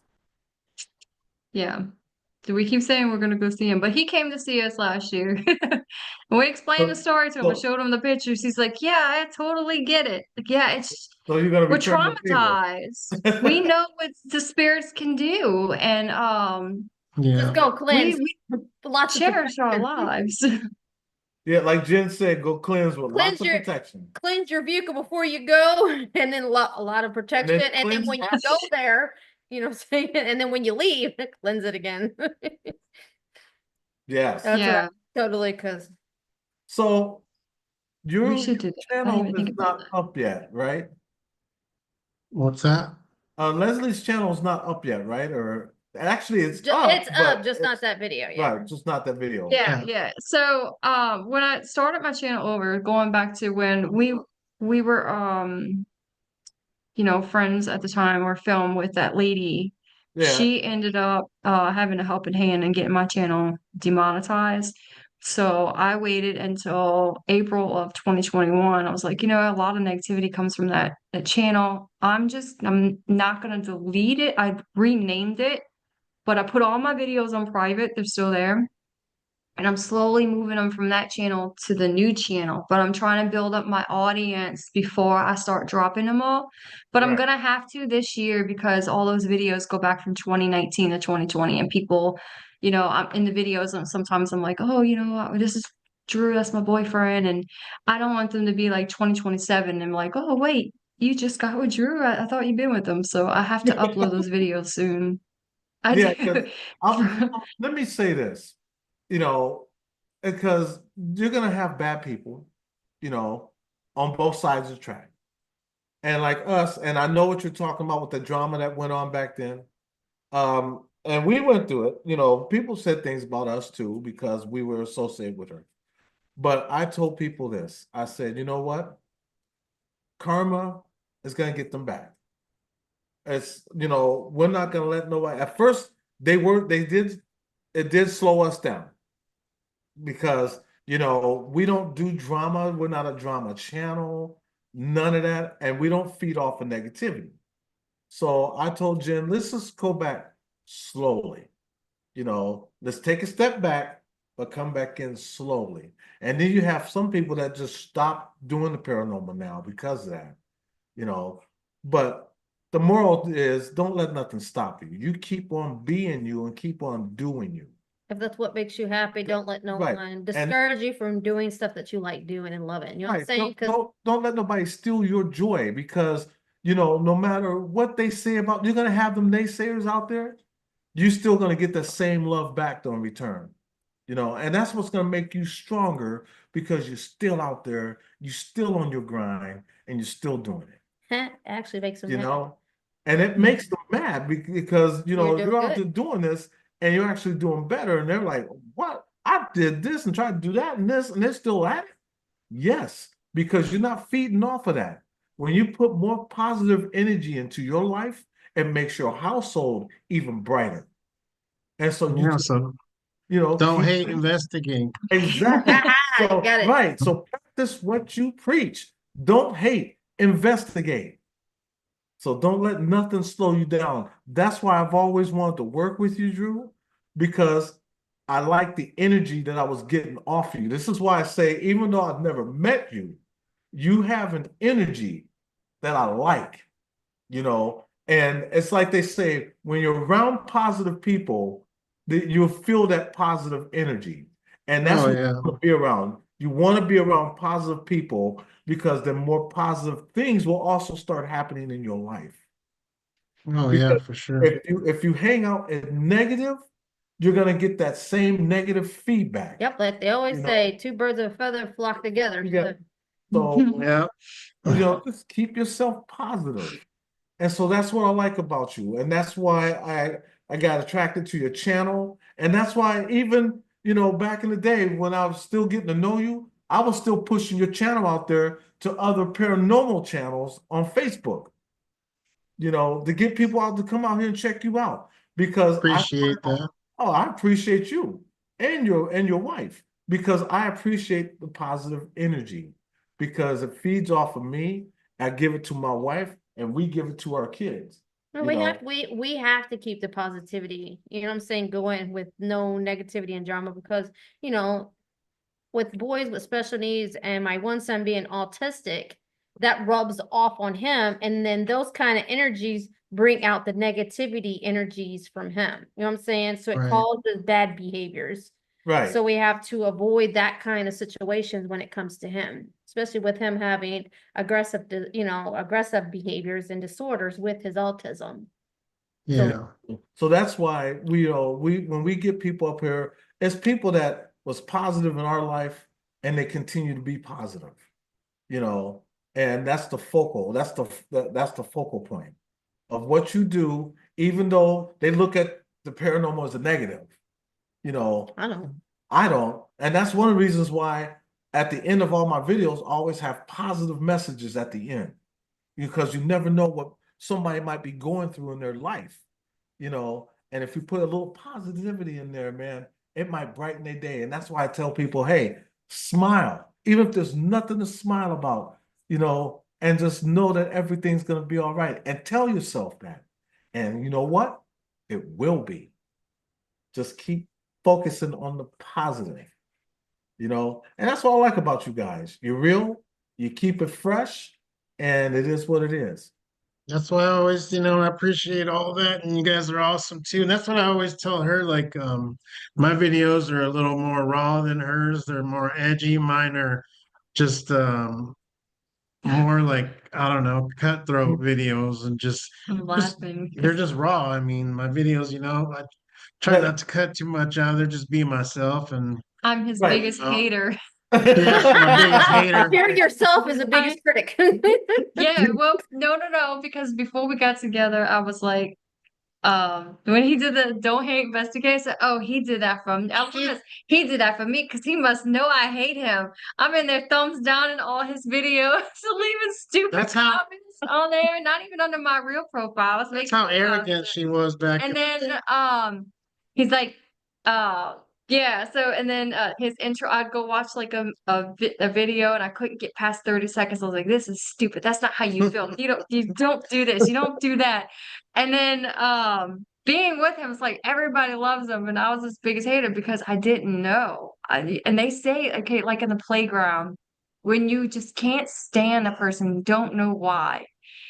S2: yeah. So we keep saying we're gonna go see him, but he came to see us last year. And we explained the story to him. I showed him the pictures. He's like, "Yeah, I totally get it. Like, yeah,
S1: So you're gonna
S2: we're
S1: return the favor.
S2: traumatized. We know what the spirits can do, and
S4: Yeah.
S5: Just go cleanse.
S2: we
S5: Lots of
S2: cherish our
S5: protection.
S2: lives."
S1: Yeah, like Jen said, go cleanse with lots of protection.
S5: Cleanse your vehicle before you go, and then a lot of protection. And then when you go there, you know, saying, and then when you leave, cleanse it again.
S1: Yes.
S5: That's
S2: Yeah.
S5: right. Totally, because
S1: So
S2: We
S1: your
S2: should do that. I didn't
S1: channel
S2: even
S1: is
S2: think about
S1: not up yet, right?
S4: What's that?
S1: Leslie's channel is not up yet, right? Or actually it's
S5: it's
S1: up,
S5: up,
S1: but
S5: just not that video yet.
S1: right, just not that video.
S2: Yeah, yeah. So, when I started my channel over, going back to when we were you know, friends at the time or film with that lady,
S1: Yeah.
S2: she ended up having a helping hand and getting my channel demonetized. So I waited until April of 2021. I was like, you know, a lot of negativity comes from that channel. I'm not gonna delete it. I renamed it, but I put all my videos on private. They're still there. And I'm slowly moving them from that channel to the new channel, but I'm trying to build up my audience before I start dropping them all. But I'm
S1: Right.
S2: gonna have to this year because all those videos go back from 2019 to 2020, and people, you know, I'm in the videos, and sometimes I'm like, oh, you know, this is Drew, that's my boyfriend, and I don't want them to be like 2027 and like, oh wait, you just got with Drew. I thought you'd been with them, so I have to upload those videos soon. I
S1: Yeah,
S2: do.
S1: let me say this, you know, because you're gonna have bad people, you know, on both sides of the track. And like us, and I know what you're talking about with the drama that went on back then. And we went through it. You know, people said things about us too because we were associated with her. But I told people this. I said, you know what? Karma is gonna get them back. It's, you know, we're not gonna let nobody. At first, they did, it did slow us down because, you know, we don't do drama. We're not a drama channel, none of that, and we don't feed off of negativity. So I told Jen, let's just go back slowly. You know, let's take a step back, but come back in slowly. And then you have some people that just stop doing the paranormal now because of that, you know. But the moral is don't let nothing stop you. You keep on being you and keep on doing you.
S5: If that's what makes you happy, don't let no
S1: Right.
S5: one
S1: And
S5: discourage you from doing stuff that you like doing and loving. You know what I'm
S1: right,
S5: saying? Because
S1: don't let nobody steal your joy because you know, no matter what they say about you're gonna have them naysayers out there, you're still gonna get the same love back on return. You know, and that's what's gonna make you stronger because you're still out there, you're still on your grind, and you're still doing it.
S5: actually makes them
S1: You
S5: mad.
S1: know, and it makes them mad because you
S5: You're
S1: know
S5: doing
S1: you're out
S5: good.
S1: there doing this and you're actually doing better, and they're like, "What? I did this and tried to do that and this, and they're still at it." Yes, because you're not feeding off of that. When you put more positive energy into your life, it makes your household even brighter. And so you
S4: Yeah,
S1: just,
S4: so
S1: you know,
S4: don't
S1: keep
S4: hate, investigate.
S1: exactly.
S5: You
S1: So,
S5: got it.
S1: right. So practice what you preach. Don't hate, investigate. So don't let nothing slow you down. That's why I've always wanted to work with you, Drew, because I like the energy that I was getting off of you. This is why I say, even though I've never met you, you have an energy that I like, you know. And it's like they say, when you're around positive people, that you'll feel that positive energy. And that's
S4: Oh
S1: what you
S4: yeah.
S1: want to be around. You want to be around positive people because then more positive things will also start happening in your life.
S4: Oh yeah,
S1: Because
S4: for sure.
S1: if you hang out in negative, you're gonna get that same negative feedback.
S5: Yep, like they always
S1: You know,
S5: say, two birds of a feather flock together.
S1: yeah. So
S4: Yeah.
S1: you know, just keep yourself positive. And so that's what I like about you. And that's why I got attracted to your channel. And that's why even, you know, back in the day when I was still getting to know you, I was still pushing your channel out there to other paranormal channels on Facebook, you know, to get people out to come out here and check you out. Because
S4: Appreciate that.
S1: oh, I appreciate you and your wife because I appreciate the positive energy because it feeds off of me. I give it to my wife and we give it to our kids.
S5: No,
S1: You know,
S5: we have to keep the positivity, you know what I'm saying, going with no negativity and drama because, you know, with boys with special needs and my one son being autistic, that rubs off on him. And then those kind of energies bring out the negativity energies from him. You know what I'm saying? So it
S4: Right.
S5: causes bad behaviors.
S1: right.
S5: So we have to avoid that kind of situations when it comes to him, especially with him having aggressive, aggressive behaviors and disorders with his autism. So
S4: Yeah.
S1: So that's why we when we get people up here, it's people that was positive in our life and they continue to be positive, you know, and that's the focal, that's the focal point of what you do, even though they look at the paranormal as a negative, you know,
S5: I don't.
S1: I don't. And that's one of the reasons why at the end of all my videos, I always have positive messages at the end because you never know what somebody might be going through in their life, you know. And if you put a little positivity in there, man, it might brighten their day. And that's why I tell people, hey, smile, even if there's nothing to smile about, you know, and just know that everything's going to be all right. And tell yourself that. And you know what? It will be. Just keep focusing on the positive, you know. And that's what I like about you guys. You're real, you keep it fresh, and it is what it is.
S4: That's why I always, I appreciate all that. And you guys are awesome too. And that's what I always tell her. Like, my videos are a little more raw than hers. They're more edgy. Mine are just more like, I don't know, cutthroat videos and
S2: I'm
S4: just
S2: laughing.
S4: they're just raw. I mean, my videos, I try
S1: But
S4: not to cut too much out. They're just be myself and
S2: I'm his
S1: right.
S2: biggest hater.
S4: yeah, my biggest hater.
S5: Fear yourself is the biggest critic.
S2: Yeah, well, no, because before we got together, I was like, when he did the don't hate investigate, I said, oh, he did that from he did that for me because he must know I hate him. I'm in there thumbs down in all his videos, leaving stupid
S4: That's how
S2: comments on there, not even under my real profile. I was
S4: that's
S2: making
S4: how
S2: fun of
S4: arrogant she was back
S2: and
S4: then.
S2: then he's like yeah, so and then his intro, I'd go watch like a video and I couldn't get past 30 seconds. I was like, this is stupid. That's not how you feel. You don't do this. You don't do that. And then being with him, it's like everybody loves him and I was his biggest hater because I didn't know. And they say, okay, like in the playground, when you just can't stand a person, you don't know why.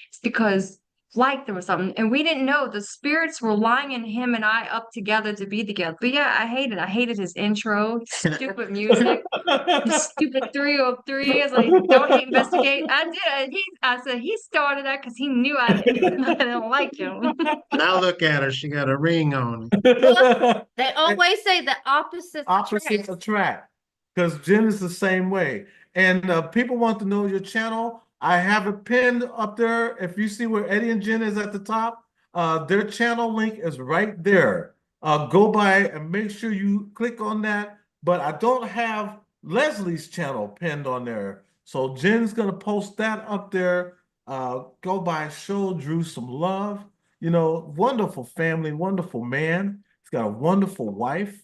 S2: It's because like there was something, and we didn't know the spirits were lining him and I up together to be together. But yeah, I hated his intro, stupid music, his stupid 303. I was like, don't hate, investigate. I did. I said he started that because he knew I didn't like him.
S4: Now look at her. She got a ring on.
S5: They always say the opposites
S1: Opposites
S5: attract.
S1: attract, because Jen is the same way. And people want to know your channel. I have it pinned up there. If you see where Eddie and Jen is at the top, their channel link is right there. Go by and make sure you click on that. But I don't have Leslie's channel pinned on there. So Jen's gonna post that up there. Go by, show Drew some love. You know, wonderful family, wonderful man. He's got a wonderful wife.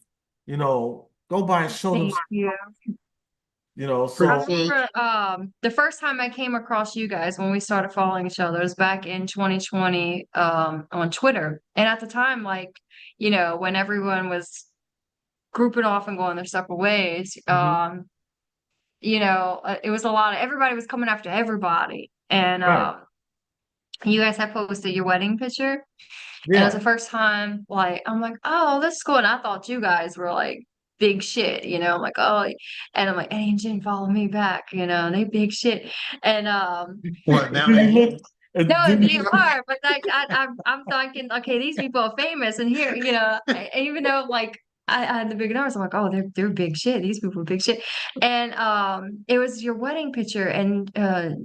S1: You know, go by and show them,
S2: Thank you.
S1: you know,
S2: I
S1: so
S4: Appreciate
S2: remember the first time I came across you guys when we started following each other was back in 2020 on Twitter. And at the time, like, when everyone was grouping off and going their separate ways, it was a lot of everybody was coming after everybody. And
S1: right.
S2: you guys had posted your wedding picture. And it was the
S1: Yeah.
S2: first time, like, I'm like, oh, this is cool. And I thought you guys were like big shit, I'm like, oh, and I'm like, Eddie and Jen follow me back, they big shit. And
S4: what now.
S1: Do you look,
S2: no,
S1: do
S2: they
S1: you,
S2: are, but like I'm thinking, okay, these people are famous, and here, even though like I had the big numbers, I'm like, oh, they're big shit. These people are big shit. And it was your wedding picture, and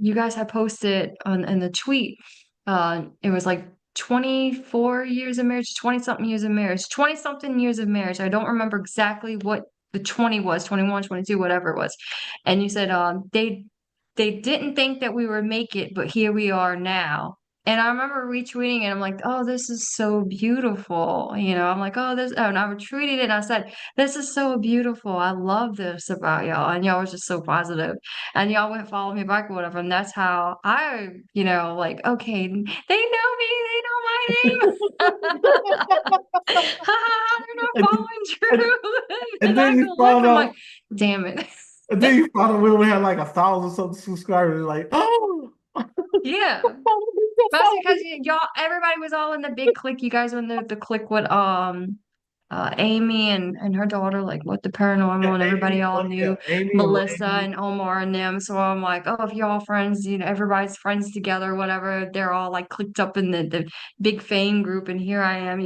S2: you guys had posted on in the tweet. It was like 24 years of marriage, 20 something years of marriage, 20 something years of marriage. I don't remember exactly what the 20 was, 21, 22, whatever it was. And you said they didn't think that we would make it, but here we are now. And I remember retweeting it. I'm like, oh, this is so beautiful. I'm like, and I retweeted it and I said, this is so beautiful. I love this about y'all. And y'all was just so positive. And y'all went follow me back or whatever. And that's how like, okay, they know me. They know my name. They're not
S1: and,
S2: following
S1: and,
S2: Drew.
S1: and
S2: And I
S1: then
S2: go
S1: you
S2: look,
S1: found
S2: I'm like,
S1: out,
S2: damn it.
S1: and then you found out we only had like 1,000 something subscribers. Like, oh,
S2: Yeah. Mostly because y'all, everybody was all in the big clique. You guys were in the clique with Amy and her daughter, like what the paranormal,
S1: yeah,
S2: and everybody
S1: Amy,
S2: all
S1: yeah,
S2: knew
S1: Amy and
S2: Melissa
S1: Lady.
S2: and Omar and them. So I'm like, oh, if y'all friends, everybody's friends together, whatever. They're all like clicked up in the big fame group, and here I am,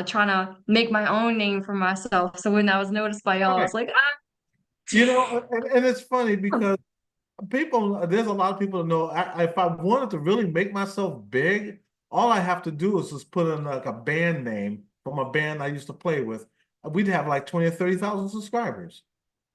S2: trying to make my own name for myself. So when I was noticed by y'all, I
S1: Right.
S2: was like,
S1: You know, and it's funny because there's a lot of people that know if I wanted to really make myself big, all I have to do is just put in like a band name from a band I used to play with. We'd have like 20 or 30,000 subscribers,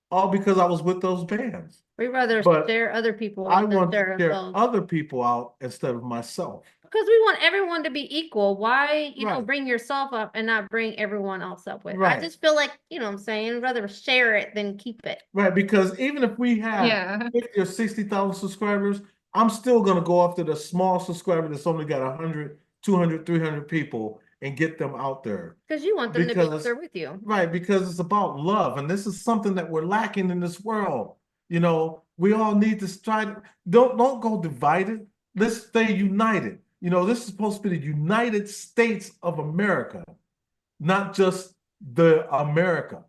S1: all because I was with those bands.
S5: We rather
S1: But
S5: share other people
S1: I
S5: than
S1: want to
S5: share
S1: share
S5: ourselves.
S1: other people out instead of myself.
S5: Because we want everyone to be equal. Why,
S1: Right.
S5: bring yourself up and not bring everyone else up with? I
S1: Right.
S5: just feel like, what I'm saying, rather share it than keep it.
S1: Right, because even if we have
S2: yeah,
S1: 50 or 60,000 subscribers, I'm still going to go after the small subscriber that's only got 100, 200, 300 people and get them out there.
S5: Because you want them to be
S1: Because,
S5: there with you.
S1: right, because it's about love. And this is something that we're lacking in this world. We all need to strive. Don't go divided. Let's stay united. This is supposed to be the United States of America, not just the America.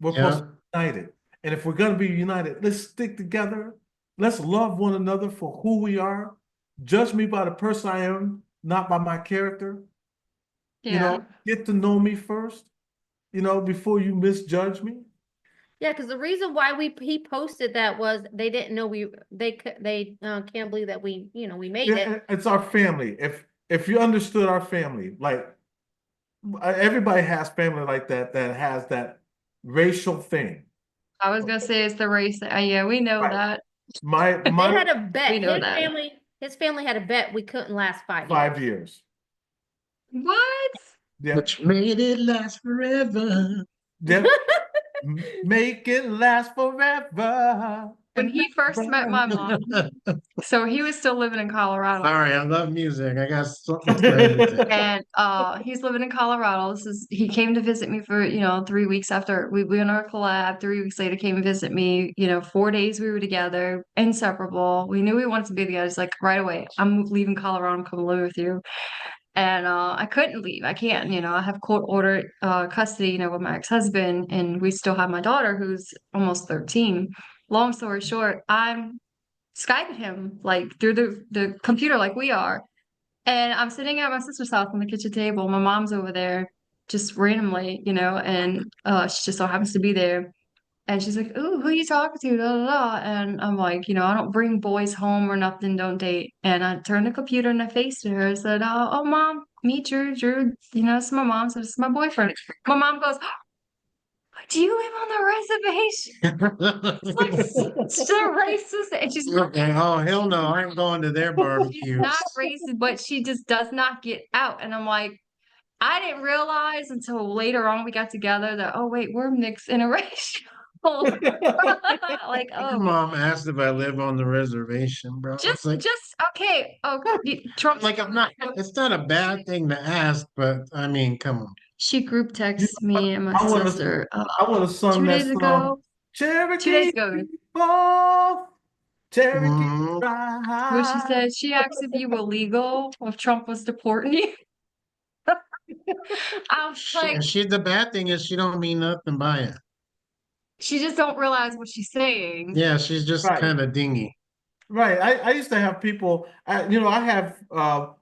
S1: We're supposed
S4: Yeah.
S1: to be united. And if we're going to be united, let's stick together. Let's love one another for who we are. Judge me by the person I am, not by my character.
S2: yeah.
S1: Get to know me first, before you misjudge me.
S5: Yeah, because the reason why he posted that was they didn't know they can't believe that we made it.
S1: It's our family. if you understood our family, like everybody has family like that that has that racial thing.
S2: I was gonna say it's the race. Yeah, we know
S1: Right.
S2: that.
S1: My
S5: They
S1: my
S5: had a bet.
S2: We know that.
S5: His family had a bet we couldn't last 5 years.
S1: 5 years.
S2: What?
S1: Yep.
S4: Which made it last forever.
S1: Yep. Make it last forever.
S2: When he first met my mom, so he was still living in Colorado.
S4: Sorry, I love music. I got something for everything.
S2: And he's living in Colorado. He came to visit me for 3 weeks after we went on our collab. 3 weeks later came and visit me. 4 days we were together, inseparable. We knew we wanted to be together. It's like right away, I'm leaving Colorado, I'm coming live with you. And I couldn't leave. I can't, I have court ordered custody, with my ex-husband, and we still have my daughter who's almost 13. Long story short, I'm Skyping him like through the computer like we are. And I'm sitting at my sister's house on the kitchen table. My mom's over there just randomly, and she just so happens to be there. And she's like, "Ooh, who are you talking to?" Da, da, da. And I'm like, I don't bring boys home or nothing, don't date. And I turned the computer in the face to her and said, "Oh, mom, meet Drew. Drew, this is my mom, so this is my boyfriend." My mom goes, "Do you live on the reservation?" It's like so racist. And she's
S4: Okay, oh hell no, I ain't going to their
S2: she's
S4: barbecue.
S2: not racist, but she just does not get out. And I'm like, I didn't realize until later on we got together that, oh wait, we're mixed interracial. Like,
S4: Your
S2: oh,
S4: mom asked if I live on the reservation, bro. It's like,
S2: okay. Oh, Trump.
S4: like I'm not. It's not a bad thing to ask, but I mean, come on.
S2: She group texts me and my
S1: I would have
S2: sister
S1: I would have sung
S2: 2 days
S1: that song.
S2: ago. 2 days
S1: Cherokee
S2: ago,
S1: people, Cherokee
S4: Mhm.
S2: where she
S1: ride.
S2: said she asked if you were legal if Trump was deporting you. I was like,
S4: The bad thing is she don't mean nothing by it.
S2: she just don't realize what she's saying.
S4: Yeah, she's just
S1: Right.
S4: kind of dingy.
S1: Right. I used to have people, I have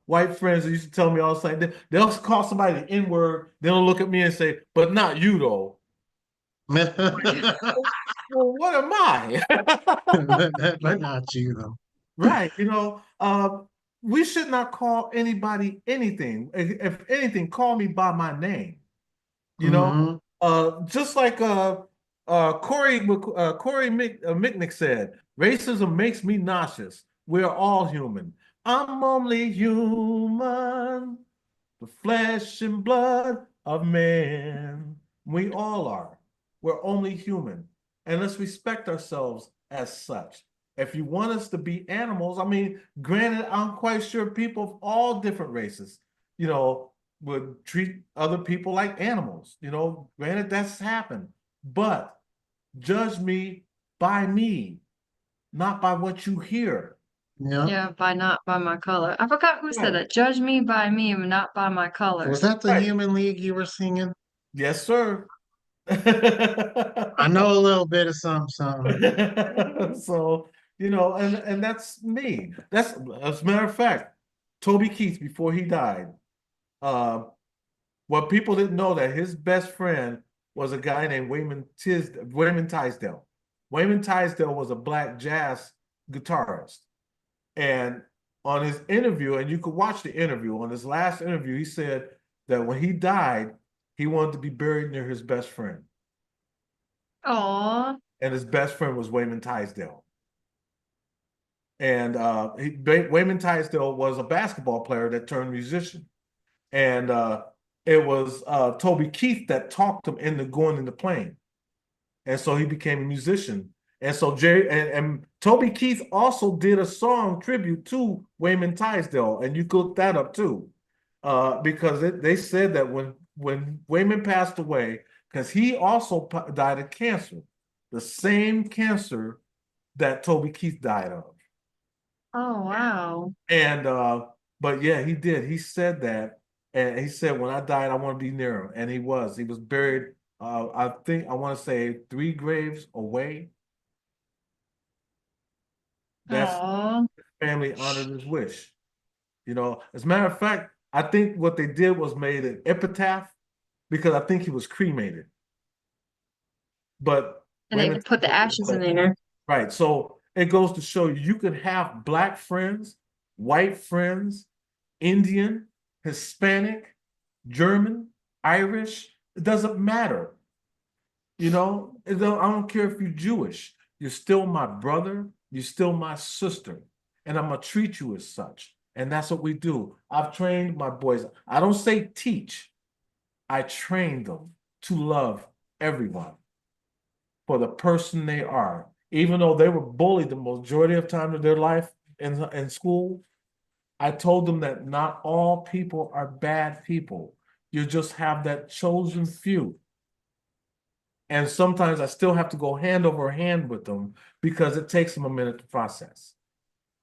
S1: white friends that used to tell me all the time, they'll call somebody the N-word, they'll look at me and say, but not you though. Well, what am I?
S4: But not you though.
S1: Right. We should not call anybody anything. If anything, call me by my name.
S4: Mhm.
S1: Just like Corey Mitnick said, racism makes me nauseous. We're all human. I'm only human, the flesh and blood of man. We all are. We're only human. And let's respect ourselves as such. If you want us to be animals, I mean, granted, I'm quite sure people of all different races, would treat other people like animals. Granted, that's happened. But judge me by me, not by what you hear.
S4: Yeah.
S2: Yeah, not by my color. I forgot who said
S1: Right.
S2: that. Judge me by me and not by my color.
S4: Was that the
S1: Right.
S4: Human League you were singing?
S1: Yes, sir.
S4: I know a little bit of something.
S1: So, and that's me. That's as a matter of fact, Toby Keith, before he died, what people didn't know that his best friend was a guy named Wayman Tisdale. Wayman Tisdale was a black jazz guitarist. And on his interview, and you could watch the interview, on his last interview, he said that when he died, he wanted to be buried near his best friend.
S2: Aw.
S1: And his best friend was Wayman Tisdale. And Wayman Tisdale was a basketball player that turned musician. And it was Toby Keith that talked him into going into playing. And so he became a musician. And so and Toby Keith also did a song tribute to Wayman Tisdale, and you could look that up too, because they said that when Wayman passed away, because he also died of cancer, the same cancer that Toby Keith died of.
S2: Oh, wow.
S1: And but yeah, he did. He said that, and he said, when I died, I want to be near him. And he was. He was buried. I think I want to say 3 graves away. That's
S2: Aw.
S1: family honored his wish. As a matter of fact, I think what they did was made an epitaph because I think he was cremated. But
S2: And they put the ashes in there.
S1: right. So it goes to show you can have black friends, white friends, Indian, Hispanic, German, Irish, it doesn't matter. You know, I don't care if you're Jewish, you're still my brother, you're still my sister, and I'm gonna treat you as such. And that's what we do. I've trained my boys. I don't say teach, I train them to love everyone for the person they are. Even though they were bullied the majority of time of their life in school, I told them that not all people are bad people. You just have that chosen few. And sometimes I still have to go hand over hand with them because it takes them a minute to process.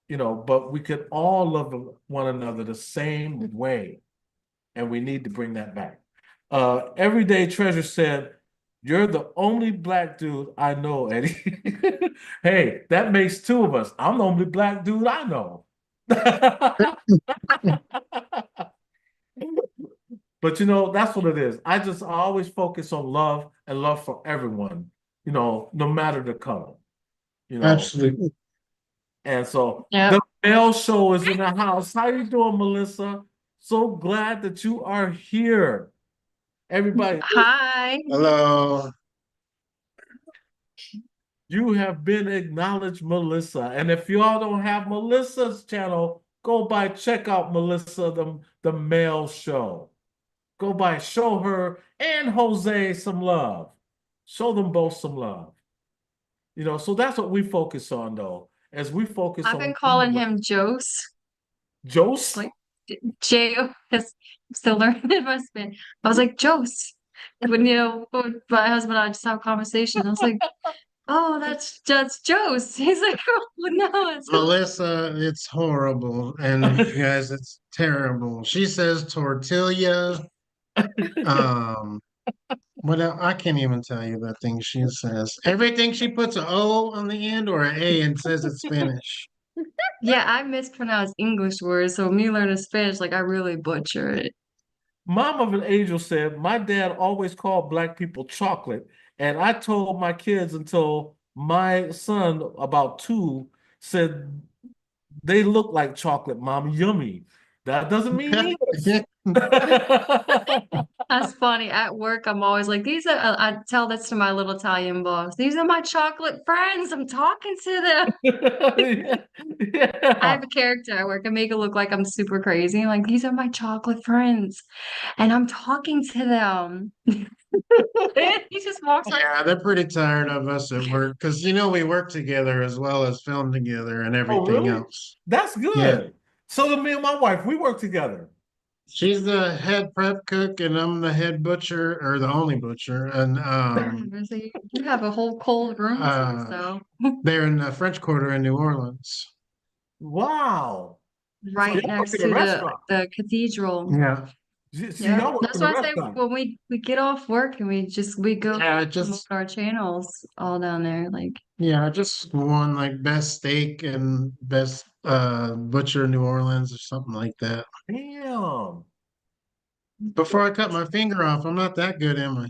S1: You know, but we could all love one another the same way. And we need to bring that back. Everyday Treasure said, "You're the only black dude I know, Eddie." Hey, that makes two of us. I'm the only black dude I know. But you know, that's what it is. I always focus on love and love for everyone, you know, no matter the color, you know.
S4: Absolutely.
S1: And so
S2: Yep.
S1: the mail show is in the house. How you doing, Melissa? So glad that you are here. Everybody,
S2: Hi.
S4: Hello.
S1: you have been acknowledged, Melissa. And if y'all don't have Melissa's channel, go by, check out Melissa, the mail show. Go by, show her and Jose some love. Show them both some love. You know, so that's what we focus on, though, as we focus
S2: I've
S1: on
S2: been calling him Jose,
S1: Jose.
S2: like J-O, because I'm still learning my Spanish. I was like, Jose. When, when my husband and I just have a conversation, I was like, oh, that's Jose. He's like, oh, no, it's
S4: Melissa, it's horrible. And you guys, it's terrible. She says tortilla. Um, I can't even tell you the things she says. Everything she puts an O on the end or an A and says it's Spanish.
S2: yeah, I mispronounce English words, so me learning Spanish, like I really butcher it.
S1: Mom of an Angel said, "My dad always called black people chocolate, and I told my kids until my son, about 2, said they look like chocolate, Mom. Yummy. That doesn't mean yes."
S2: That's funny. At work, I'm always like, these are, I tell this to my little Italian boss. These are my chocolate friends. I'm talking to them.
S1: Yeah.
S2: I
S1: Yeah.
S2: have a character at work. I make it look like I'm super crazy. I'm like, these are my chocolate friends. And I'm talking to them. He just walks like,
S4: Yeah, they're pretty tired of us at work because we work together as well as film together and
S1: Oh,
S4: everything
S1: really?
S4: else.
S1: That's
S4: Yeah,
S1: good. So do me and my wife, we work together.
S4: she's the head prep cook and I'm the head butcher or the only butcher. And
S2: so you have a whole cold room to
S4: uh,
S2: yourself.
S4: they're in the French Quarter in New Orleans.
S1: Wow. So
S2: Right
S1: y'all work
S2: next
S1: in a
S2: to the
S1: restaurant.
S2: the cathedral.
S4: Yeah,
S1: See,
S2: Yeah,
S1: y'all work
S2: that's
S1: in a
S2: why I say
S1: restaurant.
S2: when we get off work and we go
S4: yeah,
S2: promote our channels all down there. Like,
S4: I just won like best steak and best butcher in New Orleans or something like that.
S1: Damn.
S4: Before I cut my finger off, I'm not that good, am I?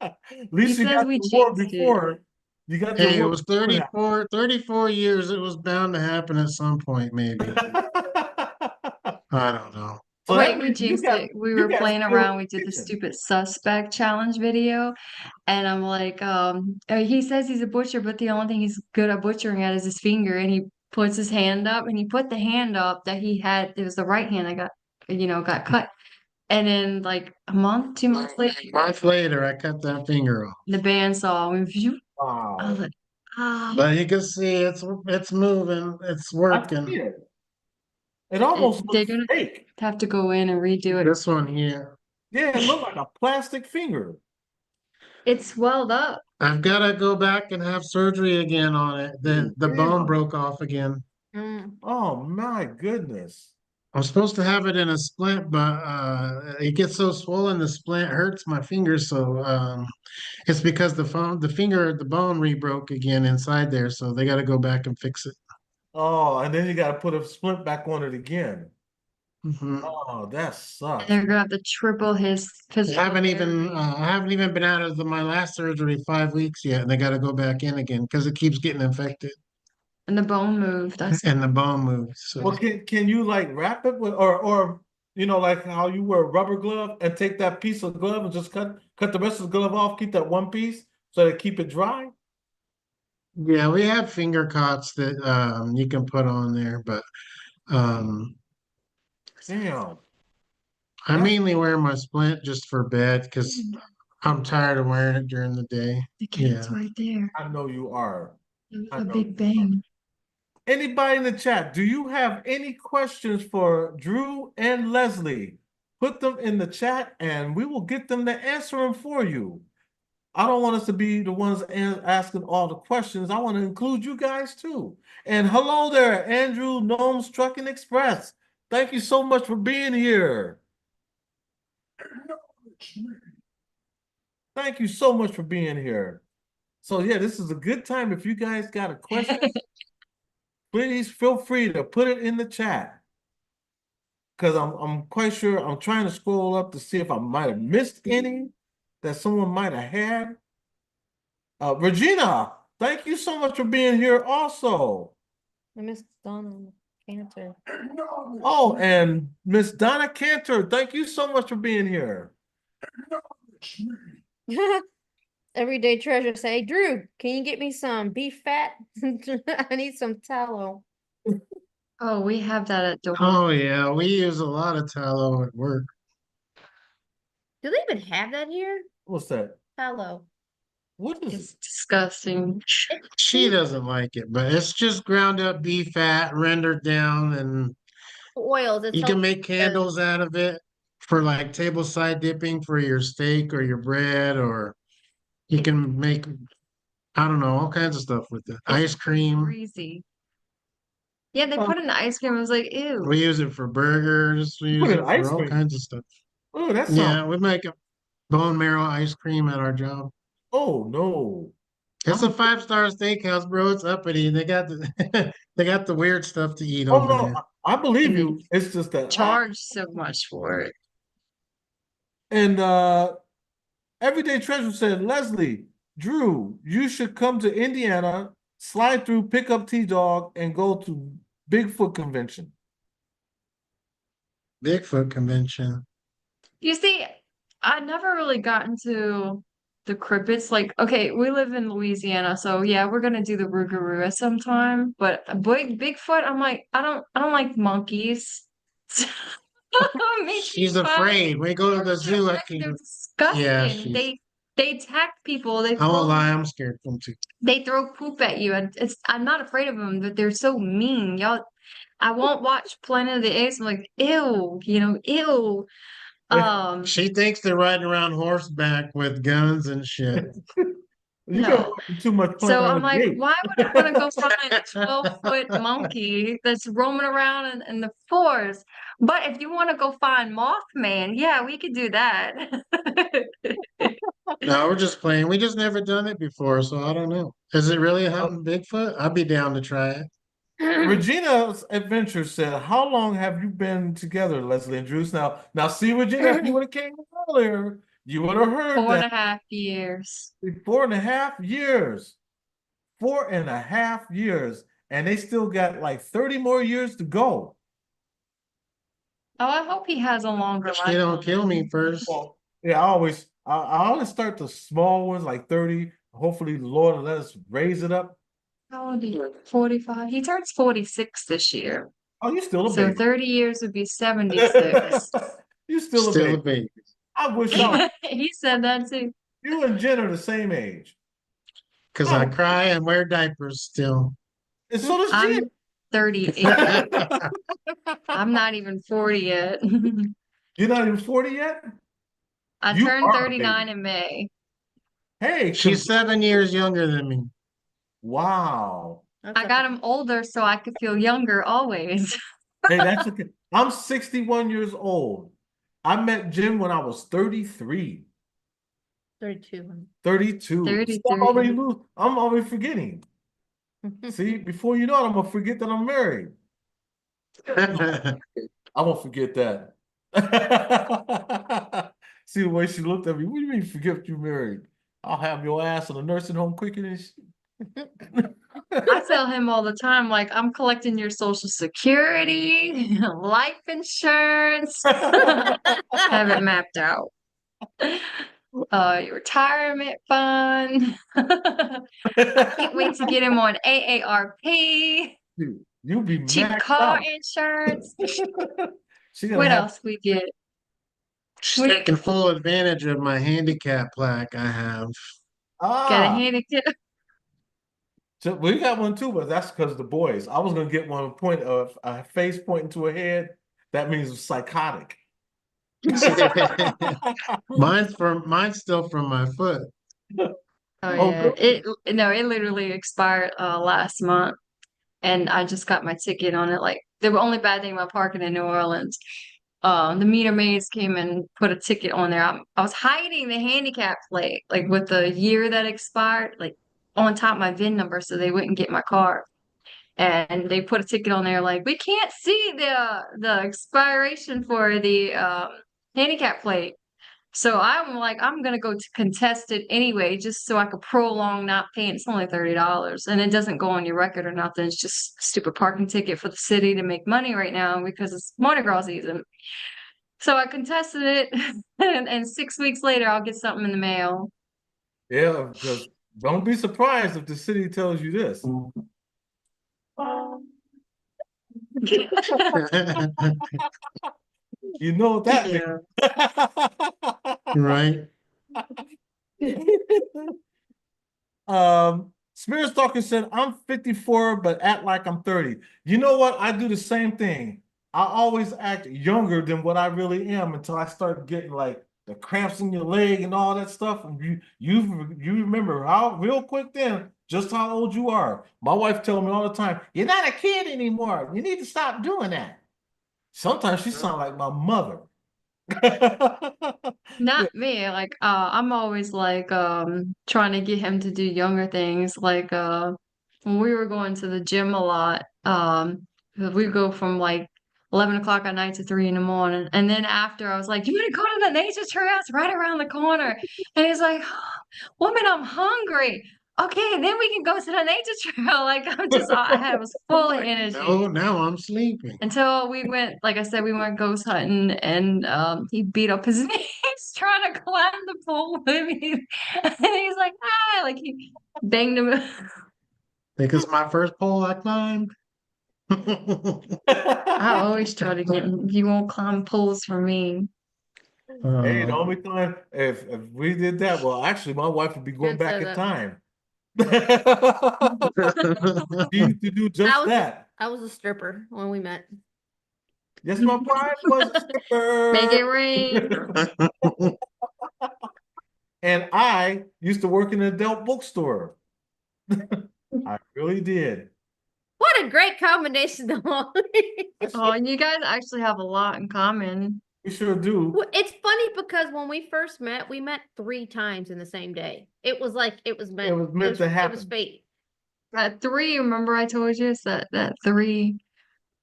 S1: At
S2: he
S1: least you
S2: says
S1: got
S2: we
S1: the award
S2: jinxed it.
S1: before. You got the
S4: Hey, it
S1: award
S4: was
S1: before it
S4: 34 years. It was bound to happen at some point, maybe.
S1: happened.
S4: I don't know.
S1: So that
S2: Wait, we
S1: means
S2: jinxed it. We
S1: you
S2: were
S1: got
S2: playing
S1: skills
S2: around.
S1: in
S2: We did
S1: the
S2: the
S1: kitchen.
S2: stupid suspect challenge video. And I'm like, he says he's a butcher, but the only thing he's good at butchering at is his finger. And he puts his hand up and he put the hand up that he had. It was the right hand that got cut. And then like a month, 2 months later,
S4: A month later, I cut that finger off.
S2: the band saw him. I was
S1: Wow.
S2: like, ah,
S4: But you can see it's moving, it's
S1: I see
S4: working.
S1: it. It almost
S2: they're
S1: looks
S2: gonna
S1: fake.
S2: have to go in and redo it.
S4: This one here,
S1: Yeah, it looked like a plastic finger.
S2: It's swelled up.
S4: I've got to go back and have surgery again on it. The bone
S1: Damn.
S4: broke off again.
S5: Mm.
S1: Oh my goodness.
S4: I'm supposed to have it in a splint, but it gets so swollen the splint hurts my finger. So it's because the bone rebroke again inside there. So they got to go back and fix it.
S1: Oh, and then you got to put a splint back on it again.
S4: Mhm.
S1: Oh, that
S2: And
S1: sucks.
S2: they're gonna have to triple his physical therapy.
S4: I haven't even been out of my last surgery 5 weeks yet, and they got to go back in again because it keeps getting infected.
S2: And the bone move. That's
S4: and the bone moves. So
S1: Well, can you like wrap it with or you know like how you wear a rubber glove and take that piece of glove and just cut the rest of the glove off, keep that one piece so to keep it dry?
S4: yeah, we have finger cots that you can put on there, but um
S1: Damn,
S4: I
S1: that's
S4: mainly wear my splint just for bed because I'm tired of wearing it during the day.
S2: the
S4: Yeah.
S2: cat's right there.
S1: I know you are.
S2: It was
S1: I
S2: a
S1: know
S2: big
S1: you are.
S2: bang.
S1: Anybody in the chat, do you have any questions for Drew and Leslie? Put them in the chat and we will get them to answer them for you. I don't want us to be the ones asking all the questions. I want to include you guys too. And hello there, Andrew Gnomes Trucking Express. Thank you so much for being here. Thank you so much for being here. So yeah, this is a good time. If you guys got a question, please feel free to put it in the chat. Because I'm quite sure I'm trying to scroll up to see if I might have missed any that someone might have had. Regina, thank you so much for being here also.
S5: I missed Donna Cantor.
S1: Oh, and Miss Donna Cantor, thank you so much for being here.
S5: Everyday treasure say, Drew, can you get me some beef fat? I need some tallow.
S2: Oh, we have that at the
S4: Oh yeah, we use a lot of tallow at work.
S5: Do they even have that here?
S1: What's that?
S5: Tallow.
S1: What is it?
S2: It's disgusting.
S4: She doesn't like it, but it's just ground up beef fat, rendered down, and
S5: Oils. It's
S4: you can
S5: healthy
S4: make candles out of it for like table side dipping for your steak or your bread, or you can make, I don't know, all kinds of stuff with it. Ice cream.
S2: Greasy. Yeah, they put it in the ice cream. I was like, ew.
S4: We use it for burgers. We
S1: Put
S4: use
S1: in
S4: it for
S1: ice
S4: all
S1: cream.
S4: kinds of stuff.
S1: Oh, that sounds.
S4: Yeah, we make a bone marrow ice cream at our job.
S1: Oh no.
S4: It's a 5-star steakhouse, bro. It's uppity. They got the they got the weird stuff to eat
S1: Oh
S4: over
S1: no,
S4: there.
S1: I believe
S2: And they
S1: you. It's just that
S2: charge so much for it.
S1: and Everyday Treasure said, Leslie, Drew, you should come to Indiana, slide through, pick up T-Dog, and go to Bigfoot convention.
S4: Bigfoot convention.
S2: You see, I never really got into the cryptids. Like, okay, we live in Louisiana, so yeah, we're gonna do the Rougarou at some time. But Bigfoot, I'm like, I don't like monkeys. Make me
S4: She's
S2: fun.
S4: afraid. We go to the zoo. I
S2: They're
S4: can. Yeah,
S2: disgusting.
S4: she's.
S2: They attack people.
S4: I won't lie. I'm scared of them too.
S2: They throw poop at you, and it's I'm not afraid of them, but they're so mean. Y'all, I won't watch Planet of the Apes. I'm like, ew, ew.
S4: She thinks they're riding around horseback with guns and shit.
S1: You've been
S2: No.
S1: watching too much
S2: So
S1: Planet
S2: I'm
S1: of the
S2: like,
S1: Apes.
S2: why would I want to go find a 12-foot monkey that's roaming around in the forest? But if you want to go find Mothman, yeah, we could do that.
S4: No, we're just playing. We just never done it before, so I don't know. Is it really a hunting Bigfoot? I'd be down to try it.
S1: Regina's Adventure said, "How long have you been together, Leslie and Drews?" Now, see, Regina, if you would have came earlier, you would have heard that
S2: 4.5 years.
S1: 4.5 years, 4.5 years, and they still got like 30 more years to go.
S2: Oh, I hope he has a longer
S4: If
S2: life.
S4: they don't kill me first.
S1: Well, yeah, I always start the small ones like 30. Hopefully, the Lord will let us raise it up.
S2: How old are you? 45. He turns 46 this year.
S1: Oh, you're still a
S2: So
S1: baby.
S2: 30 years would be 76.
S1: You're still a
S4: Still a
S1: baby.
S4: baby.
S1: I wish I was.
S2: He said that too.
S1: You and Jen are the same age.
S4: Because I cry and wear diapers still.
S1: And so does Jen.
S2: I'm 38. I'm not even 40 yet.
S1: You're not even 40 yet?
S2: I
S1: You
S2: turned
S1: are a
S2: 39
S1: baby.
S2: in May.
S1: Hey,
S4: She's 7 years younger than me.
S1: wow.
S2: I got him older so I could feel younger always.
S1: Hey, that's okay. I'm 61 years old. I met Jen when I was 33.
S5: 32.
S1: 32.
S2: 33.
S1: I'm already forgetting. See, before you know it, I'm gonna forget that I'm married. I won't forget that. See the way she looked at me. What do you mean forget you're married? I'll have your ass in a nursing home quicker than she.
S2: I tell him all the time, like, I'm collecting your social security, life insurance, have it mapped out. Your retirement fund. I can't wait to get him on AARP,
S1: Dude, you'll be
S2: cheap
S1: maxed
S2: car
S1: out.
S2: insurance.
S1: She's gonna
S2: What
S1: have
S2: else we get?
S4: She's taking full advantage of my handicap plaque I have.
S2: Got a
S1: ah.
S2: handicap.
S1: So we got one too, but that's because of the boys. I was gonna get one point of a face pointing to a head. That means psychotic.
S4: Mine's still from my foot.
S2: Oh
S1: Oh,
S2: yeah.
S1: really?
S2: It literally expired last month and I just got my ticket on it. Like the only bad thing about parking in New Orleans, the meter maids came and put a ticket on there. I was hiding the handicap plate, like with the year that expired, like on top of my VIN number so they wouldn't get my car. And they put a ticket on there like we can't see the expiration for the handicap plate. So I'm like, I'm gonna go to contest it anyway, just so I could prolong not paying. It's only $30, and it doesn't go on your record or nothing. It's just a stupid parking ticket for the city to make money right now because it's Mardi Gras season. So I contested it, and 6 weeks later, I'll get something in the mail.
S1: Yeah, because don't be surprised if the city tells you this. You know what that
S2: Yeah.
S4: Right.
S1: means. Spirit Stalker said, I'm 54, but act like I'm 30. You know what? I do the same thing. I always act younger than what I really am until I start getting like the cramps in your leg and all that stuff. And you remember how real quick then just how old you are. My wife tells me all the time, you're not a kid anymore. You need to stop doing that. Sometimes she sounds like my mother. Yeah.
S2: Not me. Like, I'm always like trying to get him to do younger things. Like when we were going to the gym a lot, we go from like 11 o'clock at night to 3 in the morning. And then after I was like, you want to go to the nature trail? It's right around the corner. And he's like, woman, I'm hungry. Okay, then we can go to the nature trail. Like I was full of energy.
S4: Now I'm sleeping.
S2: Until we went, like I said, we went ghost hunting and he beat up his knees trying to climb the pole with me. And he's like, ah, like he banged him.
S4: Think it's my first pole I climbed.
S2: I always try to get him. You won't climb poles for me.
S1: Hey, the
S4: Uh,
S1: only time if we did that, well, actually, my wife would be going
S5: Can't say
S1: back in
S5: that.
S1: time. She used to do just that.
S5: I was a stripper when we met.
S1: Yes, my bride was a
S2: Make
S1: stripper,
S2: it rain.
S1: and I used to work in an adult bookstore. I really did.
S5: What a great combination though.
S2: Oh, and you guys actually have a lot in common.
S1: We sure do.
S5: Well, it's funny because when we first met, we met 3 times in the same day. It was like it was meant.
S1: It was meant to
S5: It was
S1: happen.
S5: fate.
S2: That three, remember I told you it's that three.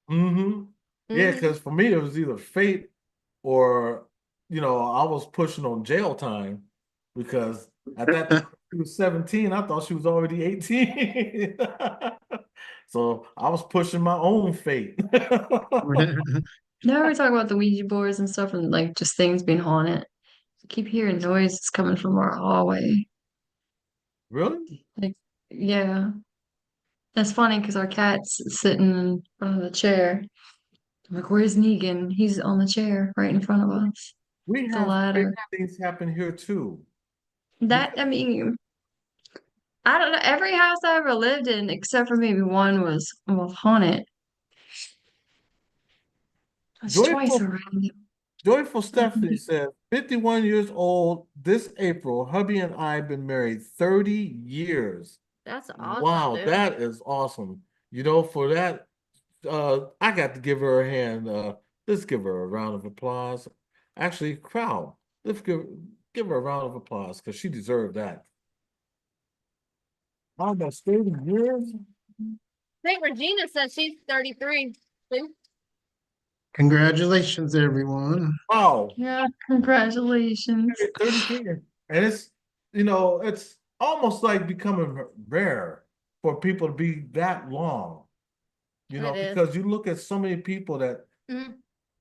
S1: Mm-hmm. Yeah,
S5: Mhm.
S1: because for me, it was either fate or, I was pushing on jail time because at that time she was 17. I thought she was already 18. So I was pushing my own fate.
S2: Now we're talking about the Ouija boards and stuff and like just things being haunted. I keep hearing noises coming from our hallway.
S1: Really?
S2: Like, yeah. That's funny because our cat's sitting in front of the chair. I'm like, where's Negan? He's on the chair right in front of us.
S1: We
S2: The
S1: have crazy
S2: ladder.
S1: things happen here too.
S2: That, I mean, I don't know. Every house I ever lived in, except for maybe one, was haunted. That's twice
S1: Joyful,
S2: already.
S1: Joyful Stephanie said, 51 years old this April. Hubby and I have been married 30 years.
S5: That's awesome,
S1: Wow,
S5: dude.
S1: that is awesome. For that, I got to give her a hand. Let's give her a round of applause. Actually, crowd, let's give her a round of applause because she deserved that. Almost 30 years?
S5: St. Regina says she's 33. See?
S4: Congratulations, everyone.
S1: Wow,
S2: Yeah, congratulations.
S1: 33 years. And it's almost like becoming rare. for people to be that long. You know,
S5: It is.
S1: because you look at so many people that
S5: Mhm.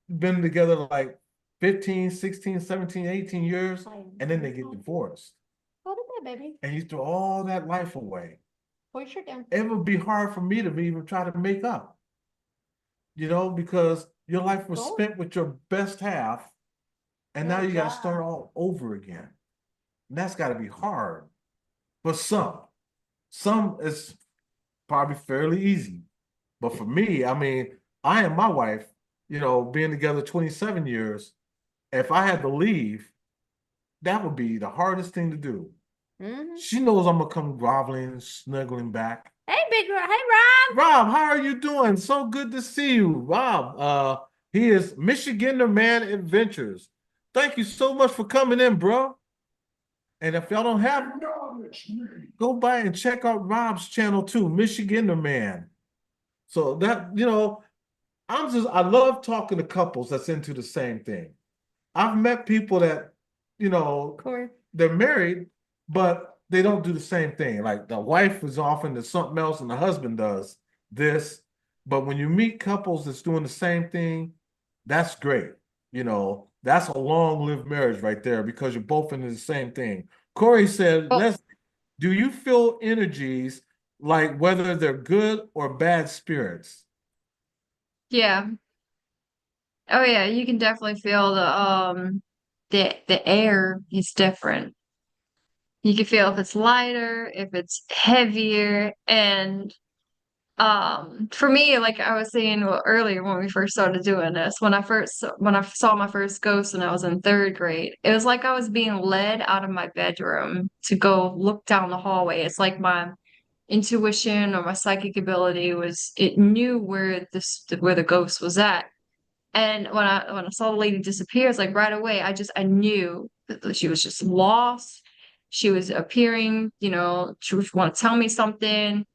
S1: been together like 15, 16, 17, 18 years, and then they get divorced.
S5: Go to bed, baby.
S1: And you throw all that life away.
S5: Pull your shirt down.
S1: It would be hard for me to even try to make up, because your life was
S5: Go.
S1: spent with your best half, and now
S5: Good
S1: you got to
S5: job.
S1: start all over again. And that's got to be hard for some. Some is probably fairly easy. But for me, I mean, I and my wife, being together 27 years, if I had to leave, that would be the hardest thing to do.
S5: Mhm.
S1: She knows I'm gonna come groveling, snuggling back.
S5: Hey, big Rob. Hey, Rob.
S1: Rob, how are you doing? So good to see you. Rob, he is Michigander Man Adventures. Thank you so much for coming in, bro. And if y'all don't have, go by and check out Rob's channel too, Michigander Man. So that, I love talking to couples that's into the same thing. I've met people that,
S5: Corey.
S1: they're married, but they don't do the same thing. Like the wife is off into something else and the husband does this. But when you meet couples that's doing the same thing, that's great. That's a long-lived marriage right there because you're both into the same thing. Corey said,
S2: Well,
S1: do you feel energies like whether they're good or bad spirits?
S2: yeah. Oh yeah, you can definitely feel the air is different. You can feel if it's lighter, if it's heavier, and for me, like I was saying earlier when we first started doing this, when I saw my first ghost when I was in third grade, it was like I was being led out of my bedroom to go look down the hallway. It's like my intuition or my psychic ability it knew where the ghost was at. And when I saw the lady disappear, it's like right away, I knew that she was just lost. She was appearing, she would want to tell me something.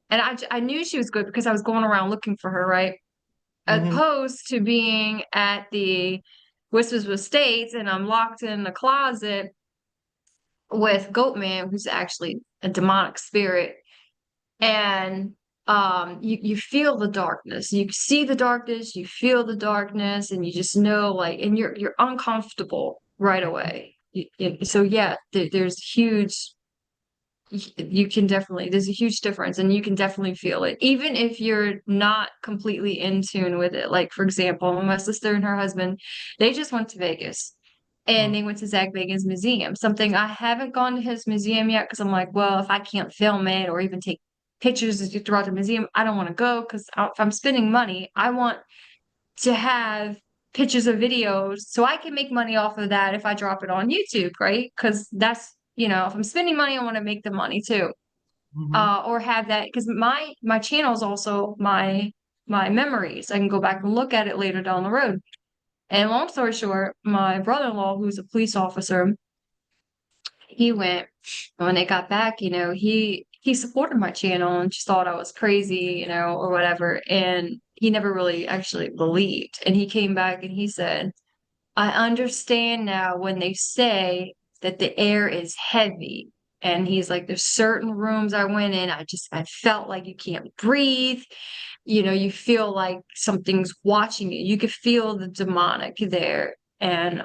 S2: And I knew she was good because I was going around looking for her, right? As
S1: Mm-hmm.
S2: opposed to being at the Whispers with States and I'm locked in the closet with Goatman, who's actually a demonic spirit. And you feel the darkness. You see the darkness, you feel the darkness, and you just know and you're uncomfortable right away. So yeah, there's huge you can definitely there's a huge difference and you can definitely feel it even if you're not completely in tune with it. Like for example, my sister and her husband, they just went to Vegas and they went to Zach Bagans Museum, something I haven't gone to his museum yet because I'm like, well, if I can't film it or even take pictures throughout the museum, I don't want to go because if I'm spending money, I want to have pictures or videos so I can make money off of that if I drop it on YouTube, right? Because that's, if I'm spending money, I want to make the money too.
S1: Mm-hmm.
S2: Or have that because my channel is also my memories. I can go back and look at it later down the road. And long story short, my brother-in-law, who's a police officer, he went when they got back, he supported my channel and just thought I was crazy, or whatever. And he never really actually believed. And he came back and he said, I understand now when they say that the air is heavy. And he's like, there's certain rooms I went in, I felt like you can't breathe. You feel like something's watching you. You could feel the demonic there and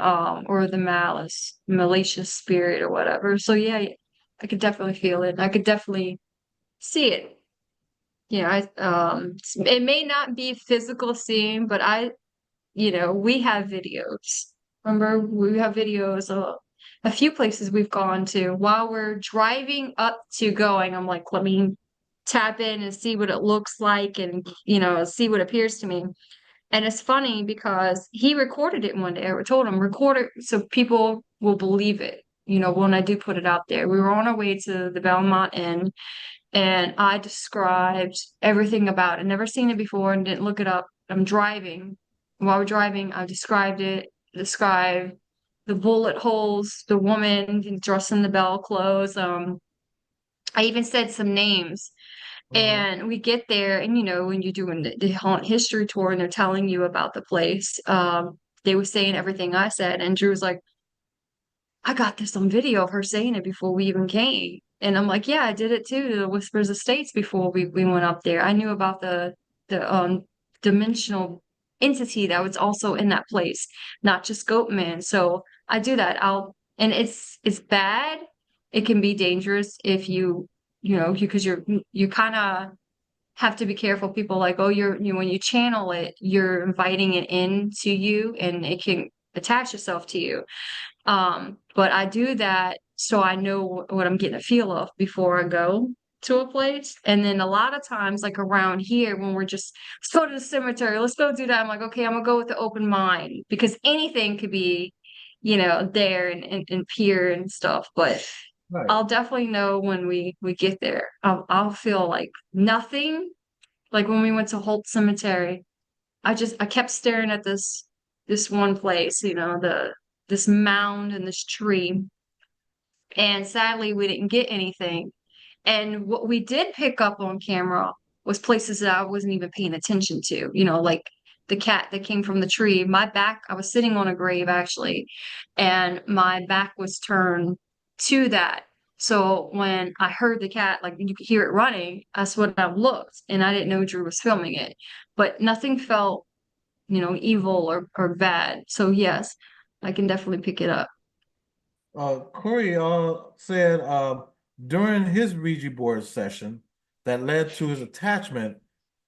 S2: or the malicious spirit or whatever. So yeah, I could definitely feel it. I could definitely see it. It may not be physical seeing, but we have videos. Remember, we have videos of a few places we've gone to while we're driving up to going. I'm like, let me tap in and see what it looks like and, see what appears to me. And it's funny because he recorded it one day. I told him, record it so people will believe it. When I do put it out there. We were on our way to the Belmont Inn and I described everything about it. Never seen it before and didn't look it up. I'm driving. While we're driving, I described the bullet holes, the woman dressed in the bell clothes. I even said some names. And we get there, and when you're doing the haunt history tour and they're telling you about the place, they were saying everything I said, and Drew was like, I got this on video of her saying it before we even came. And I'm like, yeah, I did it too to the Whispers Estates before we went up there. I knew about the dimensional entity that was also in that place, not just Goatman. So I do that. And it's bad. It can be dangerous if you know, because you kind of have to be careful. People like, oh, when you channel it, you're inviting it into you and it can attach itself to you. But I do that so I know what I'm getting a feel of before I go to a place. And then a lot of times, like around here, when we're just, let's go to the cemetery, let's go do that. I'm like, okay, I'm gonna go with the open mind because anything could be, there and peer and stuff. But
S1: Right.
S2: I'll definitely know when we get there. I'll feel like nothing. Like when we went to Holt Cemetery, I kept staring at this one place, this mound and this tree. And sadly, we didn't get anything. And what we did pick up on camera was places that I wasn't even paying attention to, like the cat that came from the tree. I was sitting on a grave actually, and my back was turned to that. So when I heard the cat, like you could hear it running, that's when I looked, and I didn't know Drew was filming it. But nothing felt, evil or bad. So yes, I can definitely pick it up.
S1: Corey said during his Ouija board session that led to his attachment,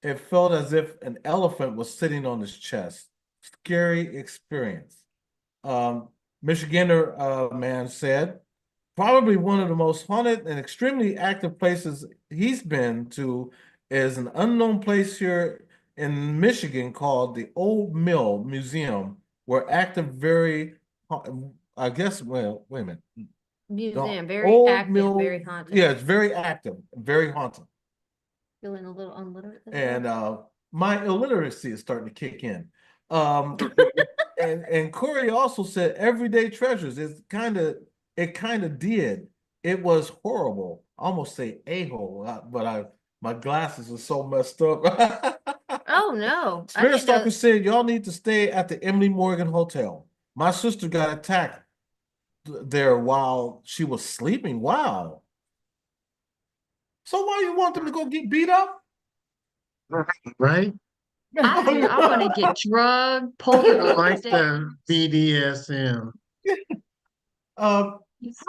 S1: it felt as if an elephant was sitting on his chest. Scary experience. Michigander man said, probably one of the most haunted and extremely active places he's been to is an unknown place here in Michigan called the Old Mill Museum, where active very, I guess, well, wait a minute. The
S5: Museum, very
S1: Old
S5: active,
S1: Mill,
S5: very haunted.
S1: yeah, it's very active, very haunted.
S5: Feeling a little unliterate.
S1: And my illiteracy is starting to kick in. And Corey also said everyday treasures. It kind of did. It was horrible. I almost say a-hole, but my glasses are so messed up.
S5: Oh no, I
S1: Spirit
S5: didn't know.
S1: Stalker said y'all need to stay at the Emily Morgan Hotel. My sister got attacked there while she was sleeping. Wow. So why you want them to go get beat up?
S4: Right?
S2: I want to get drugged, polka
S4: Like
S2: dots.
S4: the BDSM.
S1: How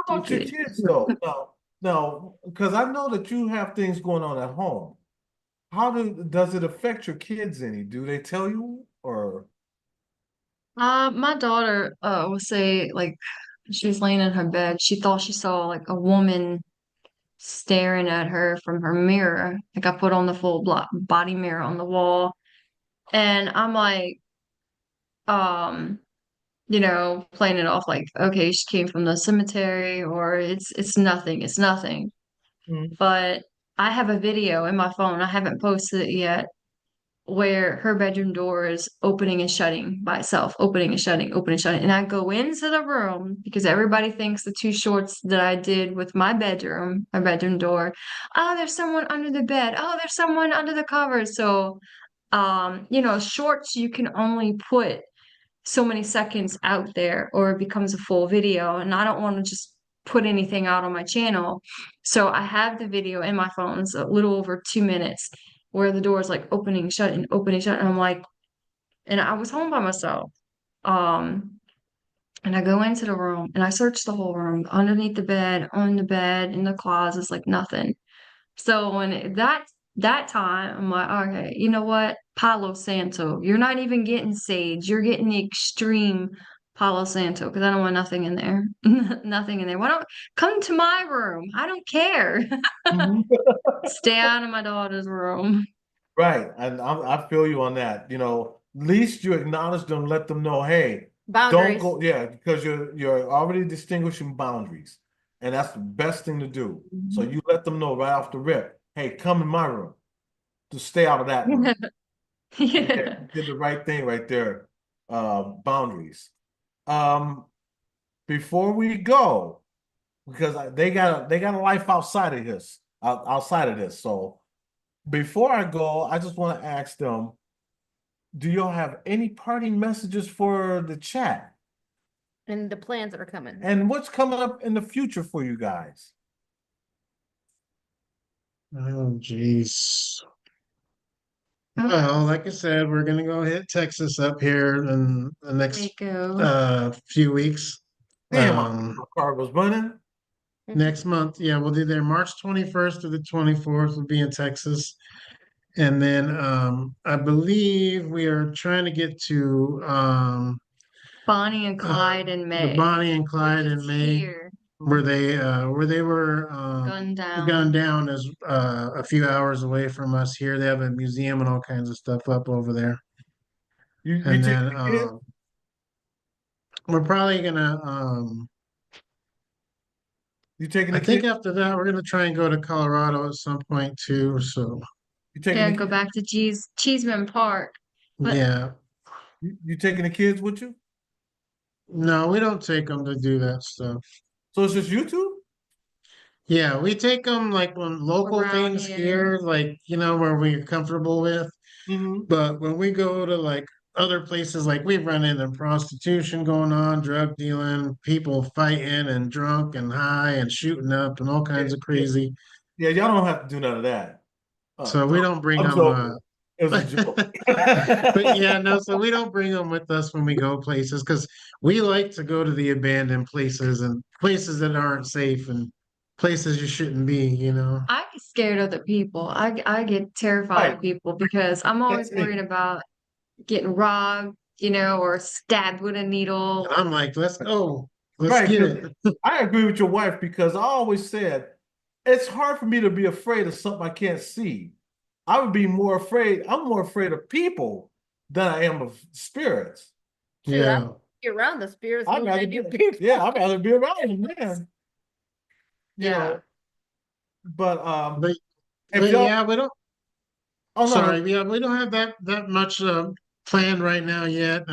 S1: about your
S2: Stupid.
S1: kids though? No, because I know that you have things going on at home. Does it affect your kids any? Do they tell you or?
S2: My daughter will say like she was laying in her bed. She thought she saw like a woman staring at her from her mirror. Like I put on the full body mirror on the wall, and I'm like, um, playing it off like, okay, she came from the cemetery, or it's nothing, it's nothing.
S1: Mhm.
S2: But I have a video in my phone. I haven't posted it yet where her bedroom door is opening and shutting by itself, opening and shutting, opening and shutting. And I go into the room because everybody thinks the two shorts that I did with my bedroom door, oh, there's someone under the bed. Oh, there's someone under the covers. So, shorts you can only put so many seconds out there or it becomes a full video. And I don't want to just put anything out on my channel. So I have the video in my phone. It's a little over 2 minutes where the door is like opening, shutting, opening, shutting. And I'm like, and I was home by myself. Um, and I go into the room and I search the whole room, underneath the bed, on the bed, in the closets, like nothing. So that time, I'm like, okay, you know what? Palo Santo. You're not even getting sage. You're getting the extreme Palo Santo because I don't want nothing in there. Nothing in there. Why don't come to my room? I don't care.
S1: Mhm.
S2: Stay out of my daughter's room.
S1: Right, and I feel you on that. At least you acknowledge them, let them know, hey, don't
S5: Boundaries.
S1: go. Yeah, because you're already distinguishing boundaries, and that's the best thing to do. So you let them know right off the rip, hey, come in my room, to stay out of that room. Yeah,
S2: Yeah.
S1: you did the right thing right there. Boundaries. Um, before we go, because they got a life outside of this, outside of this. So before I go, I just want to ask them, do y'all have any parting messages for the chat?
S5: And the plans that are coming.
S1: And what's coming up in the future for you guys?
S4: Oh, jeez. Well, like I said, we're gonna go hit Texas up here in the next
S2: Waco.
S4: few weeks.
S1: Damn,
S4: Um,
S1: my car was running.
S4: next month, yeah, we'll do there March 21st to the 24th. We'll be in Texas. And then I believe we are trying to get to
S2: Bonnie and Clyde in
S4: the
S2: May,
S4: Bonnie and
S2: which
S4: Clyde in
S2: is
S4: May,
S2: here.
S4: where they were
S2: Gunned
S4: gunned
S2: down.
S4: down is a few hours away from us here. They have a museum and all kinds of stuff up over there.
S1: You
S4: And
S1: taking
S4: then
S1: the kids?
S4: we're probably gonna
S1: You taking
S4: I
S1: the
S4: think
S1: kids?
S4: after that we're gonna try and go to Colorado at some point too. So
S1: You taking
S2: Yeah,
S1: the
S2: go
S1: kids?
S2: back to Cheeseman Park. But
S4: yeah.
S1: You taking the kids with you?
S4: No, we don't take them to do that stuff.
S1: So it's just you two?
S4: Yeah, we take them like when local
S2: around
S4: things
S2: here.
S4: here, like, where we're comfortable with.
S1: Mm-hmm.
S4: But when we go to like other places, like we've run into prostitution going on, drug dealing, people fighting and drunk and high and shooting up and all
S1: Yeah,
S4: kinds of
S1: yeah,
S4: crazy.
S1: yeah. Y'all don't have to do none of that.
S4: So
S1: No,
S4: we don't bring
S1: I'm
S4: them.
S1: joking. It was a joke.
S4: But yeah, no, so we don't bring them with us when we go places because we like to go to the abandoned places and places that aren't safe and places you shouldn't be.
S2: I get scared of the people. I get terrified
S1: Right.
S2: of people because I'm always
S1: That's
S2: worried
S1: me.
S2: about getting robbed, or stabbed with a needle.
S4: And I'm like, let's go. Let's
S1: Right.
S4: get
S1: 'Cause
S4: it.
S1: I agree with your wife because I always said it's hard for me to be afraid of something I can't see. I would be more afraid. I'm more afraid of people than I am of spirits.
S5: Shoot, I
S4: Yeah.
S5: be around the spirits
S1: I'd
S5: more
S1: rather
S5: than I
S1: be,
S5: do people.
S1: yeah, I'd rather be around them, man. You
S5: Yeah.
S1: know, but
S4: But
S1: if y'all,
S4: yeah, we don't
S1: oh no,
S4: sorry, yeah, we don't have that much planned right now yet.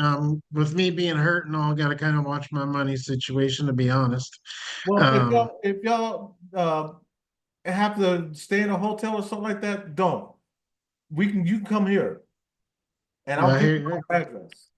S4: With me being hurt and all, gotta kind of watch my money situation to be honest.
S1: well,
S4: Um,
S1: if y'all have to stay in a hotel or something like that, don't. You can come here and I'll
S4: I
S1: give you
S4: hear-
S1: my address.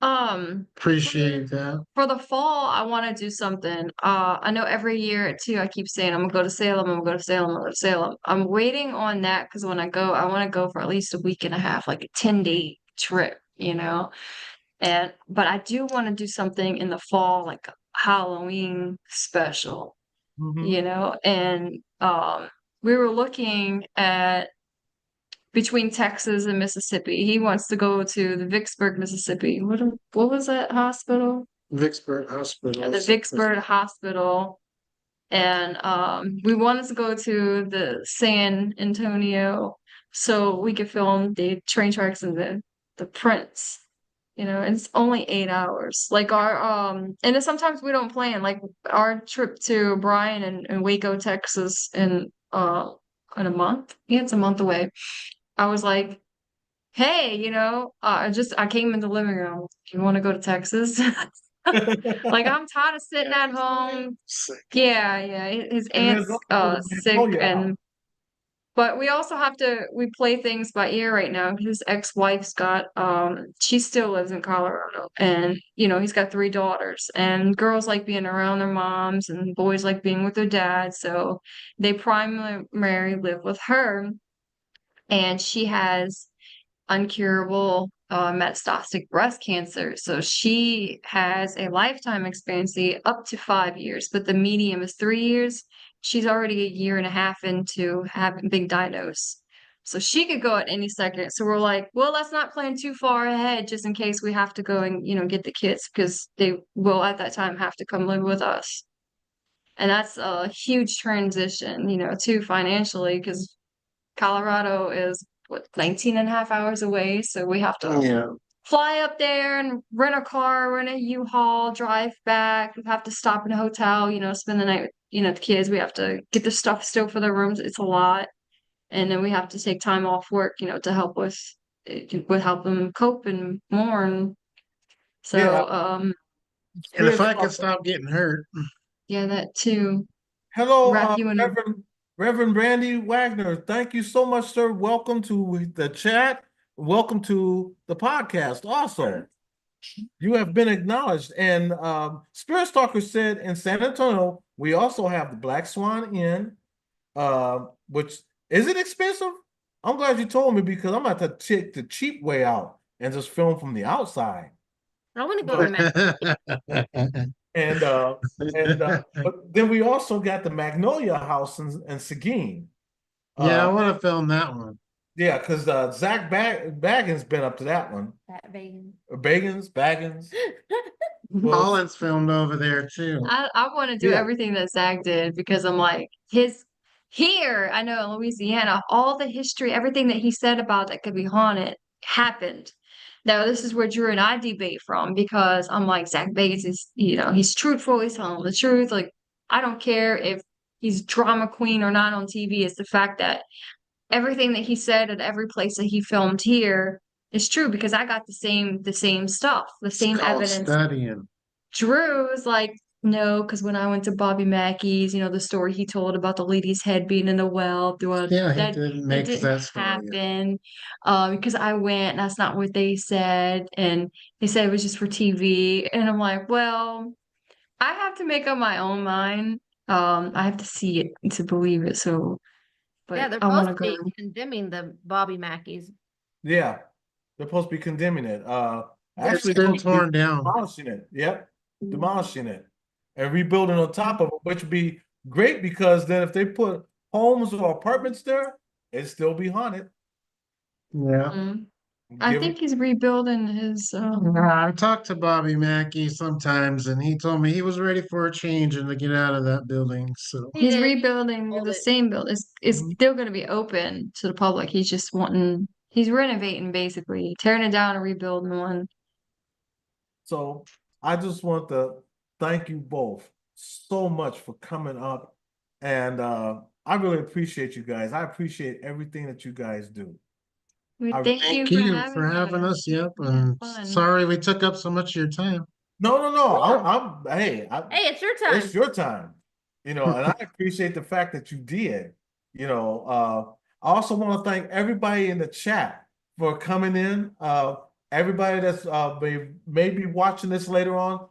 S4: appreciate that.
S2: For the fall, I want to do something. I know every year too, I keep saying I'm gonna go to Salem, I'm gonna go to Salem, I'm gonna go to Salem. I'm waiting on that because when I go, I want to go for at least a week and a half, like a 10-day trip. But I do want to do something in the fall, like a Halloween special,
S1: Mhm.
S2: and we were looking at between Texas and Mississippi. He wants to go to the Vicksburg, Mississippi. What was that hospital?
S4: Vicksburg
S2: The
S4: Hospitals.
S2: Vicksburg Hospital. And we wanted to go to the San Antonio so we could film the train tracks and the prints. And it's only 8 hours. Like our and then sometimes we don't plan. Like our trip to Bryan and Waco, Texas in a month. Yeah, it's a month away. I was like, hey, I came in the living room. Do you want to go to Texas? Like I'm tired of sitting at home. Yeah, yeah. His
S1: And there's
S2: aunt's
S1: also oh
S2: sick,
S1: yeah.
S2: but we also have to we play things by ear right now. His ex-wife's got she still lives in Colorado, and he's got 3 daughters, and girls like being around their moms and boys like being with their dads, so they primarily live with her, and she has uncurable metastatic breast cancer. So she has a lifetime expectancy up to 5 years, but the medium is 3 years. She's already a year and a half into having being diagnosed. So she could go at any second. So we're like, well, let's not plan too far ahead just in case we have to go and, get the kids because they will at that time have to come live with us. And that's a huge transition, too financially because Colorado is what 19 and a half hours away. So we have to
S4: Yeah.
S2: fly up there and rent a car, rent a U-Haul, drive back. We have to stop in a hotel, spend the night with, the kids. We have to get the stuff still for their rooms. It's a lot. And then we have to take time off work, to help with help them cope and mourn.
S1: Yeah.
S2: So
S4: And if
S1: Spirits
S4: I could
S1: talk.
S4: stop getting hurt,
S2: yeah, that too.
S1: Hello,
S2: Wrap you in a
S1: Reverend Randy Wagner. Thank you so much, sir. Welcome to the chat. Welcome to the podcast. Also, you have been acknowledged. And Spirit Stalker said in San Antonio, we also have the Black Swan Inn, which Is it expensive? I'm glad you told me because I'm about to take the cheap way out and just film from the outside.
S5: I want to go to
S1: And but then we also got the Magnolia House in Seguin.
S4: Yeah, I
S1: Uh,
S4: want to film that one.
S1: yeah, because Baggins been up to that one.
S5: Fat Vegan.
S1: Baggins. Well,
S4: Holland's filmed over there too.
S2: I want to do
S1: yeah.
S2: everything that Zach did because I'm like his here. I know in Louisiana, all the history, everything that he said about that could be haunted happened. Now this is where Drew and I debate from because I'm like Zach Bagans is, he's truthful, he's telling the truth. Like I don't care if he's drama queen or not on TV. It's the fact that everything that he said at every place that he filmed here is true because I got the same stuff, the
S4: It's
S2: same
S4: called
S2: evidence.
S4: studying.
S2: Drew was like, no, because when I went to Bobby Mackey's, the story he told about the lady's head being in the well,
S4: Yeah, he
S2: that
S4: did
S2: that
S4: makes
S2: didn't
S4: that story up.
S2: happen. Because I went, and that's not what they said, and they said it was just for TV. And I'm like, well, I have to make up my own mind. I have to see it to believe it. So,
S5: Yeah,
S2: but
S5: they're
S2: I want
S5: supposed
S2: to
S5: to
S2: go.
S5: be condemning the Bobby Mackeys.
S1: Yeah, they're supposed to be condemning it.
S4: It's
S1: Actually
S4: been
S1: supposed to be
S4: torn down.
S1: demolishing it. Yep, demolishing it and rebuilding on top of it, which would be great because then if they put homes or apartments there, it'd still be haunted.
S4: Yeah.
S2: Mm. I
S1: Give it.
S2: think he's rebuilding his.
S4: I talked to Bobby Mackey sometimes, and he told me he was ready for a change and to get out of that building. So
S5: He
S2: He's
S5: did.
S2: rebuilding
S5: Hold
S2: the
S5: it.
S2: same building. It's
S1: Mhm.
S2: still going to be open to the public. He's just he's renovating basically, tearing it down and rebuilding one.
S1: So I just want to thank you both so much for coming up, and I really appreciate you guys. I appreciate everything that you guys do.
S2: We
S1: I
S2: thank you
S4: thank
S2: for
S4: you for
S2: having
S4: having
S2: us.
S4: us. Yep.
S2: We had
S4: And
S2: fun.
S4: sorry we took up so much of your time.
S1: no.
S5: Sure.
S1: Hey,
S5: Hey, it's your time.
S1: it's your time, and I appreciate the fact that you did. I also want to thank everybody in the chat for coming in. Everybody that's may be watching this later on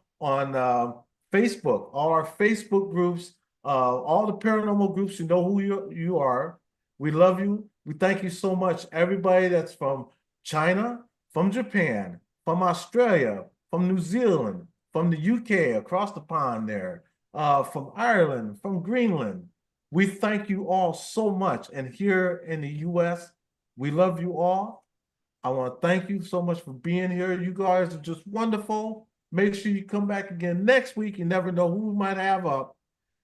S1: Facebook, all our Facebook groups, all the paranormal groups. You know who you are. We love you. We thank you so much. Everybody that's from China, from Japan, from Australia, from New Zealand, from the UK, across the pond there, from Ireland, from Greenland. We thank you all so much. And here in the US, we love you all. I want to thank you so much for being here. You guys are just wonderful. Make sure you come back again next week. You never know who we might have up.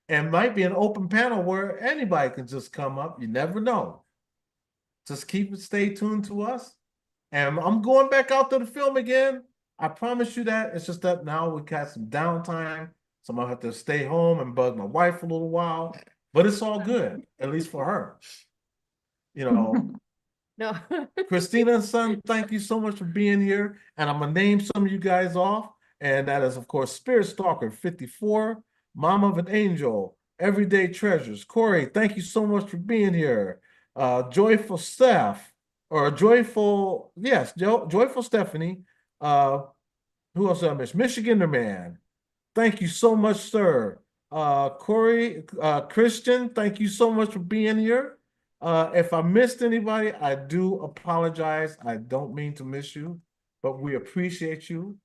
S1: And might be an open panel where anybody can just come up. You never know. Just stay tuned to us. And I'm going back out to the film again. I promise you that. It's just that now we got some downtime. So I'm gonna have to stay home and bug my wife a little while. But it's all good, at least for her. You know,
S5: No.
S1: Christina and son, thank you so much for being here. And I'm gonna name some of you guys off. And that is, of course, Spirit Stalker 54, Mom of an Angel, Everyday Treasures. Corey, thank you so much for being here. Joyful Steph, or Joyful, yes, Joyful Stephanie. Who else did I miss? Michigander Man. Thank you so much, sir. Corey, Christian, thank you so much for being here. If I missed anybody, I do apologize. I don't mean to miss you, but we appreciate you.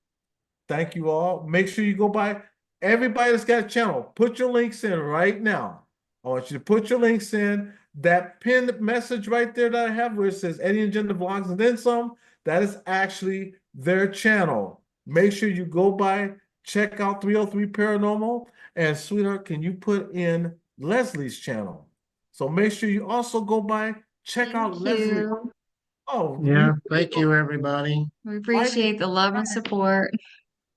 S1: Thank you all. Make sure you go by everybody that's got a channel. Put your links in right now. I want you to put your links in. That pinned message right there that I have where it says Eddie and Gender Vlogs and then some, that is actually their channel. Make sure you go by, check out 303 Paranormal. And sweetheart, can you put in Leslie's channel? So make sure you also go by, check out
S2: Thank
S1: Leslie.
S2: you.
S1: Oh,
S4: Yeah. Thank you, everybody.
S2: We appreciate the love and support.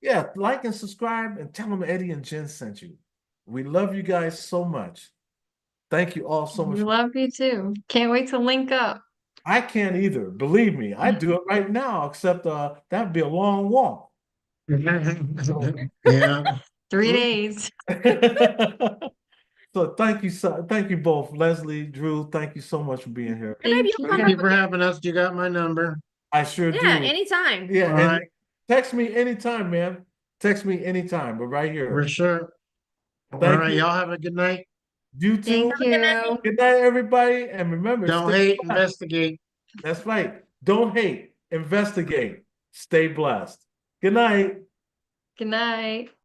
S1: Yeah, like and subscribe and tell them Eddie and Jen sent you. We love you guys so much. Thank you all so
S2: We
S1: much.
S2: love you too. Can't wait to link up.
S1: I can't either. Believe me, I do it right now, except that'd be a long walk.
S4: Yeah.
S2: 3 days.
S1: So thank you both, Leslie, Drew. Thank you so much for being here.
S5: And maybe
S2: Thank
S5: you'll
S2: you.
S5: come
S4: Thank you
S5: up
S4: for
S5: again.
S4: having us. You got my number.
S1: I sure
S5: Yeah,
S1: do.
S5: anytime.
S1: Yeah,
S4: All
S1: and
S4: right.
S1: text me anytime, man. Text me anytime. We're right
S4: For
S1: here.
S4: sure. All
S1: Thank
S4: right.
S1: you.
S4: Y'all have a good night.
S1: You too.
S2: Thank you.
S1: Good night, everybody. And remember,
S4: Don't
S1: stay
S4: hate,
S1: blessed.
S4: investigate.
S1: That's right. Don't hate. Investigate. Stay blessed. Good night.
S2: Good night.